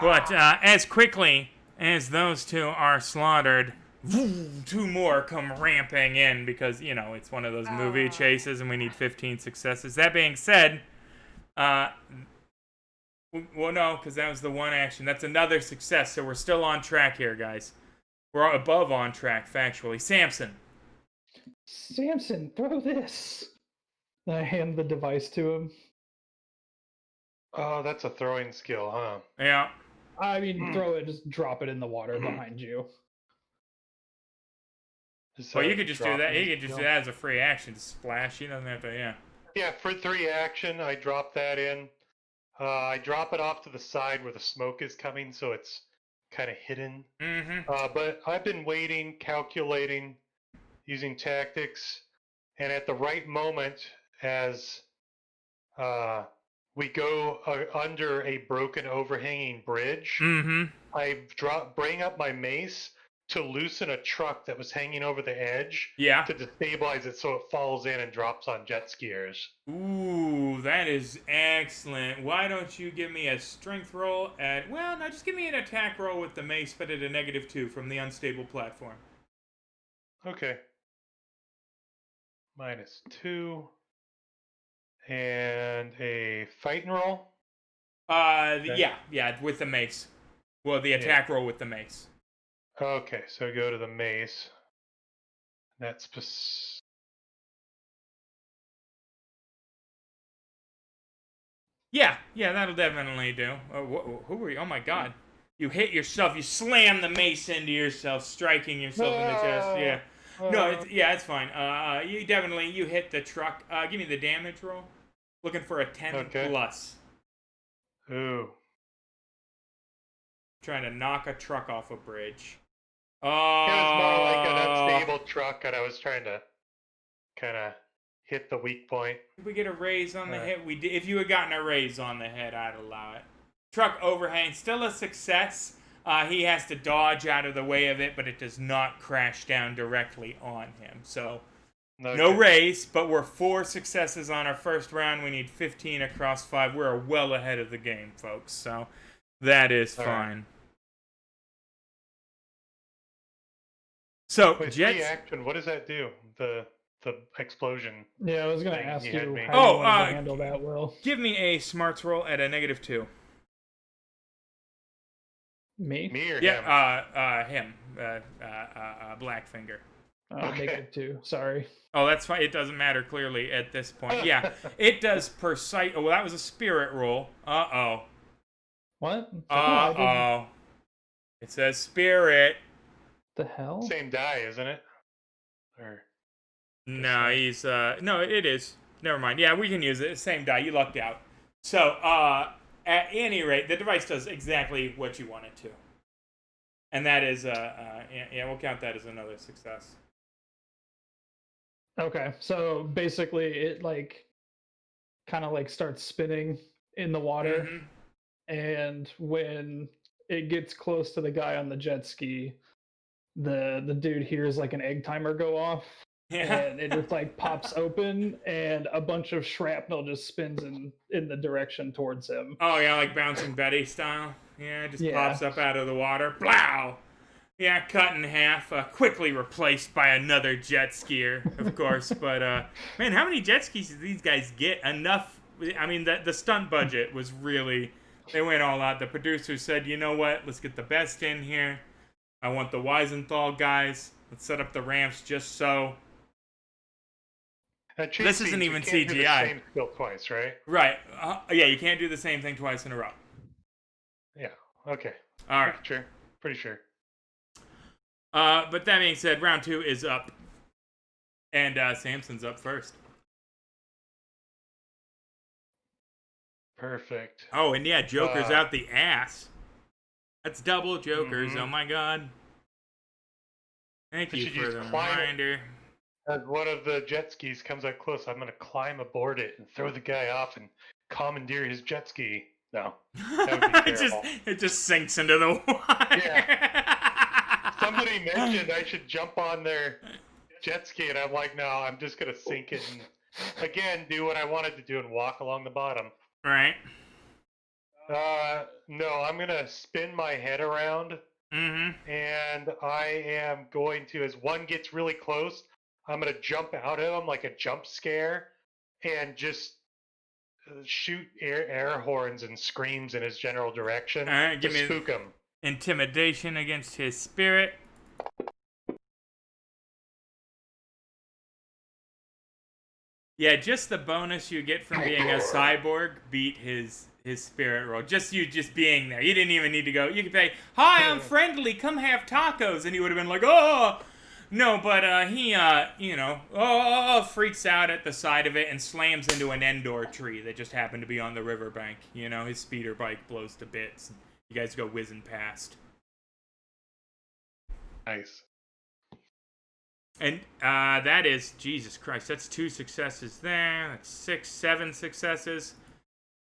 But as quickly as those 2 are slaughtered, 2 more come ramping in because, it's one of those movie chases and we need 15 successes. That being said, well, no, because that was the 1 action. That's another success, so we're still on track here, guys. We're above on track, factually. Samson, throw this. And I hand the device to him. Oh, that's a throwing skill, huh? Yeah. I mean, throw it, just drop it in the water behind you. Well, you could just do that. You could just do that as a free action. Splash. He doesn't have to. Yeah. Yeah, for 3 action, I drop that in. I drop it off to the side where the smoke is coming, so it's kind of hidden. Mm-hmm. But I've been waiting, calculating, using tactics, and at the right moment, as we go under a broken overhanging bridge, Mm-hmm. I bring up my mace to loosen a truck that was hanging over the edge Yeah. to destabilize it so it falls in and drops on jet skiers. Ooh, that is excellent. Why don't you give me a strength roll at... Well, no, just give me an attack roll with the mace, but at a -2 from the unstable platform. Okay. -2. And a fighting roll? Okay. Yeah, with the mace. Well, the attack roll with the mace. Okay, so go to the mace. That's Yeah, that'll definitely do. Who were you? Oh my god. You hit yourself. You slam the mace into yourself, striking yourself in the chest. Yeah. No, it's fine. You hit the truck. Give me the damage roll. Looking for a 10 plus. Ooh. Trying to knock a truck off a bridge. It was more like an unstable truck, and I was trying to kind of hit the weak point. Did we get a raise on the head? We did. If you had gotten a raise on the head, I'd allow it. Truck overhang, still a success. He has to dodge out of the way of it, but it does not crash down directly on him. So, no raise, but we're 4 successes on our first round. We need 15 across 5. We're well ahead of the game, folks. So, that is fine. Right. So, wait, Jets... action, what does that do? The explosion. Yeah, I was going to ask you how you want to handle that, Will. Give me a smarts roll at a -2. Me? Me or him? Him. Blackfinger. -2. Sorry. Oh, that's fine. It doesn't matter clearly at this point. Yeah, it does precise. Oh, well, that was a spirit roll. Uh-oh. What? Uh-oh. It says spirit. The hell? Same die, isn't it? Or no, he's no, it is. Never mind. Yeah, we can use it. Same die. You lucked out. So, at any rate, the device does exactly what you want it to. And that is we'll count that as another success. Okay. So, basically it kind of starts spinning in the water. Mm-hmm. And when it gets close to the guy on the jet ski, the dude hears an egg timer go off. Yeah. And it just pops open, and a bunch of shrapnel just spins in the direction towards him. Oh yeah, like Bouncing Betty style. Yeah, it just pops up out of the water. Blow! Yeah, cut in half. Quickly replaced by another jet skier, of course. But man, how many jet skis did these guys get? Enough. I mean, the stunt budget was really. They went all out. The producers said, you know what? Let's get the best in here. I want the Weisenthal guys. Let's set up the ramps just so. This isn't even CGI. Do the same skill twice, right? Right. Yeah, you can't do the same thing twice in a row. Yeah. Okay. All right. Pretty sure. But that being said, round 2 is up, and Samson's up first. Perfect. Oh, and yeah, Joker's out the ass. That's double Jokers. Mm-hmm. Oh my God. Thank you for the reminder. As one of the jet skis comes up close, I'm going to climb aboard it and throw the guy off and commandeer his jet ski. No. That would be terrible. it just sinks into the water. Yeah. Somebody mentioned I should jump on their jet ski, and I'm like, no, I'm just going to sink it and, again, do what I wanted to do and walk along the bottom. Right. No, I'm going to spin my head around. Mm-hmm. And I am going to, as one gets really close, I'm going to jump out at him like a jump scare and just shoot air horns and screams in his general direction to spook him. Intimidation against his spirit. Yeah, just the bonus you get from being a cyborg beat his spirit roll. Just being there. You didn't even need to go. You could say, "Hi, I'm friendly. Come have tacos," and he would have been like, "Oh." No, but he, freaks out at the side of it and slams into an Endor tree that just happened to be on the riverbank. You know, his speeder bike blows to bits. You guys go whizzing past. Nice. And that is, Jesus Christ, that's 2 successes there. That's 6, 7 successes.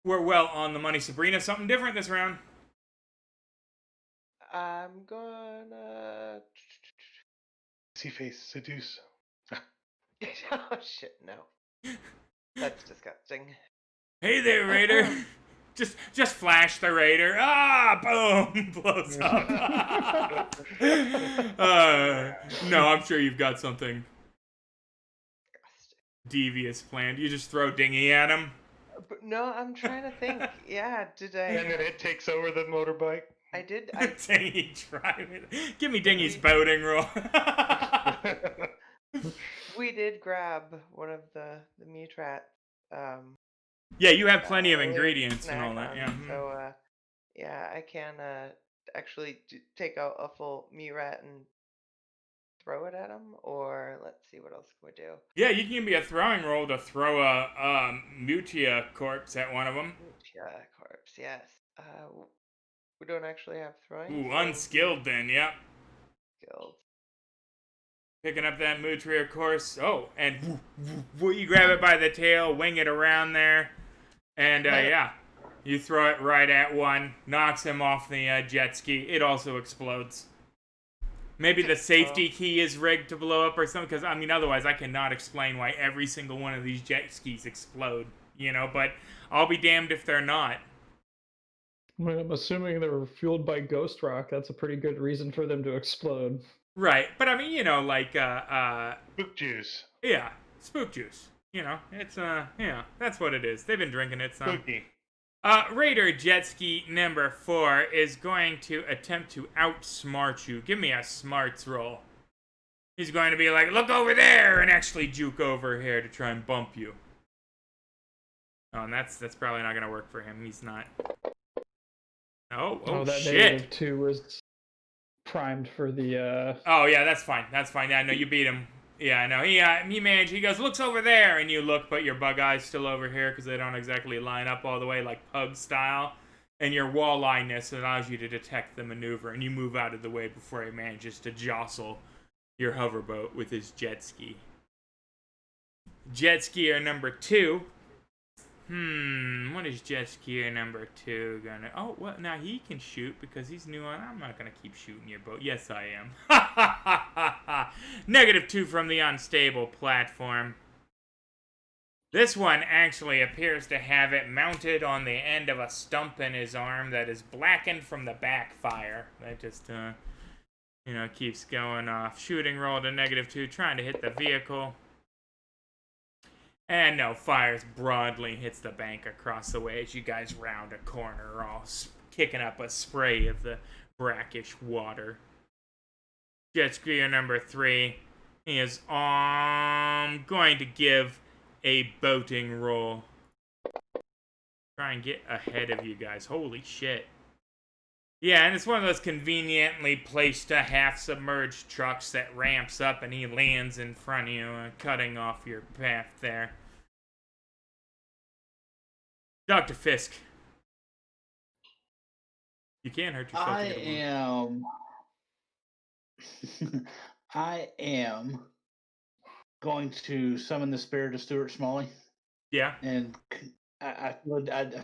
We're well on the money. Sabrina, something different this round. I'm gonna. See face, seduce. Oh shit! No, that's disgusting. Hey there, Raider. just flash the Raider. Boom, blows up. No, I'm sure you've got something devious planned. You just throw dinghy at him. But no, I'm trying to think. Yeah, did I? And then it takes over the motorbike. I did. Dinghy driving. Give me Dingy's boating roll. We did grab one of the meat rat. Yeah, you have plenty of earlier ingredients and snack all that. on, Yeah. mhm. So yeah, I can actually take out a full meat rat and throw it at him, or let's see, what else can we do? Yeah, you can give me a throwing roll to throw a Mutia corpse at one of them. Yeah, corpse. Yes. We don't actually have throwing. Ooh, so unskilled then. Yep. skilled. Picking up that Mutria course. Oh, and you grab it by the tail, wing it around there, and yeah, you throw it right at one, knocks him off the jet ski. It also explodes. Maybe the safety key is rigged to blow up or something, because, I mean, otherwise I cannot explain why every single one of these jet skis explode, you know, but I'll be damned if they're not. I mean, I'm assuming they were fueled by ghost rock. That's a pretty good reason for them to explode. Right, but I mean, you know, like, Spook juice. yeah, spook juice. You know, it's, yeah, that's what it is. They've been drinking it some. Spooky. Raider Jet Ski number 4 is going to attempt to outsmart you. Give me a smarts roll. He's going to be like, look over there, and actually juke over here to try and bump you. Oh, and that's probably not going to work for him. He's not. Oh that shit. -2 was primed for the, Oh, yeah, that's fine. That's fine. Yeah, no, you beat him. Yeah, no, he managed. He goes, looks over there, and you look, but your bug eye's still over here because they don't exactly line up all the way like pug style. And your walleye-ness allows you to detect the maneuver, and you move out of the way before he manages to jostle your hoverboat with his jet ski. Jet skier number 2. What is jet skier number 2 gonna... Oh, well, now he can shoot because he's new on... I'm not gonna keep shooting your boat. Yes, I am. Ha ha ha ha ha! -2 from the unstable platform. This one actually appears to have it mounted on the end of a stump in his arm that is blackened from the backfire. That just, you know, keeps going off. Shooting roll to -2, trying to hit the vehicle. And no, fires broadly, hits the bank across the way as you guys round a corner, all kicking up a spray of the brackish water. Jet skier number 3, he is going to give a boating roll. Try and get ahead of you guys. Holy shit. Yeah, and it's one of those conveniently placed half-submerged trucks that ramps up and he lands in front of you, cutting off your path there. Dr. Fisk. You can't hurt yourself. I am going to summon the spirit of Stuart Smalley. Yeah. And I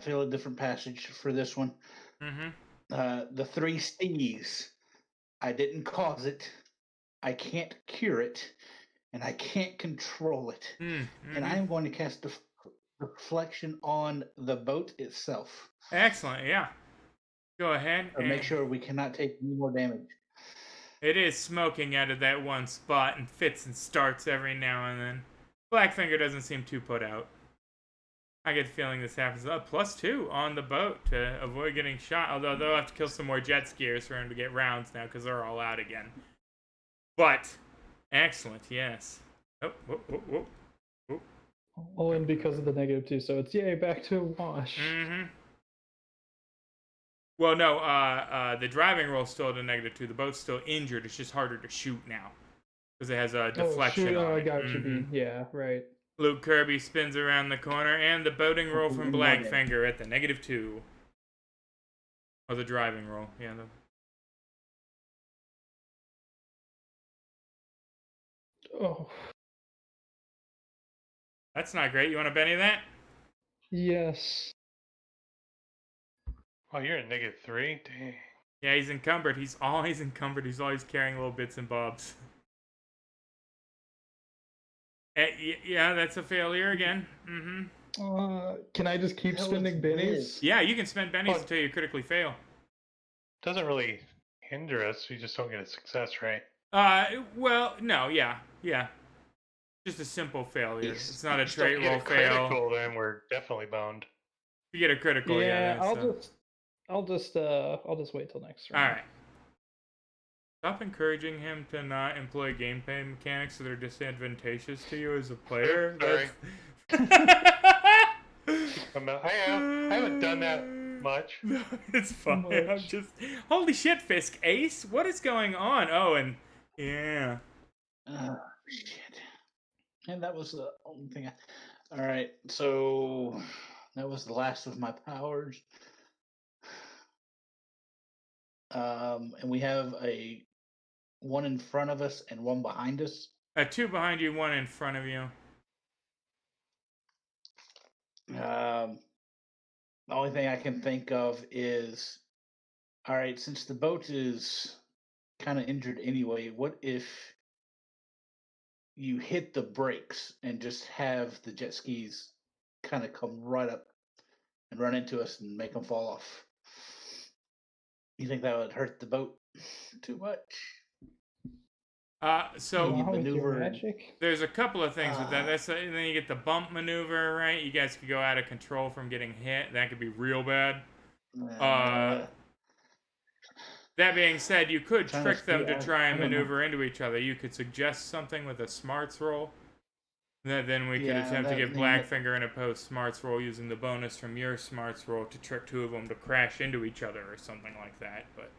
feel a different passage for this one. Mm-hmm. The 3 Cs. I didn't cause it. I can't cure it. And I can't control it. Mm-hmm. And I am going to cast reflection on the boat itself. Excellent, yeah. Go ahead. To make sure we cannot take any more damage. It is smoking out of that one spot and fits and starts every now and then. Blackfinger doesn't seem too put out. I get the feeling this happens. +2 on the boat to avoid getting shot. Although they'll have to kill some more jet skiers for him to get rounds now because they're all out again. But, excellent, yes. Oh. All in because of the -2, so it's yay, back to wash. Mm-hmm. Well, no, the driving roll's still at a -2. The boat's still injured. It's just harder to shoot now. because it has a Oh, deflection shoot. Oh, on I it. got what you mean. Yeah, right. Luke Kirby spins around the corner, and the boating roll from One more day. Blackfinger at the -2. Or the driving roll, yeah. Oh, That's not great. You want to bet any of that? yes. Oh, you're at -3? Dang. Yeah, he's encumbered. He's always encumbered. He's always carrying little bits and bobs. Yeah, that's a failure again. Can I just keep Hell is spending bennies? Yeah, you can spend bennies Well- until you critically fail. Doesn't really hinder us. We just don't get a success, right? Well, no, yeah. Just a simple failure. Yes. It's not a Just don't trait get roll a fail. critical, then we're definitely boned. If you get a critical, Yeah, then it's, I'll just wait till next round. all right. Stop encouraging him to not employ gameplay mechanics that are disadvantageous to you as a player. Sorry. That's- I haven't done that much. No, it's fine. Much. I'm just. Holy shit, Fisk Ace! What is going on? Oh, and yeah. Shit. And that was the only thing. All right, so that was the last of my powers. And we have a one in front of us and one behind us. 2 behind you, 1 in front of you. The only thing I can think of is, all right, since the boat is kind of injured anyway, what if you hit the brakes and just have the jet skis kind of come right up and run into us and make them fall off? You think that would hurt the boat too much? So You Wow, with your maneuver- magic? there's a couple of things with that. And then you get the bump maneuver, right? You guys could go out of control from getting hit. That could be real bad. That being said, you could Trying to trick them see, to try I and don't know. maneuver into each other. You could suggest something with a smarts roll. Then we could Yeah, attempt to that- get I mean, Blackfinger in a post smarts roll using the bonus from your smarts roll to trick 2 of them to crash into each other or something like that. But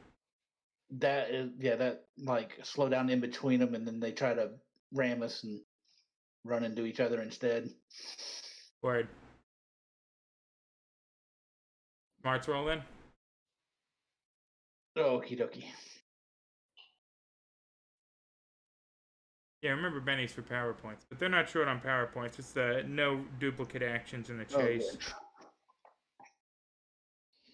that is, yeah, that like slow down in between them, and then they try to ram us and run into each other instead. word. Smarts roll then. Okie dokie. Yeah, remember Benny's for PowerPoints, but they're not short on PowerPoints. It's the no duplicate actions in the chase.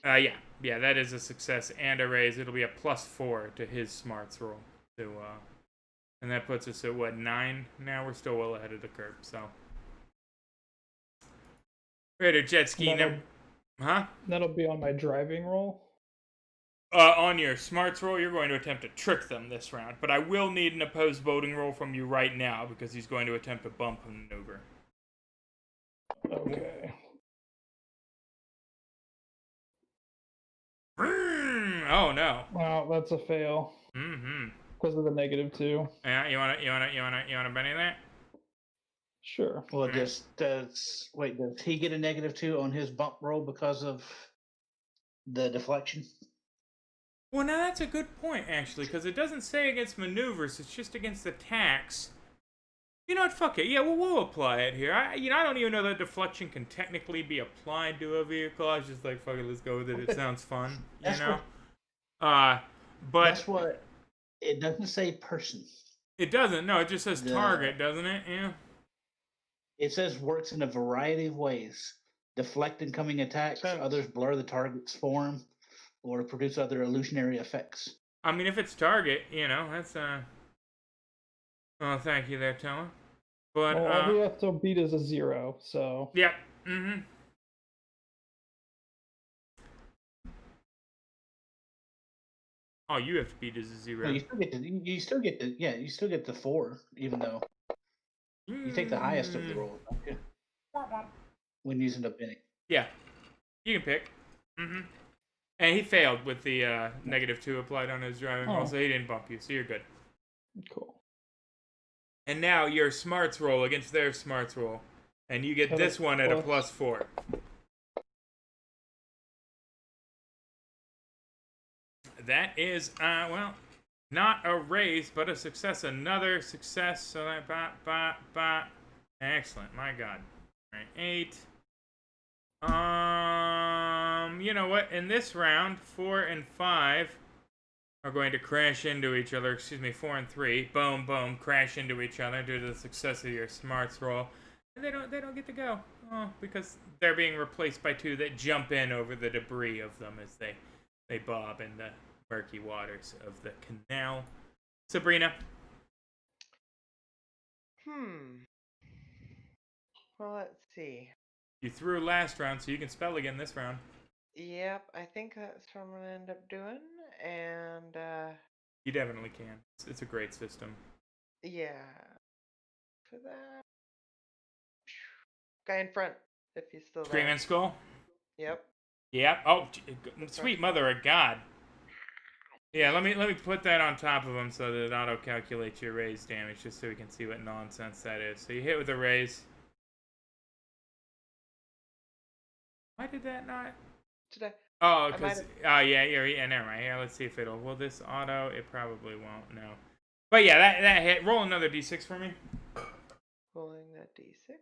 Yeah, that is a success and a raise. It'll be a +4 to his smarts roll. And that puts us at what, 9? Now we're still well ahead of the curve. So, Raider jet ski number, huh? That'll be on my driving roll. On your smarts roll, you're going to attempt to trick them this round, but I will need an opposed boating roll from you right now because he's going to attempt a bump maneuver. Okay. Oh no. Wow, that's a fail Mm-hmm. because of the -2. Yeah, you wanna Benny that? Sure. Well, does he get a -2 on his bump roll because of the deflection? Well, now that's a good point, actually, because it doesn't say against maneuvers, it's just against attacks. You know what, fuck it. Yeah, well, we'll apply it here. I don't even know that deflection can technically be applied to a vehicle. I was just like, fuck it, let's go with it. It sounds fun, That's you know? But But what it doesn't say person. it doesn't. No, it just says The- target, doesn't it? Yeah. It says works in a variety of ways. Deflect incoming attacks, Sense. others blur the target's form, or produce other illusionary effects. I mean, if it's target, that's, Oh, thank you there, Toma. But, Well, all we have to beat is a 0, so. yeah. Mm-hmm. Oh, you have to beat as a 0. No, you still get the 4, even though you take the highest of the rolls, don't you? When using a Benny. Yeah, you can pick. Mm-hmm. And he failed with the -2 applied on his driving roll, Oh. so he didn't bump you, so you're good. Cool. And now your smarts roll against their smarts roll, and you get At a this one at a plus- +4. That is, well, Not a raise, but a success. Another success. So that excellent. My God. All right, 8. You know what? In this round, 4 and 5 are going to crash into each other. Excuse me, 4 and 3. Boom, boom, crash into each other due to the success of your smarts roll. And they don't get to go. Oh, because they're being replaced by 2 that jump in over the debris of them as they bob in the murky waters of the canal. Sabrina. Well, let's see. You threw last round, so you can spell again this round. Yep, I think that's what I'm gonna end up doing, and You definitely can. It's a great system. yeah. For that, guy in front, if he's still there. Screaming Skull? Yep. Yep. Oh, sweet mother of God. Yeah, let me put that on top of him so that it auto-calculates your raise damage, just so we can see what nonsense that is. So you hit with a raise. Why did that not? Today. Oh, because yeah, never mind. Yeah, let's see if it'll. Will this auto? It probably won't. No. But yeah, that hit. Roll another d6 for me. Rolling that d6.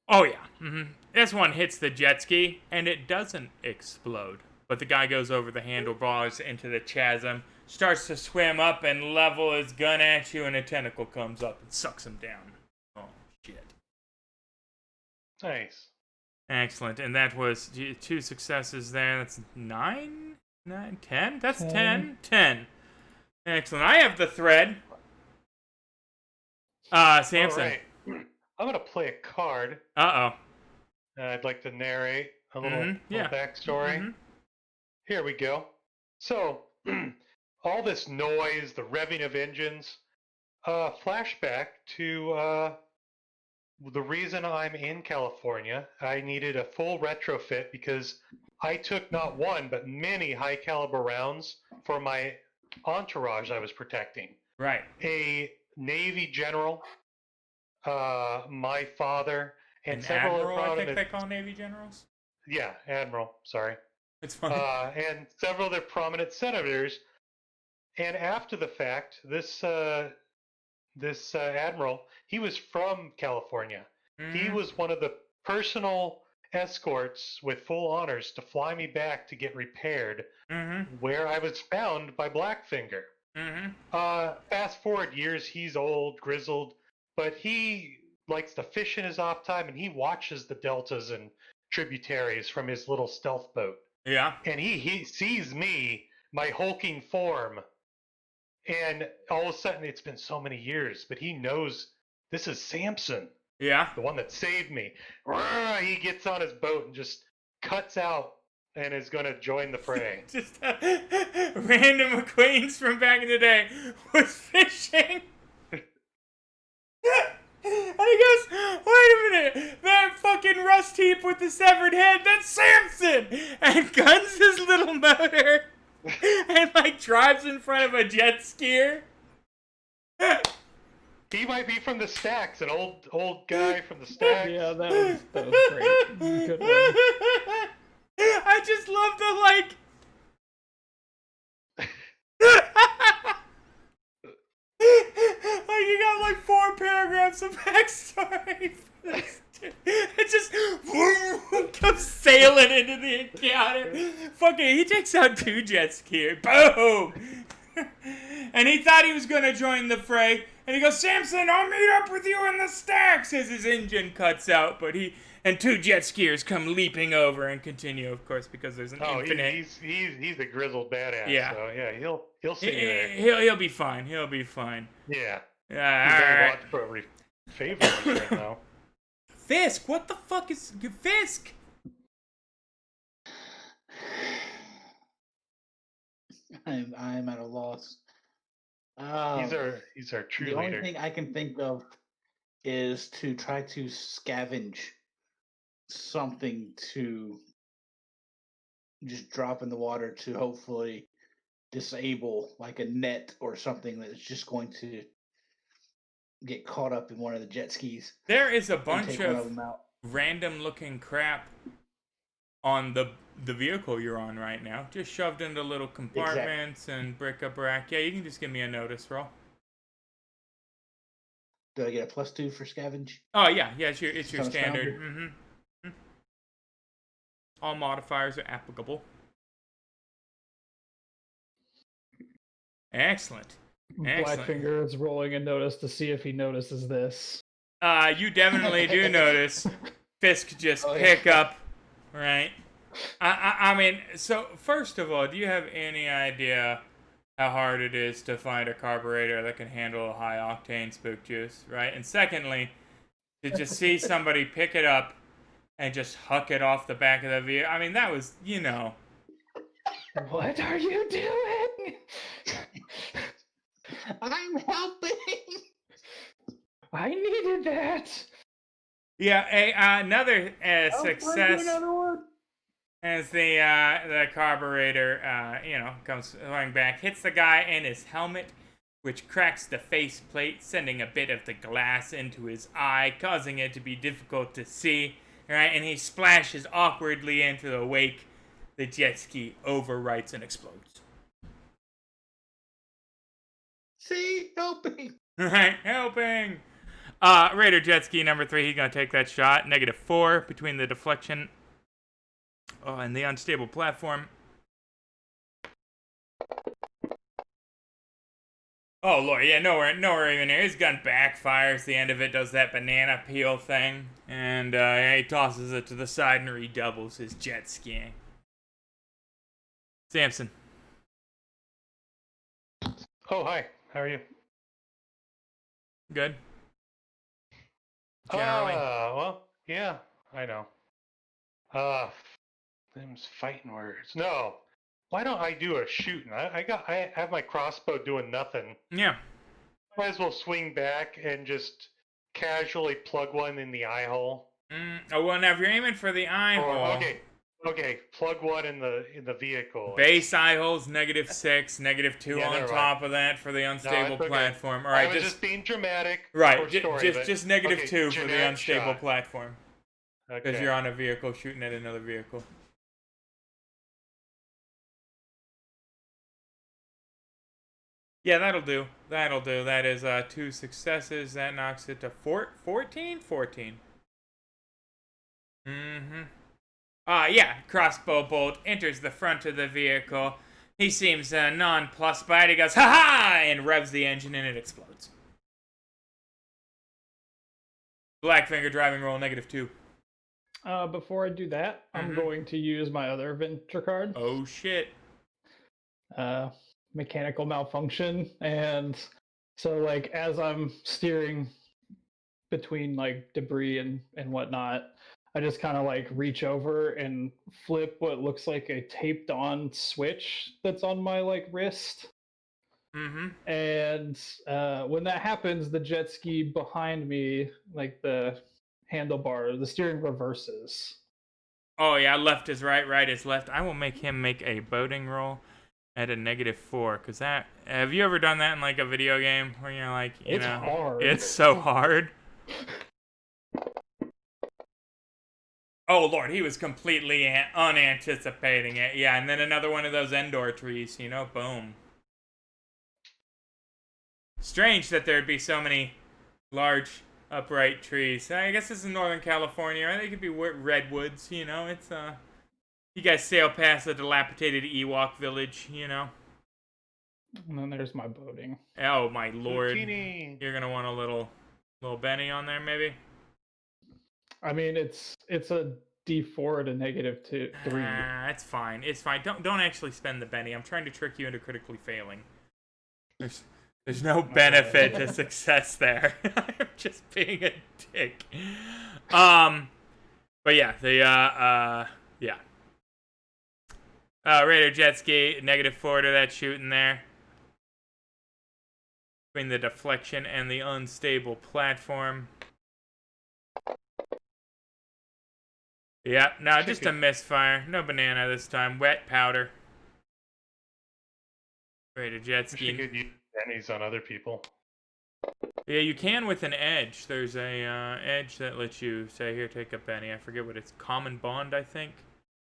Oh yeah. This one hits the jet ski and it doesn't explode. But the guy goes over the handlebars into the chasm, starts to swim up and level his gun at you, and a tentacle comes up and sucks him down. Oh shit. Nice. Excellent. And that was 2 successes there. That's 9? 9? 10? That's 10. 10. Excellent. I have the thread. Samson. All right. I'm going to play a card. Uh-oh. I'd like to narrate a little yeah. backstory. Here we go. So, all this noise, the revving of engines, flashback to the reason I'm in California. I needed a full retrofit because I took not one, but many high caliber rounds for my entourage I was protecting. Right. A Navy general, my father, and several admiral, other I think they call Navy generals. Yeah, admiral. Sorry. It's fine. And several other prominent senators. And after the fact, this admiral, he was from California. He was one of the personal escorts with full honors to fly me back to get repaired, where I was found by Blackfinger. Fast forward years, he's old, grizzled, but he likes to fish in his off time, and he watches the deltas and tributaries from his little stealth boat. Yeah. And he sees me, my hulking form, and all of a sudden, it's been so many years, but he knows this is Samson. Yeah. The one that saved me. He gets on his boat and just cuts out and is going to join the fray. Just random acquaintance from back in the day was fishing. And he goes, wait a minute, that fucking rust heap with the severed head, that's Samson! And guns his little motor and like drives in front of a jet skier. He might be from the Stacks, an old guy from the Stacks. Yeah, that was great. Good one. I just love the like. Like you got like 4 paragraphs of backstory for this dude. It just comes sailing into the encounter. Fucking, he takes out 2 jet skiers. Boom! And he thought he was gonna join the fray. And he goes, Samson, I'll meet up with you in the Stacks as his engine cuts out. But 2 jet skiers come leaping over and continue, of course, because there's an infinite. He's a grizzled badass. Yeah. So yeah, he'll see you there. He'll be fine. He'll be fine. Yeah. Yeah. He's All very right. watched for every favor right now. Fisk, what the fuck is Fisk? I'm at a loss. He's our true the leader. only thing I can think of is to try to scavenge something to just drop in the water to hopefully disable, like a net or something that's just going to get caught up in one of the jet skis. There is a and bunch take one of them out. random looking crap on the the vehicle you're on right now. Just shoved into little compartments and bric-a-brac. Yeah, you can just give me a notice roll. Do I get a +2 for scavenge? Oh yeah, it's your Kind of standard. standard. All modifiers are applicable. Excellent. Blackfinger is rolling a notice to see if he notices this. You definitely do notice Fisk just pick up, right? I mean, so first of all, do you have any idea how hard it is to find a carburetor that can handle a high octane spook juice, right? And secondly, to just see somebody pick it up and just huck it off the back of the vehicle. I mean, that was, What are you doing? I'm helping. I needed that. Yeah, another success Another one. as the carburetor, comes flying back, hits the guy in his helmet, which cracks the faceplate, sending a bit of the glass into his eye, causing it to be difficult to see. Right, and he splashes awkwardly into the wake. The jet ski overwrites and explodes. See, helping. Right, helping. Raider jet ski number 3. He's gonna take that shot. -4 between the deflection and the unstable platform. Oh lord, yeah, nowhere even near. His gun backfires. The end of it does that banana peel thing, and he tosses it to the side and redoubles his jet skiing. Samson. Oh, hi. How are you? Good. Generally. Well, yeah, I know. Them's fighting words. No. Why don't I do a shooting? I have my crossbow doing nothing. Yeah. Might as well swing back and just casually plug one in the eye hole. Well, now if you're aiming for the eye hole. Okay, plug one in the vehicle. Base eye holes -6, -2 Yeah, on never top of that for the unstable okay. platform. All I right, was just being dramatic. right, for story, just -2 for the generic unstable shot. platform because Okay. you're on a vehicle shooting at another vehicle. Yeah, that'll do. That is 2 successes. That knocks it to 14? 14. Yeah, crossbow bolt enters the front of the vehicle. He seems nonplussed by it. He goes, ha-ha! And revs the engine and it explodes. Blackfinger driving roll -2. Before I do that, I'm going to use my other adventure card. Oh, shit. Mechanical malfunction. And so, like, as I'm steering between, like, debris and whatnot, I just kind of, like, reach over and flip what looks like a taped-on switch that's on my, like, wrist. And when that happens, the jet ski behind me, like the handlebar, the steering reverses. Oh, yeah, left is right, right is left. I will make him make a boating roll at a -4, because that... Have you ever done that in, like, a video game where you're like, It's hard. It's so hard. Oh, Lord, he was completely unanticipating it. Yeah, and then another one of those Endor trees, boom. Strange that there'd be so many large upright trees. I guess this is Northern California, right? They could be redwoods, it's, you guys sail past the dilapidated Ewok village, And then there's my boating. Oh, my Lord. Zucchini. You're gonna want a little Benny on there, maybe? I mean, it's a D4 to -3. It's fine. It's fine. Don't actually spend the Benny. I'm trying to trick you into critically failing. There's no benefit to success there. I'm just being a dick. But yeah, yeah. Raider jet ski -4 to that shooting there. Between the deflection and the unstable platform. Yeah, no, just a misfire. No banana this time. Wet powder. Raider jet ski. You could use pennies on other people. Yeah, you can with an edge. There's a edge that lets you say, here, take a penny. I forget what it's. Common bond, I think.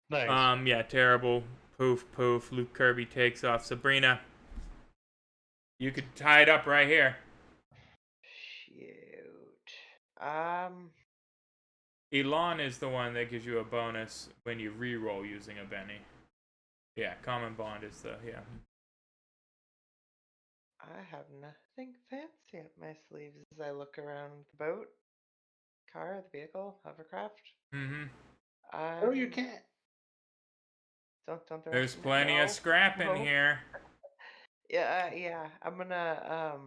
Nice. Yeah, terrible. Poof, poof. Luke Kirby takes off. Sabrina, you could tie it up right here. Shoot. Elon is the one that gives you a bonus when you re-roll using a Benny. Yeah, Common Bond is the, yeah. I have nothing fancy up my sleeves as I look around the boat, car, the vehicle, hovercraft. Mm-hmm. Throw your cat. Don't throw. There's plenty of scrap in no. here. Yeah. I'm gonna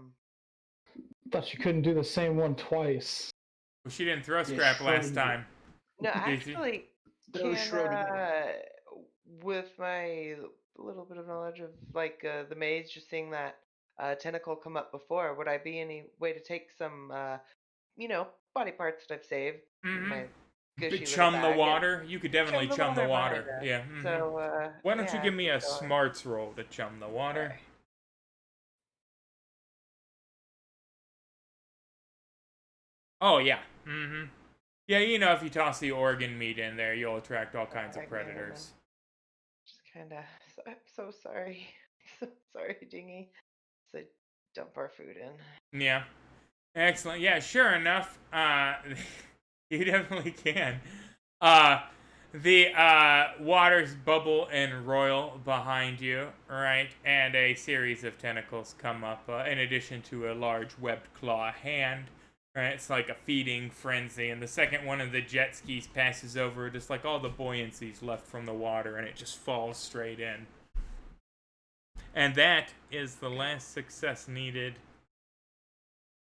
Thought you couldn't do the same one twice. Well, she didn't throw scrap last Schrodinger. time. No, Did she? actually, Throw can Schrodinger. with my little bit of knowledge of like the maze, just seeing that tentacle come up before, would I be any way to take some body parts that I've saved, my gushy little Chum the bag, and water? You could definitely chum the behind water. us? Yeah. Mm-hmm. So Why don't you yeah, give me keep a going. smarts roll to chum the water? Okay. Oh, yeah. Mm-hmm. Yeah, if you toss the organ meat in there, you'll attract all kinds of predators. Just kind of, I'm so sorry. So sorry, Dingy. So dump our food in. Yeah. Excellent. Yeah, sure enough, you definitely can. The waters bubble and roil behind you, right? And a series of tentacles come up, in addition to a large webbed claw hand. Right, it's like a feeding frenzy, and the second one of the jet skis passes over, just like all the buoyancy's left from the water, and it just falls straight in. And that is the last success needed.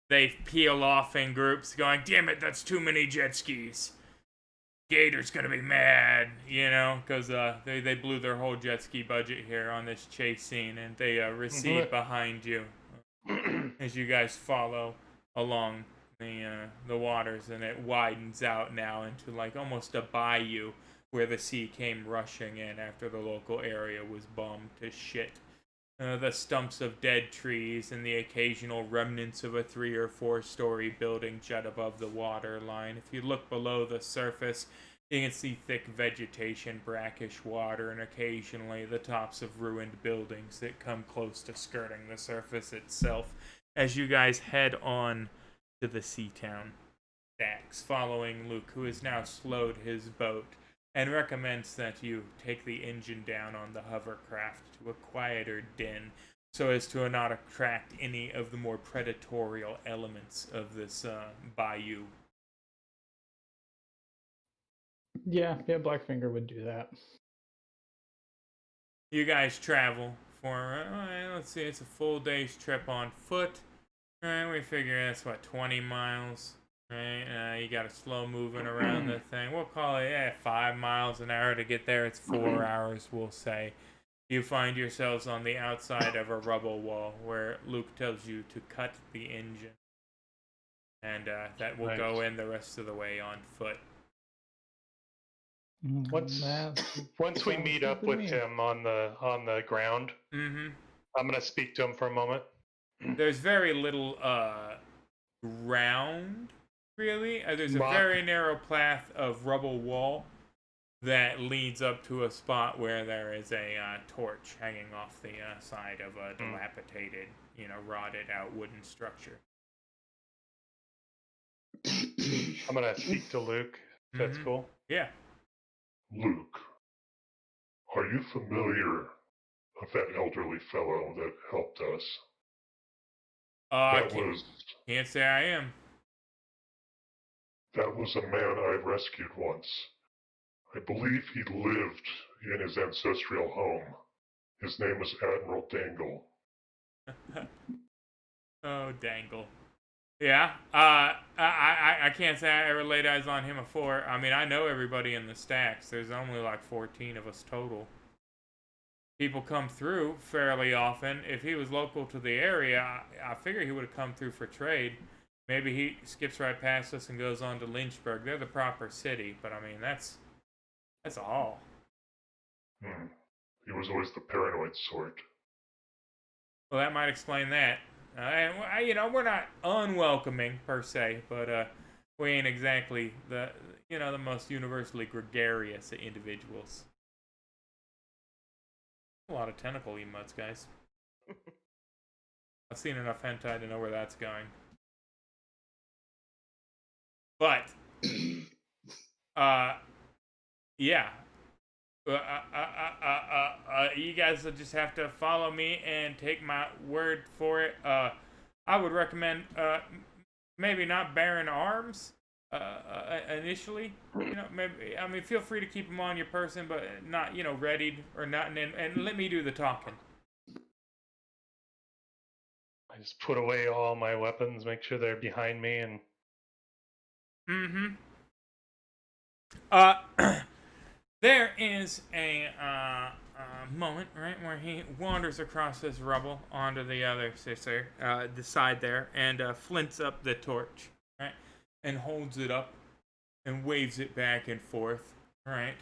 They peel off in groups, going, "Damn it, that's too many jet skis. Gators gonna be mad, because they blew their whole jet ski budget here on this chase scene, and they recede behind you as you guys follow along the waters, and it widens out now into like almost a bayou where the sea came rushing in after the local area was bombed to shit. The stumps of dead trees and the occasional remnants of a 3 or 4 story building jut above the water line. If you look below the surface, you can see thick vegetation, brackish water, and occasionally the tops of ruined buildings that come close to skirting the surface itself as you guys head on to the sea town. Dax, following Luke, who has now slowed his boat, and recommends that you take the engine down on the hovercraft to a quieter din, so as to not attract any of the more predatory elements of this bayou. Yeah, Blackfinger would do that. You guys travel for, let's see, it's a full day's trip on foot. Right, we figure that's 20 miles. Right, you got a slow moving around the thing. We'll call it 5 miles an hour to get there. It's 4 hours, we'll say. You find yourselves on the outside of a rubble wall where Luke tells you to cut the engine, and that will go in the rest of the way on foot. Once we meet up with him on the ground, I'm gonna speak to him for a moment. There's very little ground, really. There's a very narrow path of rubble wall that leads up to a spot where there is a torch hanging off the side of a dilapidated, rotted out wooden structure. I'm gonna speak to Luke. If that's cool. Yeah. Luke, are you familiar of that elderly fellow that helped us? Can't say I am. That was a man I rescued once. I believe he lived in his ancestral home. His name was Admiral Dangle. Oh, Dangle. Yeah. I can't say I ever laid eyes on him before. I mean, I know everybody in the stacks. There's only like 14 of us total. People come through fairly often. If he was local to the area, I figure he would have come through for trade. Maybe he skips right past us and goes on to Lynchburg. They're the proper city, but I mean, that's all. He was always the paranoid sort. Well, that might explain that. And we're not unwelcoming per se, but we ain't exactly the most universally gregarious of individuals. A lot of tentacle emotes, guys. I've seen enough hentai to know where that's going. But, yeah. You guys will just have to follow me and take my word for it. I would recommend maybe not bearing arms initially. You know, maybe, I mean, feel free to keep them on your person, but not, you know, readied or not. And let me do the talking. I just put away all my weapons, make sure they're behind me, and There is a moment, right, where he wanders across this rubble onto the other sister, the side there, and flints up the torch, right, and holds it up and waves it back and forth, right.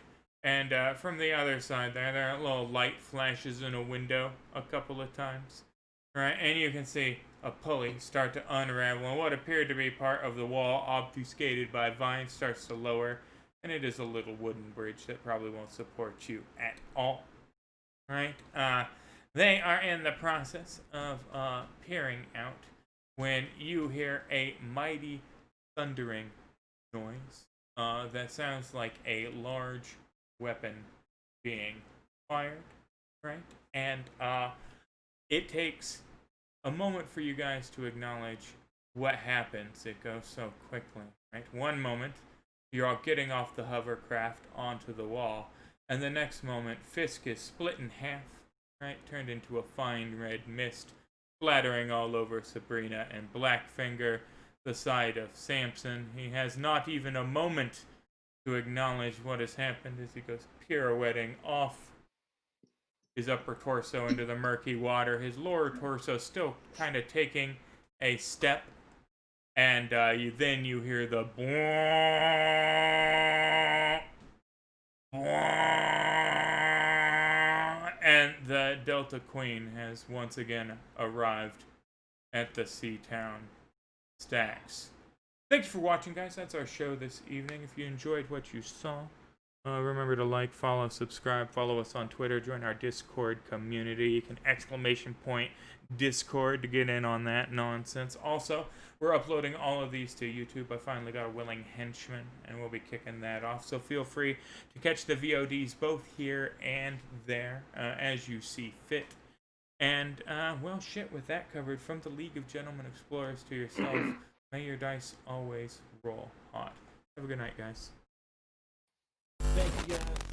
And from the other side there are little light flashes in a window a couple of times, right, and you can see a pulley start to unravel, and what appeared to be part of the wall, obfuscated by vines, starts to lower. And it is a little wooden bridge that probably won't support you at all. Right? They are in the process of peering out when you hear a mighty thundering noise that sounds like a large weapon being fired. Right? And it takes a moment for you guys to acknowledge what happens. It goes so quickly. Right? One moment, you're all getting off the hovercraft onto the wall, and the next moment, Fisk is split in half, right? Turned into a fine red mist, splattering all over Sabrina and Blackfinger, the side of Samson. He has not even a moment to acknowledge what has happened as he goes pirouetting off his upper torso into the murky water, his lower torso still kind of taking a step. And you hear the and the Delta Queen has once again arrived at the Sea Town stacks. Thank you for watching, guys. That's our show this evening. If you enjoyed what you saw, remember to like, follow, subscribe, follow us on Twitter, join our Discord community. You can !Discord to get in on that nonsense. Also, we're uploading all of these to YouTube. I finally got a willing henchman, and we'll be kicking that off. So feel free to catch the VODs both here and there as you see fit. And, well, shit, with that covered, from the League of Gentlemen Explorers to yourself, may your dice always roll hot. Have a good night, guys. Thank you, guys.